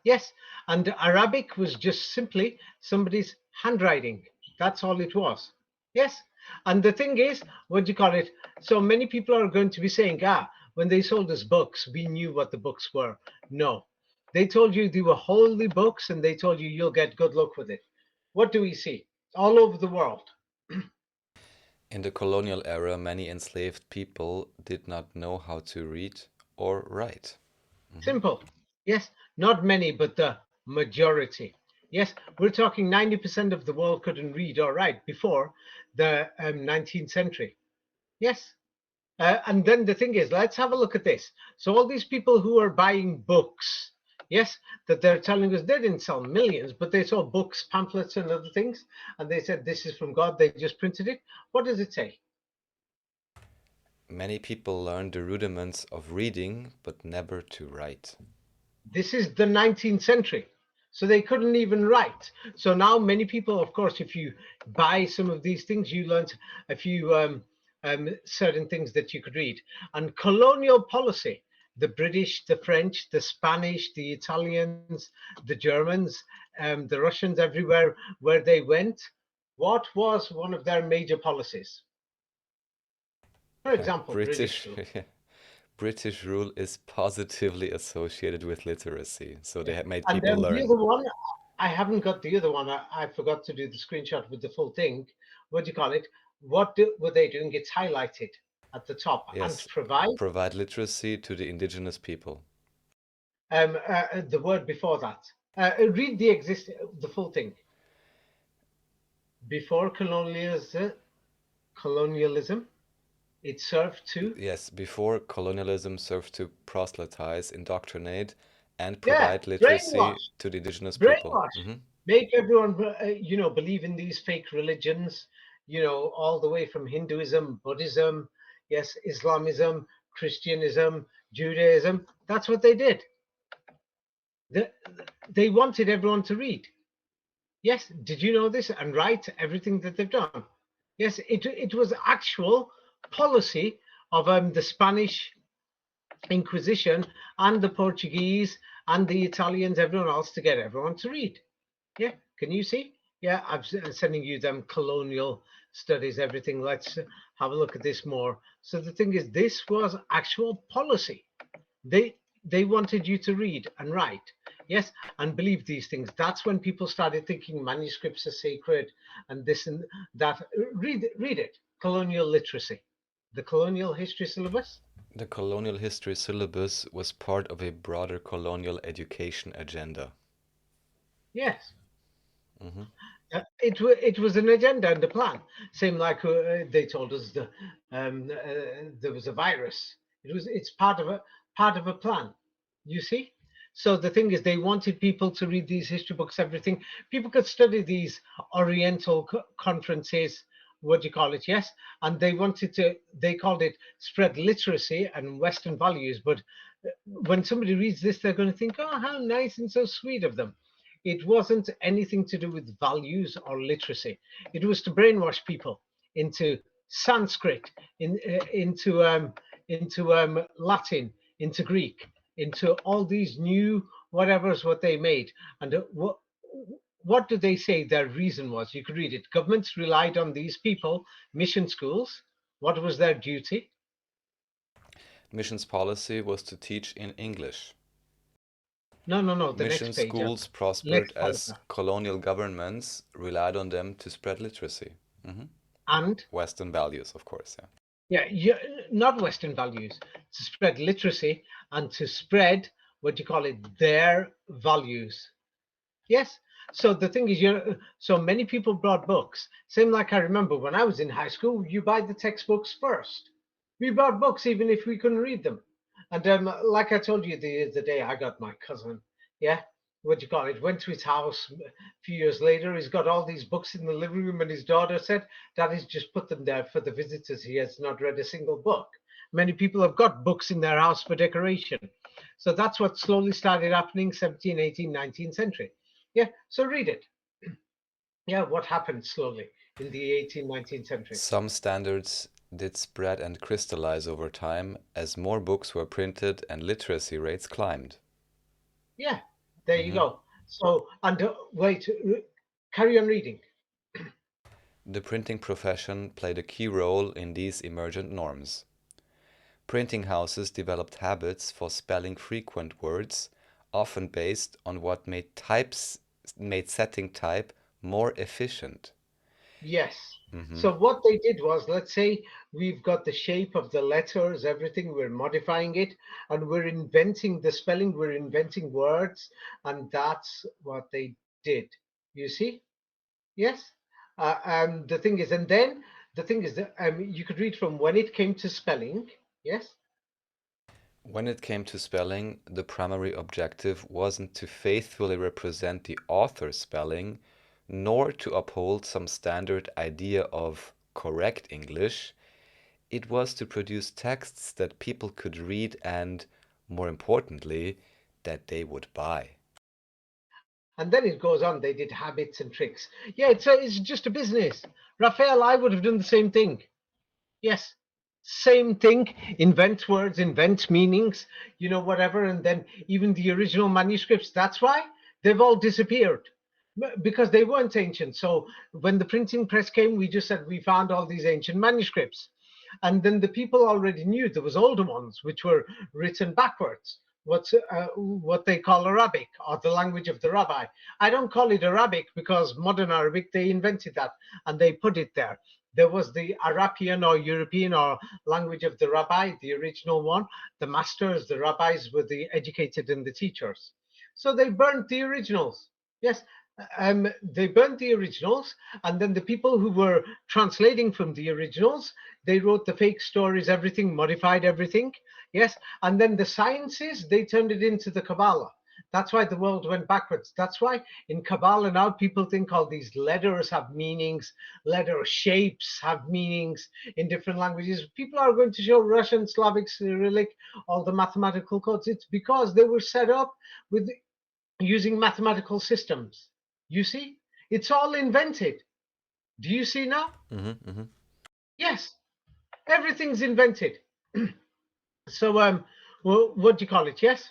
Yes, and Arabic was just simply somebody's handwriting. That's all it was. Yes, and the thing is, what do you call it? So many people are going to be saying, when they sold us books, we knew what the books were. No, they told you they were holy books and they told you you'll get good luck with it. What do we see? All over the world. In the colonial era, many enslaved people did not know how to read or write. Simple. Yes, not many, but the majority. Yes, we're talking 90% of the world couldn't read or write before the 19th century. Yes. And then the thing is, let's have a look at this. So all these people who are buying books, yes, that they're telling us they didn't sell millions, but they saw books, pamphlets, and other things, and they said this is from God. They just printed it. What does it say? Many people learned the rudiments of reading, but never to write. This is the 19th century. So they couldn't even write. So now many people, of course, if you buy some of these things, you learned a few certain things that you could read. And colonial policy, the British, the French, the Spanish, the Italians, the Germans, the Russians, everywhere where they went, what was one of their major policies? For example, British rule. British rule is positively associated with literacy, so they have made And people then the learn. other one, I haven't got the other one. I forgot to do the screenshot with the full thing. What do you call it? What were they doing? It's highlighted at the top. Yes, And provide literacy to the indigenous people. the word before that. Read the full thing. Before colonialism, it served to. Yes, before colonialism served to proselytize, indoctrinate, and Yeah, provide literacy brainwash. to the indigenous people. Brainwash. Make everyone, believe in these fake religions, all the way from Hinduism, Buddhism, yes, Islamism, Christianism, Judaism. That's what they did. The, they wanted everyone to read. Yes, did you know this? And write everything that they've done. Yes, it was actual policy of the Spanish Inquisition and the Portuguese and the Italians, everyone else, to get everyone to read. Yeah, can you see? Yeah, I'm sending you them colonial studies, everything. Let's have a look at this more. So the thing is, this was actual policy. They wanted you to read and write, yes, and believe these things. That's when people started thinking manuscripts are sacred and this and that. Read it. Colonial literacy, the colonial history syllabus. The colonial history syllabus was part of a broader colonial education agenda. Yes. Hmm. It was an agenda and a plan. Same like they told us there was a virus. It's part of a plan. You see. So the thing is, they wanted people to read these history books. Everything people could study these Oriental conferences. What do you call it? Yes, and they wanted to. They called it spread literacy and Western values. But when somebody reads this, they're going to think, "Oh, how nice and so sweet of them." It wasn't anything to do with values or literacy. It was to brainwash people into Sanskrit, into Latin, into Greek, into all these new whatever's what they made. And what did they say their reason was? You could read it. Governments relied on these people, mission schools. What was their duty? Missions policy was to teach in English. No, no, no. The next Mission page. schools prospered Next as paragraph. colonial governments relied on them to spread literacy. Hmm. And Western values, of course, yeah. yeah, not Western values, to spread literacy and to spread what you call it, their values. Yes. So the thing is, so many people brought books. Same like I remember when I was in high school, you buy the textbooks first. We brought books even if we couldn't read them. And like I told you the day I got my cousin, yeah, what do you call it? Went to his house a few years later. He's got all these books in the living room, and his daughter said, "Daddy's just put them there for the visitors. He has not read a single book." Many people have got books in their house for decoration. So that's what slowly started happening 17th, 18th, 19th century. Yeah, so read it. Yeah, what happened slowly in the 18th, 19th century. Some standards did spread and crystallize over time as more books were printed and literacy rates climbed. Yeah, there you Hmm. go. So, and wait, carry on reading. The printing profession played a key role in these emergent norms. Printing houses developed habits for spelling frequent words, often based on what made setting type more efficient. Yes. Hmm. So what they did was, let's say we've got the shape of the letters, everything, we're modifying it, and we're inventing the spelling, we're inventing words, and that's what they did. You see? Yes. The thing is, and then the thing is that you could read from when it came to spelling. Yes. When it came to spelling, the primary objective wasn't to faithfully represent the author's spelling, nor to uphold some standard idea of correct English. It was to produce texts that people could read and, more importantly, that they would buy. And then it goes on. They did habits and tricks. Yeah, it's just a business. Raphael, I would have done the same thing. Yes, same thing. Invent words, invent meanings, whatever. And then even the original manuscripts. That's why they've all disappeared because they weren't ancient. So when the printing press came, we just said we found all these ancient manuscripts, and then the people already knew there was older ones which were written backwards. What they call Arabic, or the language of the rabbi. I don't call it Arabic because modern Arabic, they invented that and they put it there. There was the Arabian or European or language of the rabbi, the original one. The masters, the rabbis were the educated and the teachers. So they burnt the originals. Yes, they burnt the originals, and then the people who were translating from the originals, they wrote the fake stories, everything, modified everything. Yes, and then the sciences, they turned it into the Kabbalah. That's why the world went backwards. That's why in Kabbalah now people think all these letters have meanings, letter shapes have meanings in different languages. People are going to show Russian, Slavic, Cyrillic, all the mathematical codes. It's because they were set up with using mathematical systems. You see, it's all invented. Do you see now? Yes, everything's invented. So, well, what do you call it? Yes.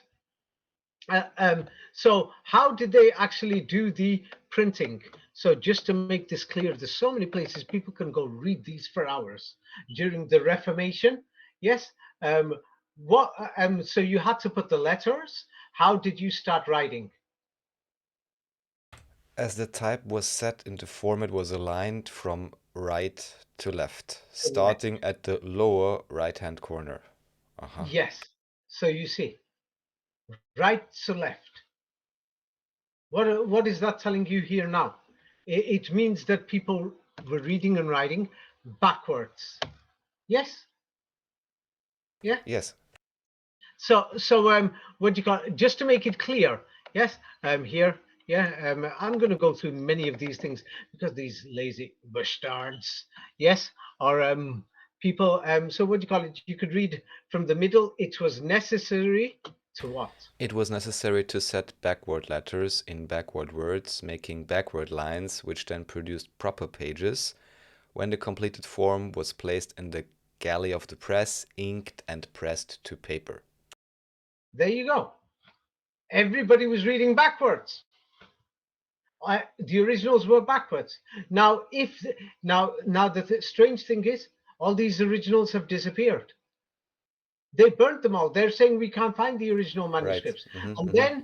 So how did they actually do the printing? So just to make this clear, there's so many places people can go read these for hours during the Reformation. Yes. So you had to put the letters. How did you start writing? As the type was set into form, it was aligned from right to left, starting at the lower right-hand corner. Yes. So you see, right to left. What is that telling you here now? It means that people were reading and writing backwards. Yes. Yeah. Yes. So what do you call it? Just to make it clear? Yes. Here. Yeah. I'm going to go through many of these things because these lazy bastards. Yes. Or people. So what do you call it? You could read from the middle. It was necessary to what? It was necessary to set backward letters in backward words, making backward lines, which then produced proper pages. When the completed form was placed in the galley of the press, inked and pressed to paper. There you go. Everybody was reading backwards. The originals were backwards. Now, now the strange thing is, all these originals have disappeared. They burnt them all. They're saying we can't find the original manuscripts. Right.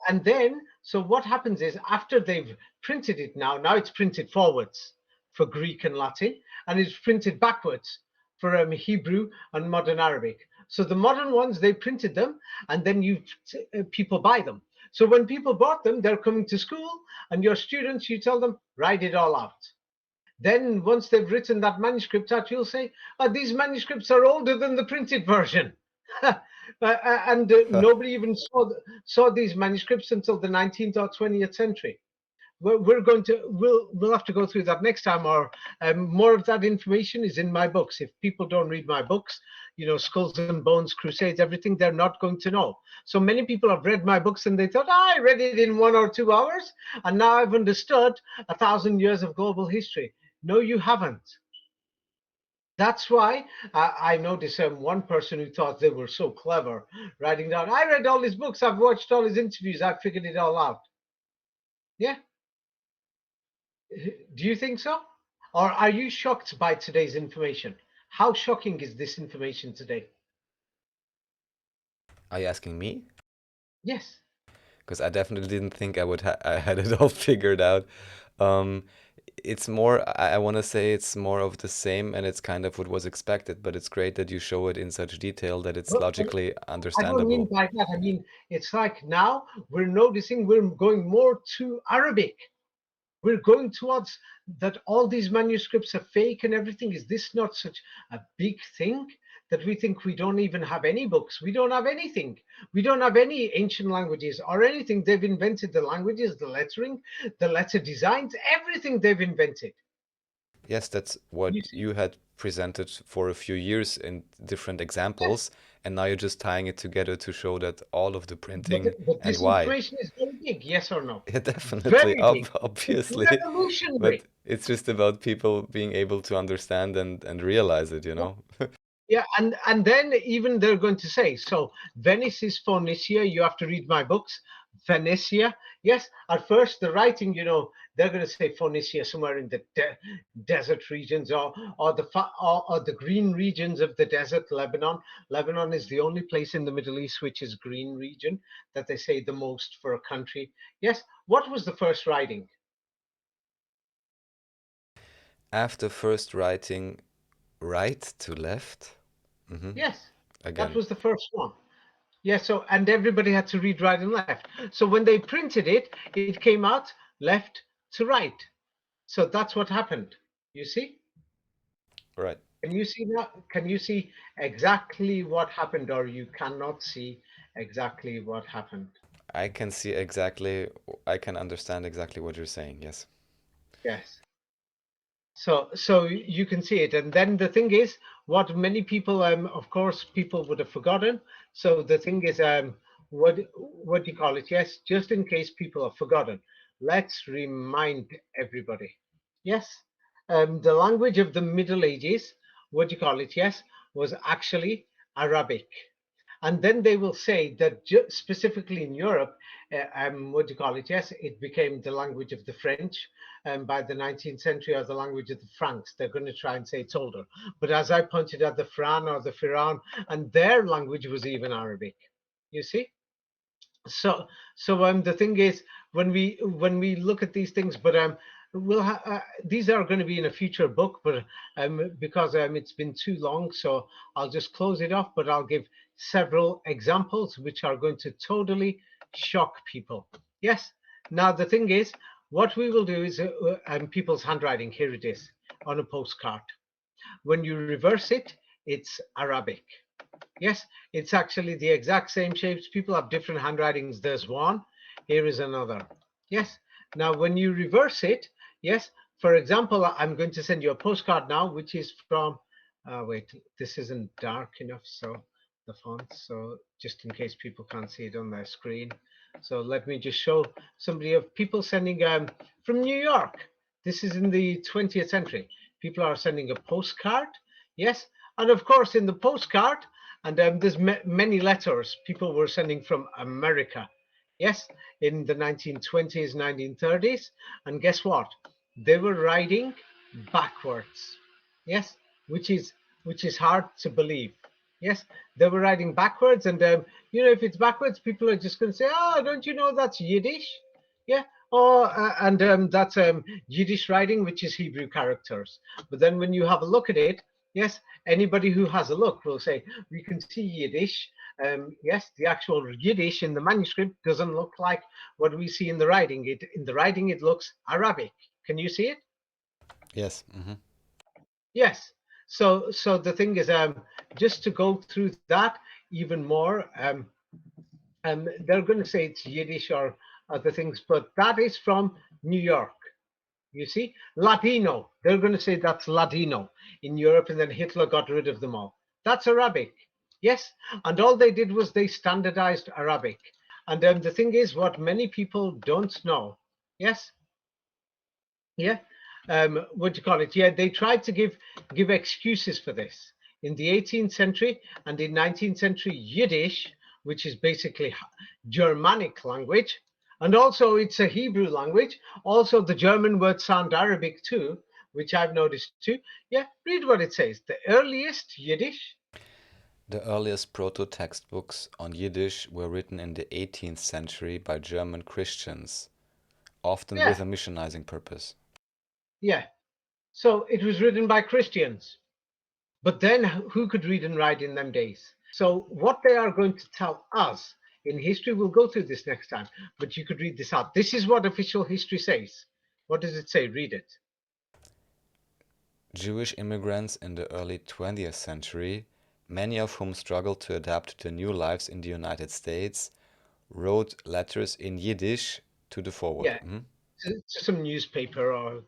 And then, so what happens is after they've printed it now it's printed forwards for Greek and Latin, and it's printed backwards for Hebrew and modern Arabic. So the modern ones, they printed them, and then people buy them. So when people bought them, they're coming to school, and your students, you tell them, write it all out. Then once they've written that manuscript out, you'll say, oh, these manuscripts are older than the printed version. And nobody even saw these manuscripts until the 19th or 20th century. We'll have to go through that next time, or more of that information is in my books. If people don't read my books, Skulls and Bones, Crusades, everything, they're not going to know. So many people have read my books and they thought, I read it in 1 or 2 hours, and now I've understood 1,000 years of global history. No, you haven't. That's why I noticed one person who thought they were so clever, writing down, I read all his books, I've watched all his interviews, I've figured it all out. Yeah. Do you think so? Or are you shocked by today's information? How shocking is this information today? Are you asking me? Yes. Because I definitely didn't think I had it all figured out. It's more, I want to say it's more of the same, and it's kind of what was expected, but it's great that you show it in such detail that it's logically I understandable. don't mean by that. I mean, it's like now we're noticing we're going more to Arabic. We're going towards that all these manuscripts are fake and everything. Is this not such a big thing that we think we don't even have any books? We don't have anything. We don't have any ancient languages or anything. They've invented the languages, the lettering, the letter designs, everything they've invented. Yes, that's what you had presented for a few years in different examples, and now you're just tying it together to show that all of the printing but and this why. information is very big, yes or no? Yeah, definitely, Very big. obviously. It's revolutionary. But it's just about people being able to understand and realize it, you know? Yeah, and then even they're going to say, so Venice is Phoenicia. You have to read my books. Phoenicia. Yes, at first the writing, they're going to say Phoenicia somewhere in the desert regions or the green regions of the desert, Lebanon. Lebanon is the only place in the Middle East which is green region that they say the most for a country. Yes. What was the first writing? After first writing right to left. Yes, Again. that was the first one. Yeah, so, and everybody had to read right and left. So when they printed it, it came out left to right. So that's what happened. You see? Right. Can you see that? Can you see exactly what happened, or you cannot see exactly what happened? I can understand exactly what you're saying, yes. Yes. So you can see it. And then the thing is, what many people, of course, people would have forgotten. So the thing is, what do you call it? Yes, just in case people have forgotten, let's remind everybody. Yes, the language of the Middle Ages, what do you call it? Yes, was actually Arabic. And then they will say that specifically in Europe, what do you call it? Yes, it became the language of the French. By the 19th century, or the language of the Franks. They're going to try and say it's older. But as I pointed out, the Fran or the Firan, and their language was even Arabic. You see? So the thing is, when we look at these things, but these are going to be in a future book, but because it's been too long, so I'll just close it off, but I'll give several examples which are going to totally shock people. Yes. Now the thing is, what we will do is people's handwriting. Here it is on a postcard. When you reverse it, it's Arabic. Yes, it's actually the exact same shapes. People have different handwritings. There's one. Here is another. Yes. Now, when you reverse it, yes, for example, I'm going to send you a postcard now, which is from, wait, this isn't dark enough, so the font, so just in case people can't see it on their screen. So let me just show somebody of people sending from New York. This is in the 20th century. People are sending a postcard. Yes. And of course, in the postcard, and there's many letters people were sending from America. Yes, in the 1920s, 1930s. And guess what? They were writing backwards. Yes, which is hard to believe. Yes, they were writing backwards. And, if it's backwards, people are just going to say, oh, don't you know that's Yiddish? Yeah. Oh, and that's Yiddish writing, which is Hebrew characters. But then when you have a look at it, yes, anybody who has a look will say, we can see Yiddish. Yes, the actual Yiddish in the manuscript doesn't look like what we see in the writing. In the writing, it looks Arabic. Can you see it? Yes. Mm-hmm. Yes. So the thing is, just to go through that even more, they're going to say it's Yiddish or other things, but that is from New York. You see, Ladino, they're going to say that's Ladino in Europe, and then Hitler got rid of them all. That's Arabic. Yes. And all they did was they standardized Arabic. And the thing is, what many people don't know, yes, yeah, what do you call it? Yeah, they tried to give excuses for this. In the 18th century and in 19th century, Yiddish, which is basically Germanic language, and also it's a Hebrew language. Also, the German words sound Arabic too, which I've noticed too. Yeah, read what it says. The earliest Yiddish. The earliest proto-textbooks on Yiddish were written in the 18th century by German Christians, often Yeah, with a missionizing purpose. yeah. So it was written by Christians. But then who could read and write in them days? So what they are going to tell us in history, we'll go through this next time, but you could read this out. This is what official history says. What does it say? Read it. Jewish immigrants in the early 20th century, many of whom struggled to adapt to new lives in the United States, wrote letters in Yiddish to the forward. Yeah, to some newspaper or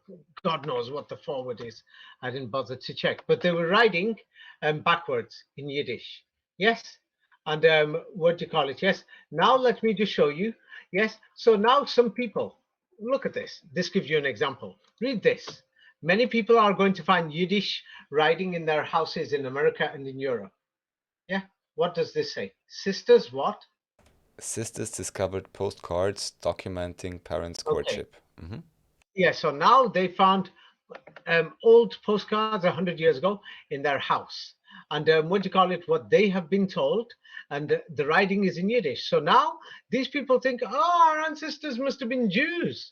God knows what the forward is. I didn't bother to check, but they were writing backwards in Yiddish. Yes, and what do you call it? Yes. Now let me just show you. Yes. So now some people look at this. This gives you an example. Read this. Many people are going to find Yiddish writing in their houses in America and in Europe. Yeah. What does this say? Sisters, what? Sisters discovered postcards documenting parents' Okay. courtship. Yeah. So now they found old postcards 100 years ago in their house. And what do you call it? What they have been told, and the writing is in Yiddish. So now these people think, oh, our ancestors must have been Jews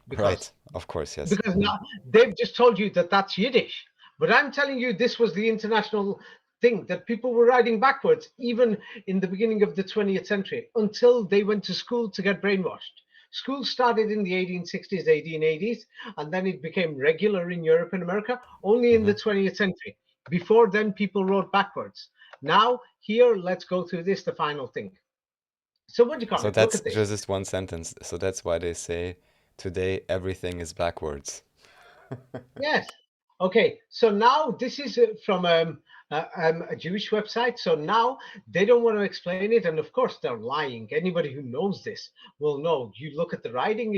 because Right, of course, yes. because now they've just told you that that's Yiddish. But I'm telling you, this was the international thing that people were writing backwards, even in the beginning of the 20th century, until they went to school to get brainwashed. School started in the 1860s, 1880s, and then it became regular in Europe and America only in the 20th century. Before then, people wrote backwards. Now, here, let's go through this, the final thing. So what do you call So it? Look that's at this. just one sentence. So that's why they say today everything is backwards. Yes. Okay. So now this is from a Jewish website. So now they don't want to explain it, and of course they're lying. Anybody who knows this will know. You look at the writing;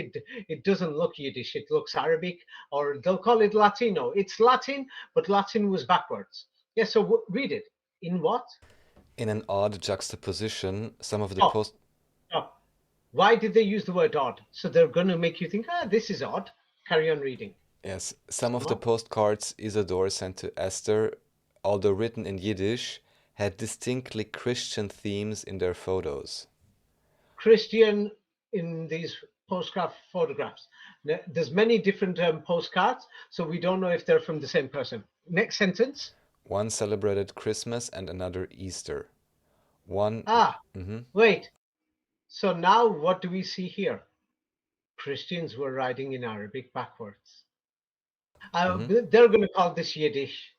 it doesn't look Yiddish. It looks Arabic, or they'll call it Latino. It's Latin, but Latin was backwards. Yeah. So read it. In what? In an odd juxtaposition, some of the Oh, post oh. Why did they use the word odd? So they're going to make you think, this is odd. Carry on reading. yes, some of Come the on. postcards Isidore sent to Esther, although written in Yiddish, had distinctly Christian themes in their photos. Christian in these postcard photographs. There's many different postcards, so we don't know if they're from the same person. Next sentence. One celebrated Christmas and another Easter. One, mhm, Wait. So now what do we see here? Christians were writing in Arabic backwards. mhm. They're going to call this Yiddish.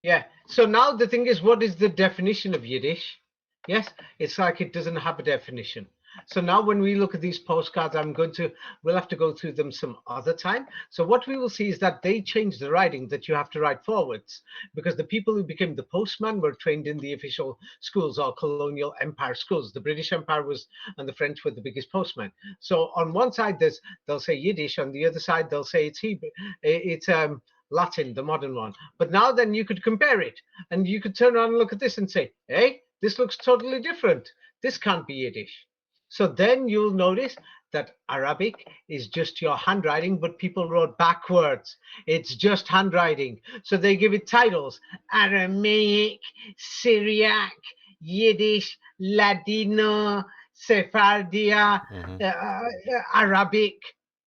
Yeah. So now the thing is, what is the definition of Yiddish? Yes, it's like it doesn't have a definition. So now when we look at these postcards, we'll have to go through them some other time. So what we will see is that they changed the writing, that you have to write forwards, because the people who became the postman were trained in the official schools or colonial empire schools. The British Empire was, and the French were the biggest postmen. So on one side, they'll say Yiddish, on the other side, they'll say it's Hebrew. It's Latin, the modern one. But now then you could compare it, and you could turn around and look at this and say, hey, this looks totally different. This can't be Yiddish. So then you'll notice that Arabic is just your handwriting, but people wrote backwards. It's just handwriting. So they give it titles: Aramaic, Syriac, Yiddish, Ladino, Sephardia, Mhm. Arabic.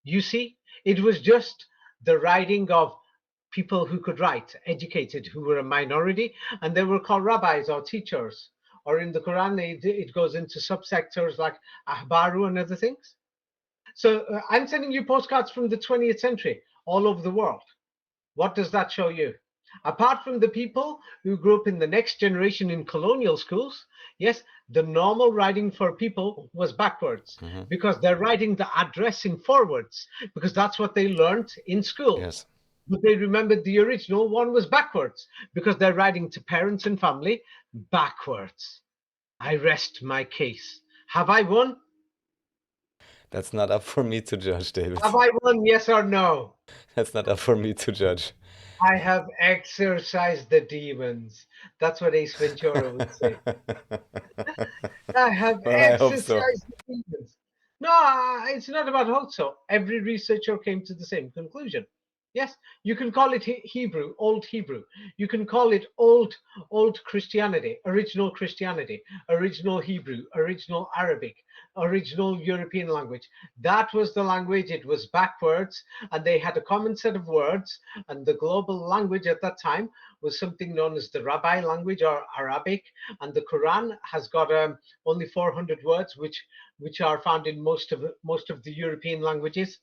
You see, it was just the writing of people who could write, educated, who were a minority, and they were called rabbis or teachers. Or in the Quran, it goes into subsectors like ahbaru and other things. So I'm sending you postcards from the 20th century all over the world. What does that show you? Apart from the people who grew up in the next generation in colonial schools, yes, the normal writing for people was backwards, Mhm. because they're writing the address in forwards, because that's what they learned in school. Yes. But they remembered the original one was backwards, because they're writing to parents and family backwards. I rest my case. Have I won? That's not up for me to judge, David. Have I won? Yes or no? That's not up for me to judge. I have exorcised the demons. That's what Ace Ventura would say. I have Well, I hope so. exorcised the demons. No, it's not about hope so. Every researcher came to the same conclusion. Yes, you can call it Hebrew, Old Hebrew. You can call it Old Christianity, original Hebrew, original Arabic, original European language. That was the language. It was backwards, and they had a common set of words. And the global language at that time was something known as the Rabbi language or Arabic. And the Quran has got only 400 words, which are found in most of the European languages.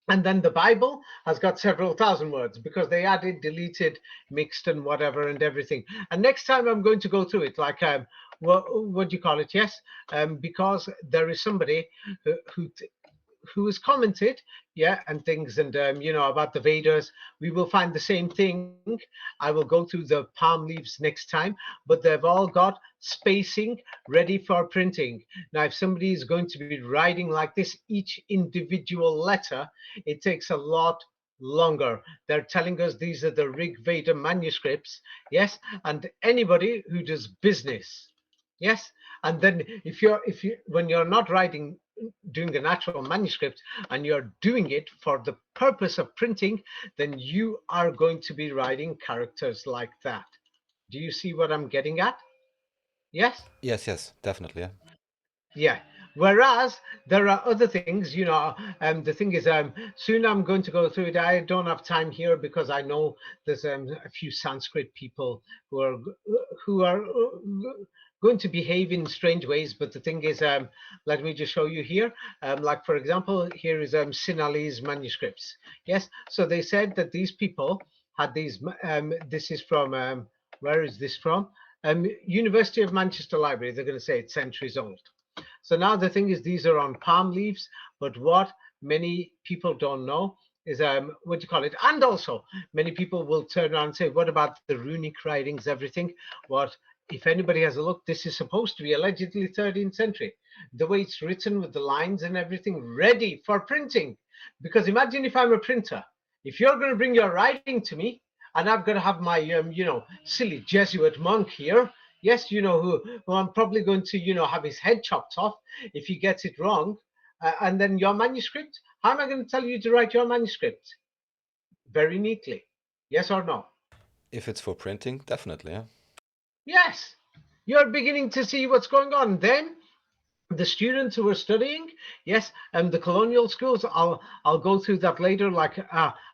And then the Bible has got several thousand words, because they added, deleted, mixed, and whatever, and everything. And next time I'm going to go through it, like what do you call it? Yes, because there is somebody who has commented, yeah, and things, and about the Vedas. We will find the same thing. I will go through the palm leaves next time, but they've all got spacing ready for printing. Now, if somebody is going to be writing like this, each individual letter, it takes a lot longer. They're telling us these are the Rig Veda manuscripts, yes, and anybody who does business, yes, and then if you when you're not writing, doing an actual manuscript, and you're doing it for the purpose of printing, then you are going to be writing characters like that. Do you see what I'm getting at? Yes. Yes, yes, definitely. Yeah. Yeah. Whereas there are other things, the thing is, soon I'm going to go through it. I don't have time here, because I know there's a few Sanskrit people who are going to behave in strange ways. But the thing is, let me just show you here. Like, for example, here is Sinhalese manuscripts. Yes. So they said that these people had these. This is from where is this from? University of Manchester Library. They're going to say it's centuries old. So now the thing is, these are on palm leaves, but what many people don't know is what do you call it? And also, many people will turn around and say, "What about the runic writings? Everything?" What if anybody has a look? This is supposed to be allegedly 13th century. The way it's written with the lines and everything, ready for printing. Because imagine if I'm a printer, if you're going to bring your writing to me, and I've got to have my silly Jesuit monk here. Yes, who I'm probably going to have his head chopped off if he gets it wrong. And then your manuscript, how am I going to tell you to write your manuscript? Very neatly. Yes or no? If it's for printing, definitely, yeah. Yes. You're beginning to see what's going on. Then the students who are studying, yes, and the colonial schools, I'll go through that later. Like,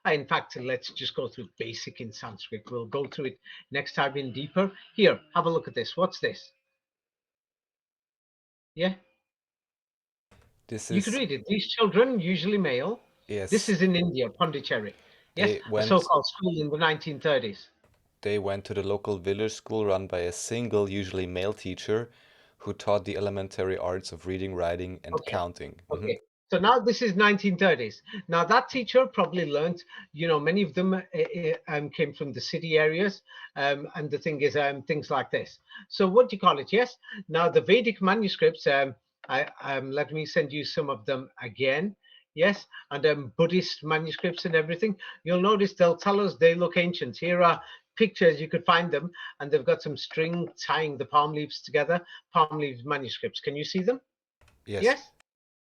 in fact, let's just go through basic in Sanskrit. We'll go through it next time in deeper. Here, have a look at this. What's this? Yeah, This you could is, read it. These children, usually male. This yes, is in India, Pondicherry. Yes, they a went so-called school in the 1930s. they went to the local village school run by a single, usually male teacher who taught the elementary arts of reading, writing, and Okay. counting. Okay. So now this is 1930s. Now that teacher probably learned, many of them came from the city areas, and the thing is, things like this. So what do you call it? Yes. Now the Vedic manuscripts. Let me send you some of them again. Yes, and Buddhist manuscripts and everything. You'll notice they'll tell us they look ancient. Here are pictures, you could find them, and they've got some string tying the palm leaves together. Palm leaves manuscripts. Can you see them? Yes. Yes.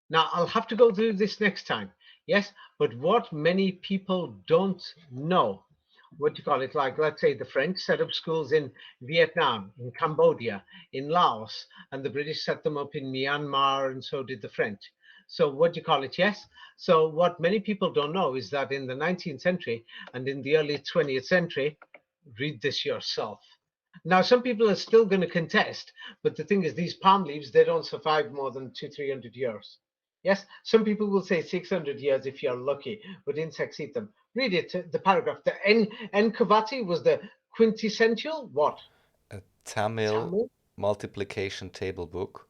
Now, I'll have to go through this next time. Yes, but what many people don't know, what do you call it? Like, let's say the French set up schools in Vietnam, in Cambodia, in Laos, and the British set them up in Myanmar, and so did the French. So, what do you call it? Yes. So, what many people don't know is that in the 19th century and in the early 20th century, read this yourself. Now, some people are still going to contest, but the thing is, these palm leaves, they don't survive more than 200-300 years. Yes, some people will say 600 years if you're lucky, but insects eat them. Read it, the paragraph. The Nkavati was the quintessential what? A Tamil Tamil? multiplication table book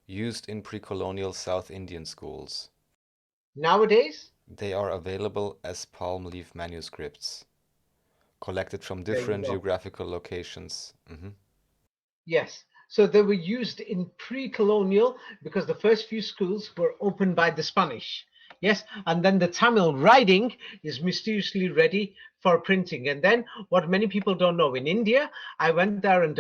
used in pre-colonial South Indian schools. Nowadays, They are available as palm leaf manuscripts, collected from there you different go. geographical locations. Yes. So they were used in pre-colonial because the first few schools were opened by the Spanish. Yes, and then the Tamil writing is mysteriously ready for printing. And then what many people don't know in India, I went there and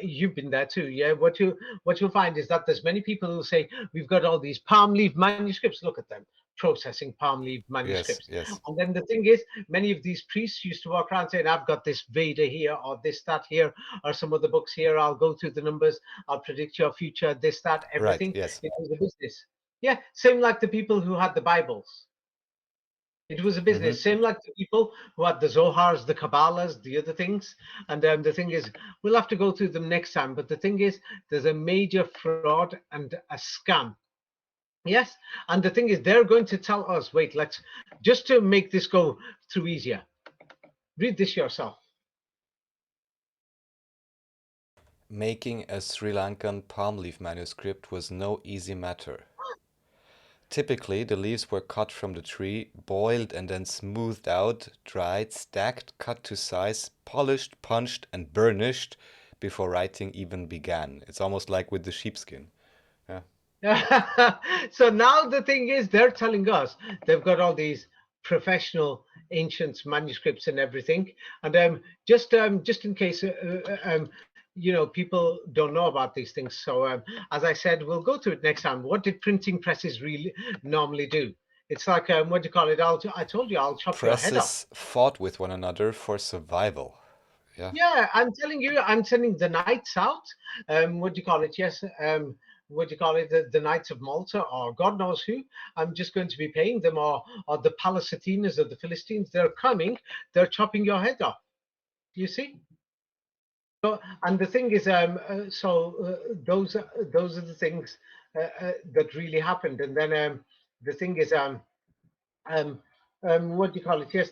you've been there too. Yeah, what you'll find is that there's many people who say we've got all these palm leaf manuscripts. Look at them processing palm leaf Yes, manuscripts. yes. And then the thing is, many of these priests used to walk around saying, I've got this Veda here or this, that here, or some of the books here. I'll go through the numbers. I'll predict your future, this, that, Right, everything. yes. It was a business. Yeah, same like the people who had the Bibles. It was a business. Same like the people who had the Zohars, the Kabbalahs, the other things. And the thing is, we'll have to go through them next time. But the thing is, there's a major fraud and a scam. Yes, and the thing is, they're going to tell us, wait, let's just to make this go through easier. Read this yourself. Making a Sri Lankan palm leaf manuscript was no easy matter. Typically, the leaves were cut from the tree, boiled and then smoothed out, dried, stacked, cut to size, polished, punched, and burnished before writing even began. It's almost like with the sheepskin. Yeah. So now the thing is, they're telling us they've got all these professional ancient manuscripts and everything. And just in case people don't know about these things. So as I said, we'll go to it next time. What did printing presses really normally do? It's like what do you call it? I told you I'll chop your head off. Presses fought with one another for survival. Yeah. Yeah, I'm telling you, I'm sending the knights out. What do you call it? Yes. What do you call it? The Knights of Malta, or God knows who. I'm just going to be paying them, or the Palestinas or the Philistines. They're coming. They're chopping your head off. You see. So, and the thing is, those are the things that really happened. And then the thing is, um, what do you call it? Yes,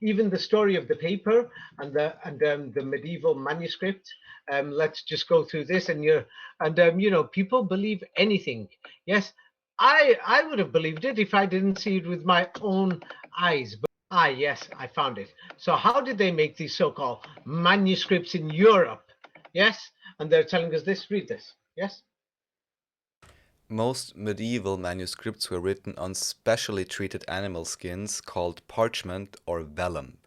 even the story of the paper and the medieval manuscript. Let's just go through this, and people believe anything. Yes, I would have believed it if I didn't see it with my own eyes. But yes, I found it. So how did they make these so-called manuscripts in Europe? Yes, and they're telling us this. Read this. Yes. Most medieval manuscripts were written on specially treated animal skins called parchment or vellum.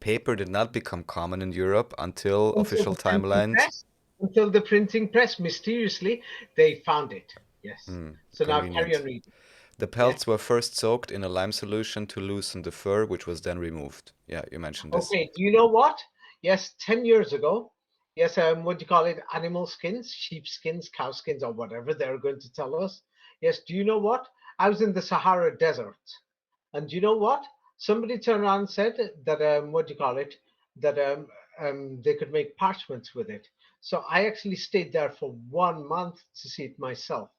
Paper did not become common in Europe until Until official the printing timelines. press. Until the printing press, mysteriously, they found it. Yes. So now carry on Convenient. reading. The Yeah. pelts were first soaked in a lime solution to loosen the fur, which was then removed. Yeah, you mentioned this. Okay. Do you know what? Yes, 10 years ago. Yes, what do you call it? Animal skins, sheep skins, cow skins, or whatever they're going to tell us. Yes. Do you know what? I was in the Sahara Desert. And you know what? Somebody turned around and said that what do you call it? That they could make parchments with it. So I actually stayed there for 1 month to see it myself.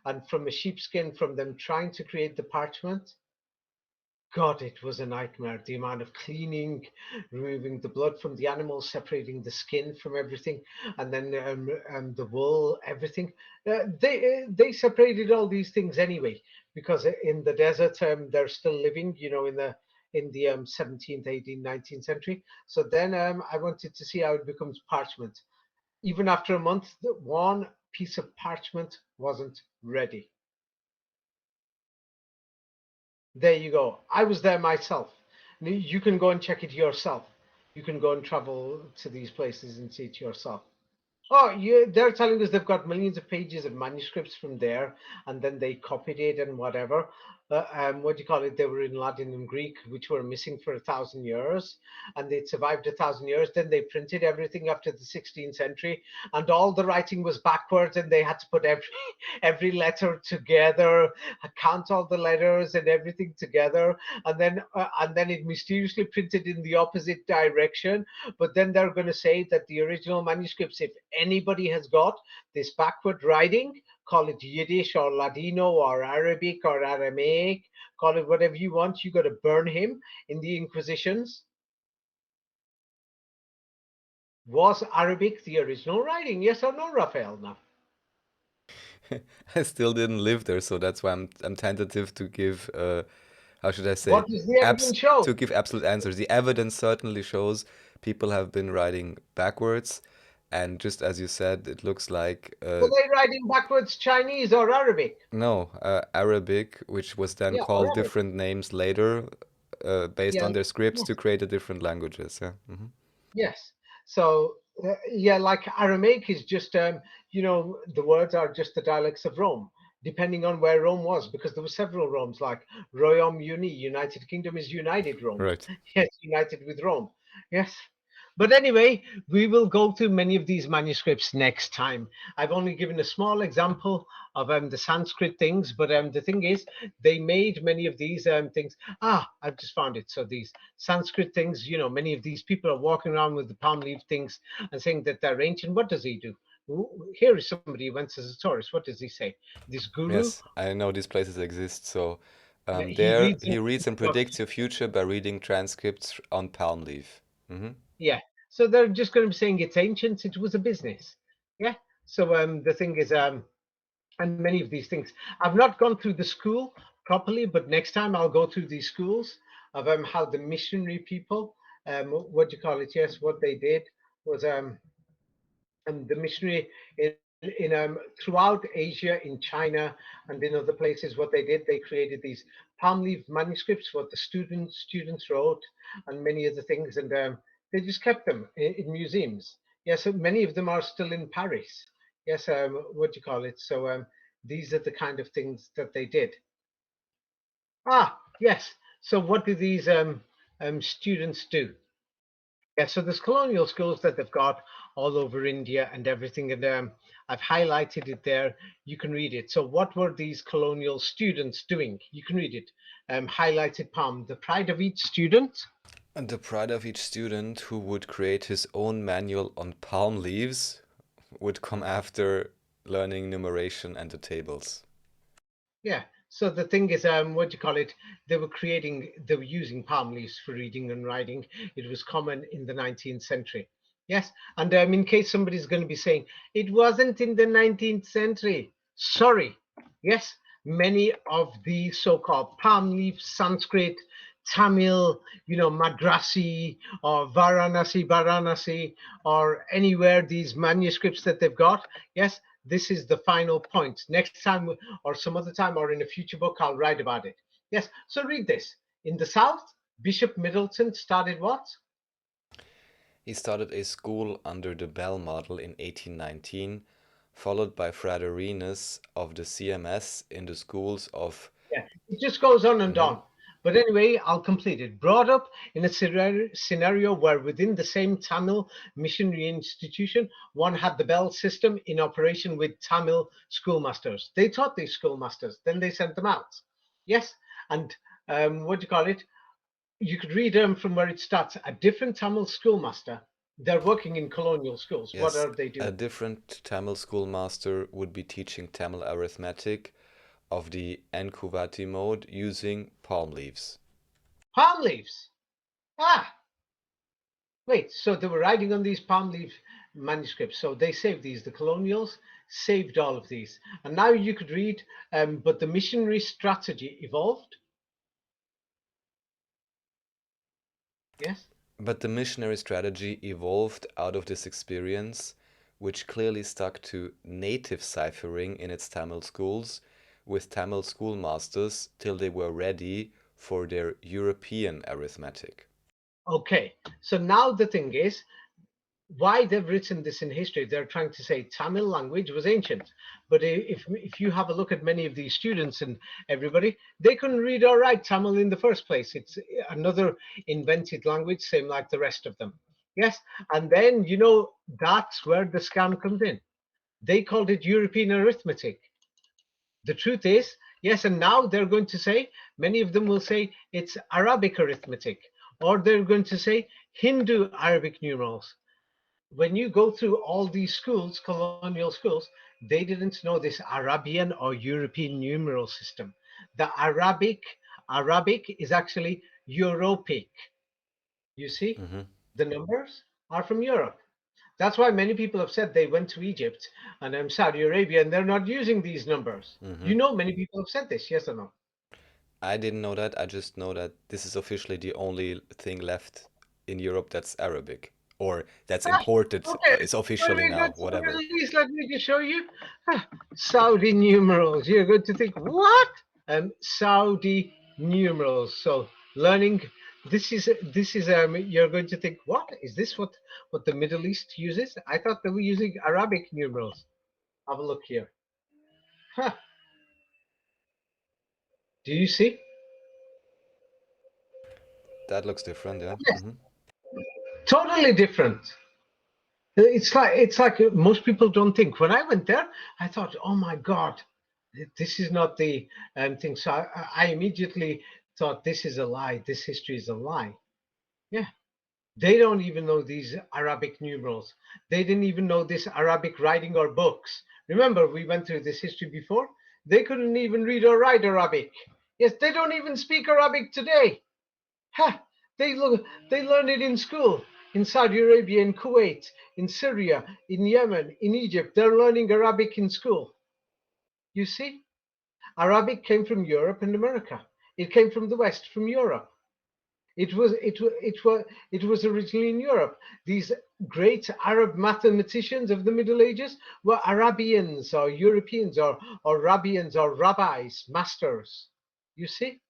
And from a sheepskin, from them trying to create the parchment, God, it was a nightmare. The amount of cleaning, removing the blood from the animals, separating the skin from everything, and then the wool, everything. They separated all these things anyway, because in the desert they're still living, in the 17th, 18th, 19th century. So then I wanted to see how it becomes parchment. Even after a month, one piece of parchment wasn't ready. There you go. I was there myself. You can go and check it yourself. You can go and travel to these places and see it yourself. Oh, yeah, they're telling us they've got millions of pages of manuscripts from there, and then they copied it and whatever. What do you call it? They were in Latin and Greek, which were missing for 1,000 years, and they'd survived 1,000 years. Then they printed everything after the 16th century, and all the writing was backwards, and they had to put every letter together, count all the letters and everything together, and then it mysteriously printed in the opposite direction. But then they're going to say that the original manuscripts, if anybody has got this backward writing, call it Yiddish or Ladino or Arabic or Aramaic, call it whatever you want, you got to burn him in the Inquisitions. Was Arabic the original writing? Yes or no, Raphael? Now, I still didn't live there, so that's why I'm tentative to give how should I say what does the evidence show? to give absolute answers. The evidence certainly shows people have been writing backwards, and just as you said, it looks like Were they writing backwards Chinese or Arabic? no, Arabic, which was then Yeah, or called Arabic. different names later, based Yeah, on their scripts yeah. to create the different languages. Yeah. Yes. So yeah, like Aramaic is just the words are just the dialects of Rome, depending on where Rome was, because there were several Romes, like Royaume Uni, United Kingdom is United Rome. Right. Yes, united with Rome. Yes. But anyway, we will go through many of these manuscripts next time. I've only given a small example of the Sanskrit things, but the thing is, they made many of these things. I've just found it. So these Sanskrit things, many of these people are walking around with the palm leaf things and saying that they're ancient. What does he do? Here is somebody who went as a tourist. What does he say? This guru, Yes, I know these places exist. So he there reads he reads and what. predicts your future by reading transcripts on palm leaf. Yeah. So they're just going to be saying it's ancient. It was a business. Yeah. So the thing is, and many of these things, I've not gone through the school properly, but next time I'll go through these schools of how the missionary people, what do you call it? Yes, what they did was and the missionary in throughout Asia, in China, and in other places, what they did, they created these palm leaf manuscripts, what the students wrote, and many other things, and they just kept them in museums. Yes, so many of them are still in Paris. Yes, what do you call it? So these are the kind of things that they did. Yes. So what do these students do? Yeah, so there's colonial schools that they've got all over India and everything, and I've highlighted it there. You can read it. So, what were these colonial students doing? You can read it. Highlighted palm. The pride of each student. And the pride of each student who would create his own manual on palm leaves would come after learning numeration and the tables. Yeah. So the thing is, what do you call it? They were using palm leaves for reading and writing. It was common in the 19th century. Yes. And in case somebody's going to be saying it wasn't in the 19th century, sorry. Yes. many of the so-called palm leaf Sanskrit, Tamil, Madrasi or Varanasi, or anywhere these manuscripts that they've got. Yes, this is the final point. Next time or some other time or in a future book, I'll write about it. Yes, so read this. In the South, Bishop Middleton started what? He started a school under the Bell model in 1819, followed by Fraderinus of the CMS in the schools of. Yeah, it just goes on and Mhm. on. But anyway, I'll complete it. Brought up in a scenario where within the same Tamil missionary institution, one had the Bell system in operation with Tamil schoolmasters. They taught these schoolmasters, then they sent them out. Yes, and what do you call it? You could read from where it starts. A different Tamil schoolmaster. They're working in colonial schools. What Yes, are they a doing? different Tamil schoolmaster would be teaching Tamil arithmetic of the Enkuvati mode using palm leaves. Palm leaves. Ah, wait, so they were writing on these palm leaf manuscripts. So they saved these. The colonials saved all of these. And now you could read, but the missionary strategy evolved. Yes. But the missionary strategy evolved out of this experience, which clearly stuck to native ciphering in its Tamil schools, with Tamil schoolmasters till they were ready for their European arithmetic. Okay. So now the thing is, why they've written this in history, they're trying to say Tamil language was ancient. But if you have a look at many of these students and everybody, they couldn't read or write Tamil in the first place. It's another invented language, same like the rest of them. Yes, and then that's where the scam comes in. They called it European arithmetic. The truth is, yes, and now they're going to say, many of them will say it's Arabic arithmetic, or they're going to say Hindu Arabic numerals. When you go through all these schools, colonial schools, they didn't know this Arabian or European numeral system. The Arabic is actually Europic. You see, Hmm. the numbers are from Europe. That's why many people have said they went to Egypt and Saudi Arabia and they're not using these numbers. Hmm. Many people have said this, yes or no? I didn't know that. I just know that this is officially the only thing left in Europe that's Arabic, or that's Ah, imported. okay. It's When officially we go now, to the whatever. Middle East, let me just show you. Saudi numerals. You're going to think, what? Saudi numerals. So learning this is you're going to think, what? Is this what the Middle East uses? I thought they were using Arabic numerals. Have a look here. Huh. Do you see? That looks different, yeah. Yes, Hmm. totally different. It's like most people don't think. When I went there, I thought, oh my God, this is not the thing. So I immediately thought this is a lie. This history is a lie. Yeah, they don't even know these Arabic numerals. They didn't even know this Arabic writing or books. Remember, we went through this history before. They couldn't even read or write Arabic. Yes, they don't even speak Arabic today. Ha! They learn it in school, in Saudi Arabia, in Kuwait, in Syria, in Yemen, in Egypt. They're learning Arabic in school. You see? Arabic came from Europe and America. It came from the West, from Europe. It was originally in Europe. These great Arab mathematicians of the Middle Ages were Arabians or Europeans or Rabians or rabbis, masters. You see?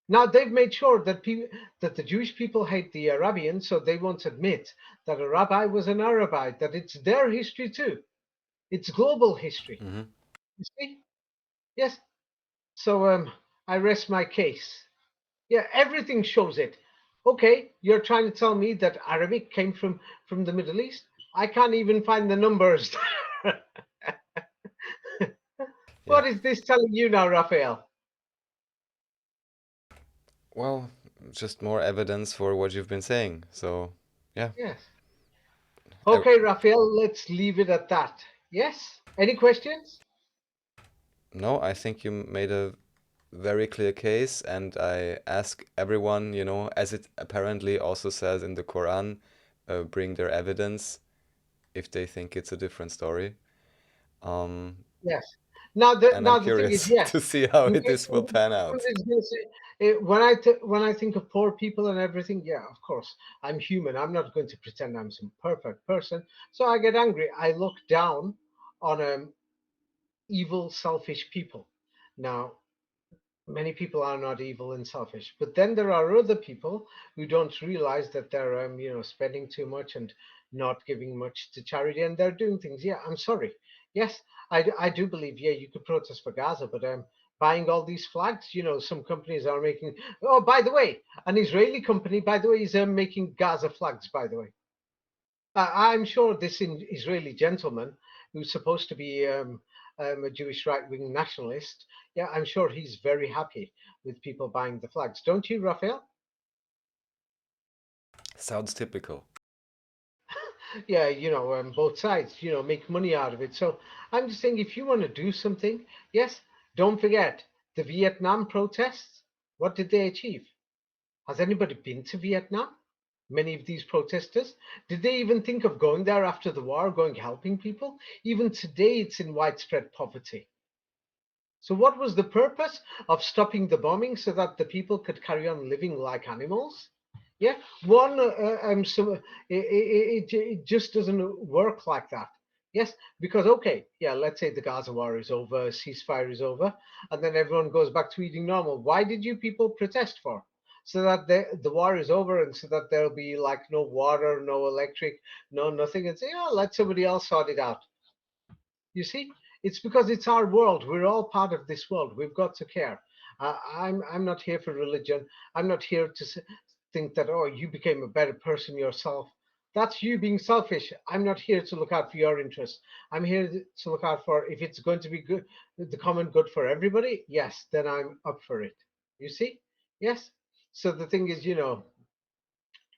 Now they've made sure that the Jewish people hate the Arabians, so they won't admit that a rabbi was an Arabite, that it's their history too. It's global history. Hmm. You see? Yes. So I rest my case. Yeah, everything shows it. Okay, you're trying to tell me that Arabic came from the Middle East? I can't even find the numbers. Yeah. What is this telling you now, Raphael? Well, just more evidence for what you've been saying. So, yeah. Yes. I, Okay, Raphael, let's leave it at that. Yes? Any questions? no, I think you made a very clear case, and I ask everyone, as it apparently also says in the Quran, bring their evidence if they think it's a different story. Um, Yes. Now And I'm the thing is, curious yes, to see how you this will pan out. when I think of poor people and everything, yeah, of course, I'm human. I'm not going to pretend I'm some perfect person. So I get angry. I look down on evil, selfish people. Now, many people are not evil and selfish, but then there are other people who don't realize that they're spending too much and not giving much to charity, and they're doing things. Yeah, I'm sorry. Yes, I do believe, yeah, you could protest for Gaza, but buying all these flags, some companies are making. Oh, by the way, an Israeli company, by the way, is making Gaza flags, by the way. I'm sure this Israeli gentleman, who's supposed to be a Jewish right-wing nationalist, yeah, I'm sure he's very happy with people buying the flags. Don't you, Raphael? Sounds typical. Yeah, both sides, make money out of it. So I'm just saying, if you want to do something, yes, don't forget the Vietnam protests. What did they achieve? Has anybody been to Vietnam? Many of these protesters, did they even think of going there after the war, going helping people? Even today, it's in widespread poverty. So, what was the purpose of stopping the bombing so that the people could carry on living like animals? Yeah, it just doesn't work like that. Yes, because okay, yeah, let's say the Gaza war is over, ceasefire is over, and then everyone goes back to eating normal. Why did you people protest for? So that the war is over and so that there'll be like no water, no electric, no nothing, and say, oh, let somebody else sort it out. You see, it's because it's our world. We're all part of this world. We've got to care. I'm not here for religion. I'm not here to think that, oh, you became a better person yourself. That's you being selfish. I'm not here to look out for your interests. I'm here to look out for, if it's going to be good, the common good for everybody, yes, then I'm up for it. You see? Yes. So the thing is,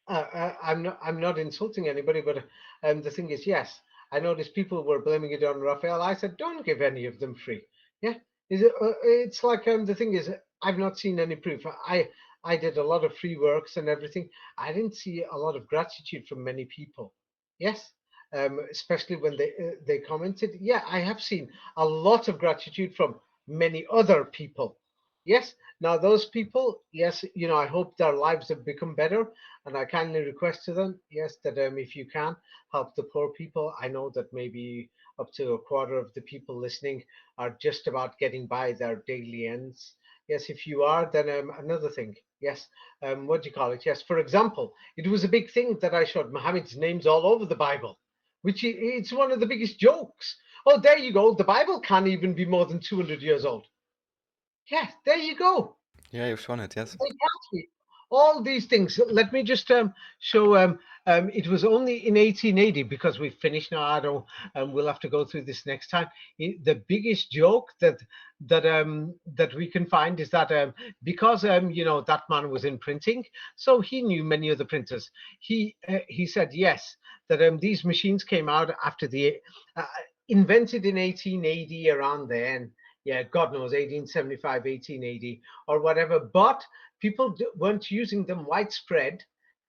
I'm not insulting anybody, but the thing is, yes, I noticed people were blaming it on Raphael. I said, don't give any of them free. Yeah, it's like the thing is, I've not seen any proof. I did a lot of free works and everything. I didn't see a lot of gratitude from many people. Yes, especially when they commented. Yeah, I have seen a lot of gratitude from many other people. Yes, now those people, yes, I hope their lives have become better, and I kindly request to them, yes, that if you can help the poor people. I know that maybe up to a quarter of the people listening are just about getting by their daily ends. Yes, if you are, then another thing. Yes, what do you call it? Yes, for example, it was a big thing that I showed Muhammad's names all over the Bible, which it's one of the biggest jokes. Oh, there you go. The Bible can't even be more than 200 years old. Yeah, there you go. Yeah, you've shown it, yes. Exactly. All these things. Let me just show. It was only in 1880 because we've finished now. I don't. We'll have to go through this next time. The biggest joke that we can find is that because that man was in printing, so he knew many of the printers. He said yes that these machines came out after the invented in 1880 around then. Yeah, God knows, 1875, 1880, or whatever. But people weren't using them widespread.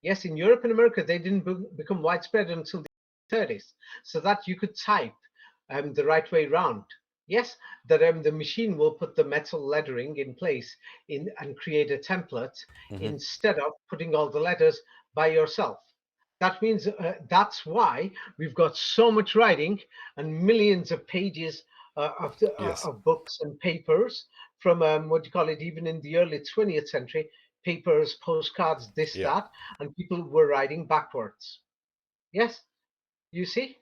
Yes, in Europe and America, they didn't become widespread until the 30s, so that you could type the right way round. Yes, that the machine will put the metal lettering in place and create a template instead of putting all the letters by yourself. That means that's why we've got so much writing and millions of pages Yes. of books and papers from what do you call it, even in the early 20th century, papers, postcards, this, Yeah. that, and people were writing backwards. Yes, you see?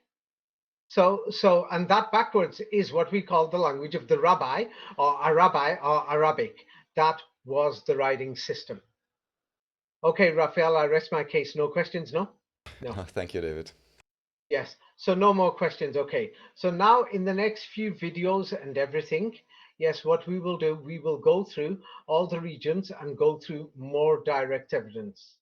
And that backwards is what we call the language of the rabbi or Arabic. That was the writing system. Okay, Raphael, I rest my case. No questions, no? No. Thank you, David. Yes, so no more questions. Okay, so now in the next few videos and everything, yes, what we will do, we will go through all the regions and go through more direct evidence.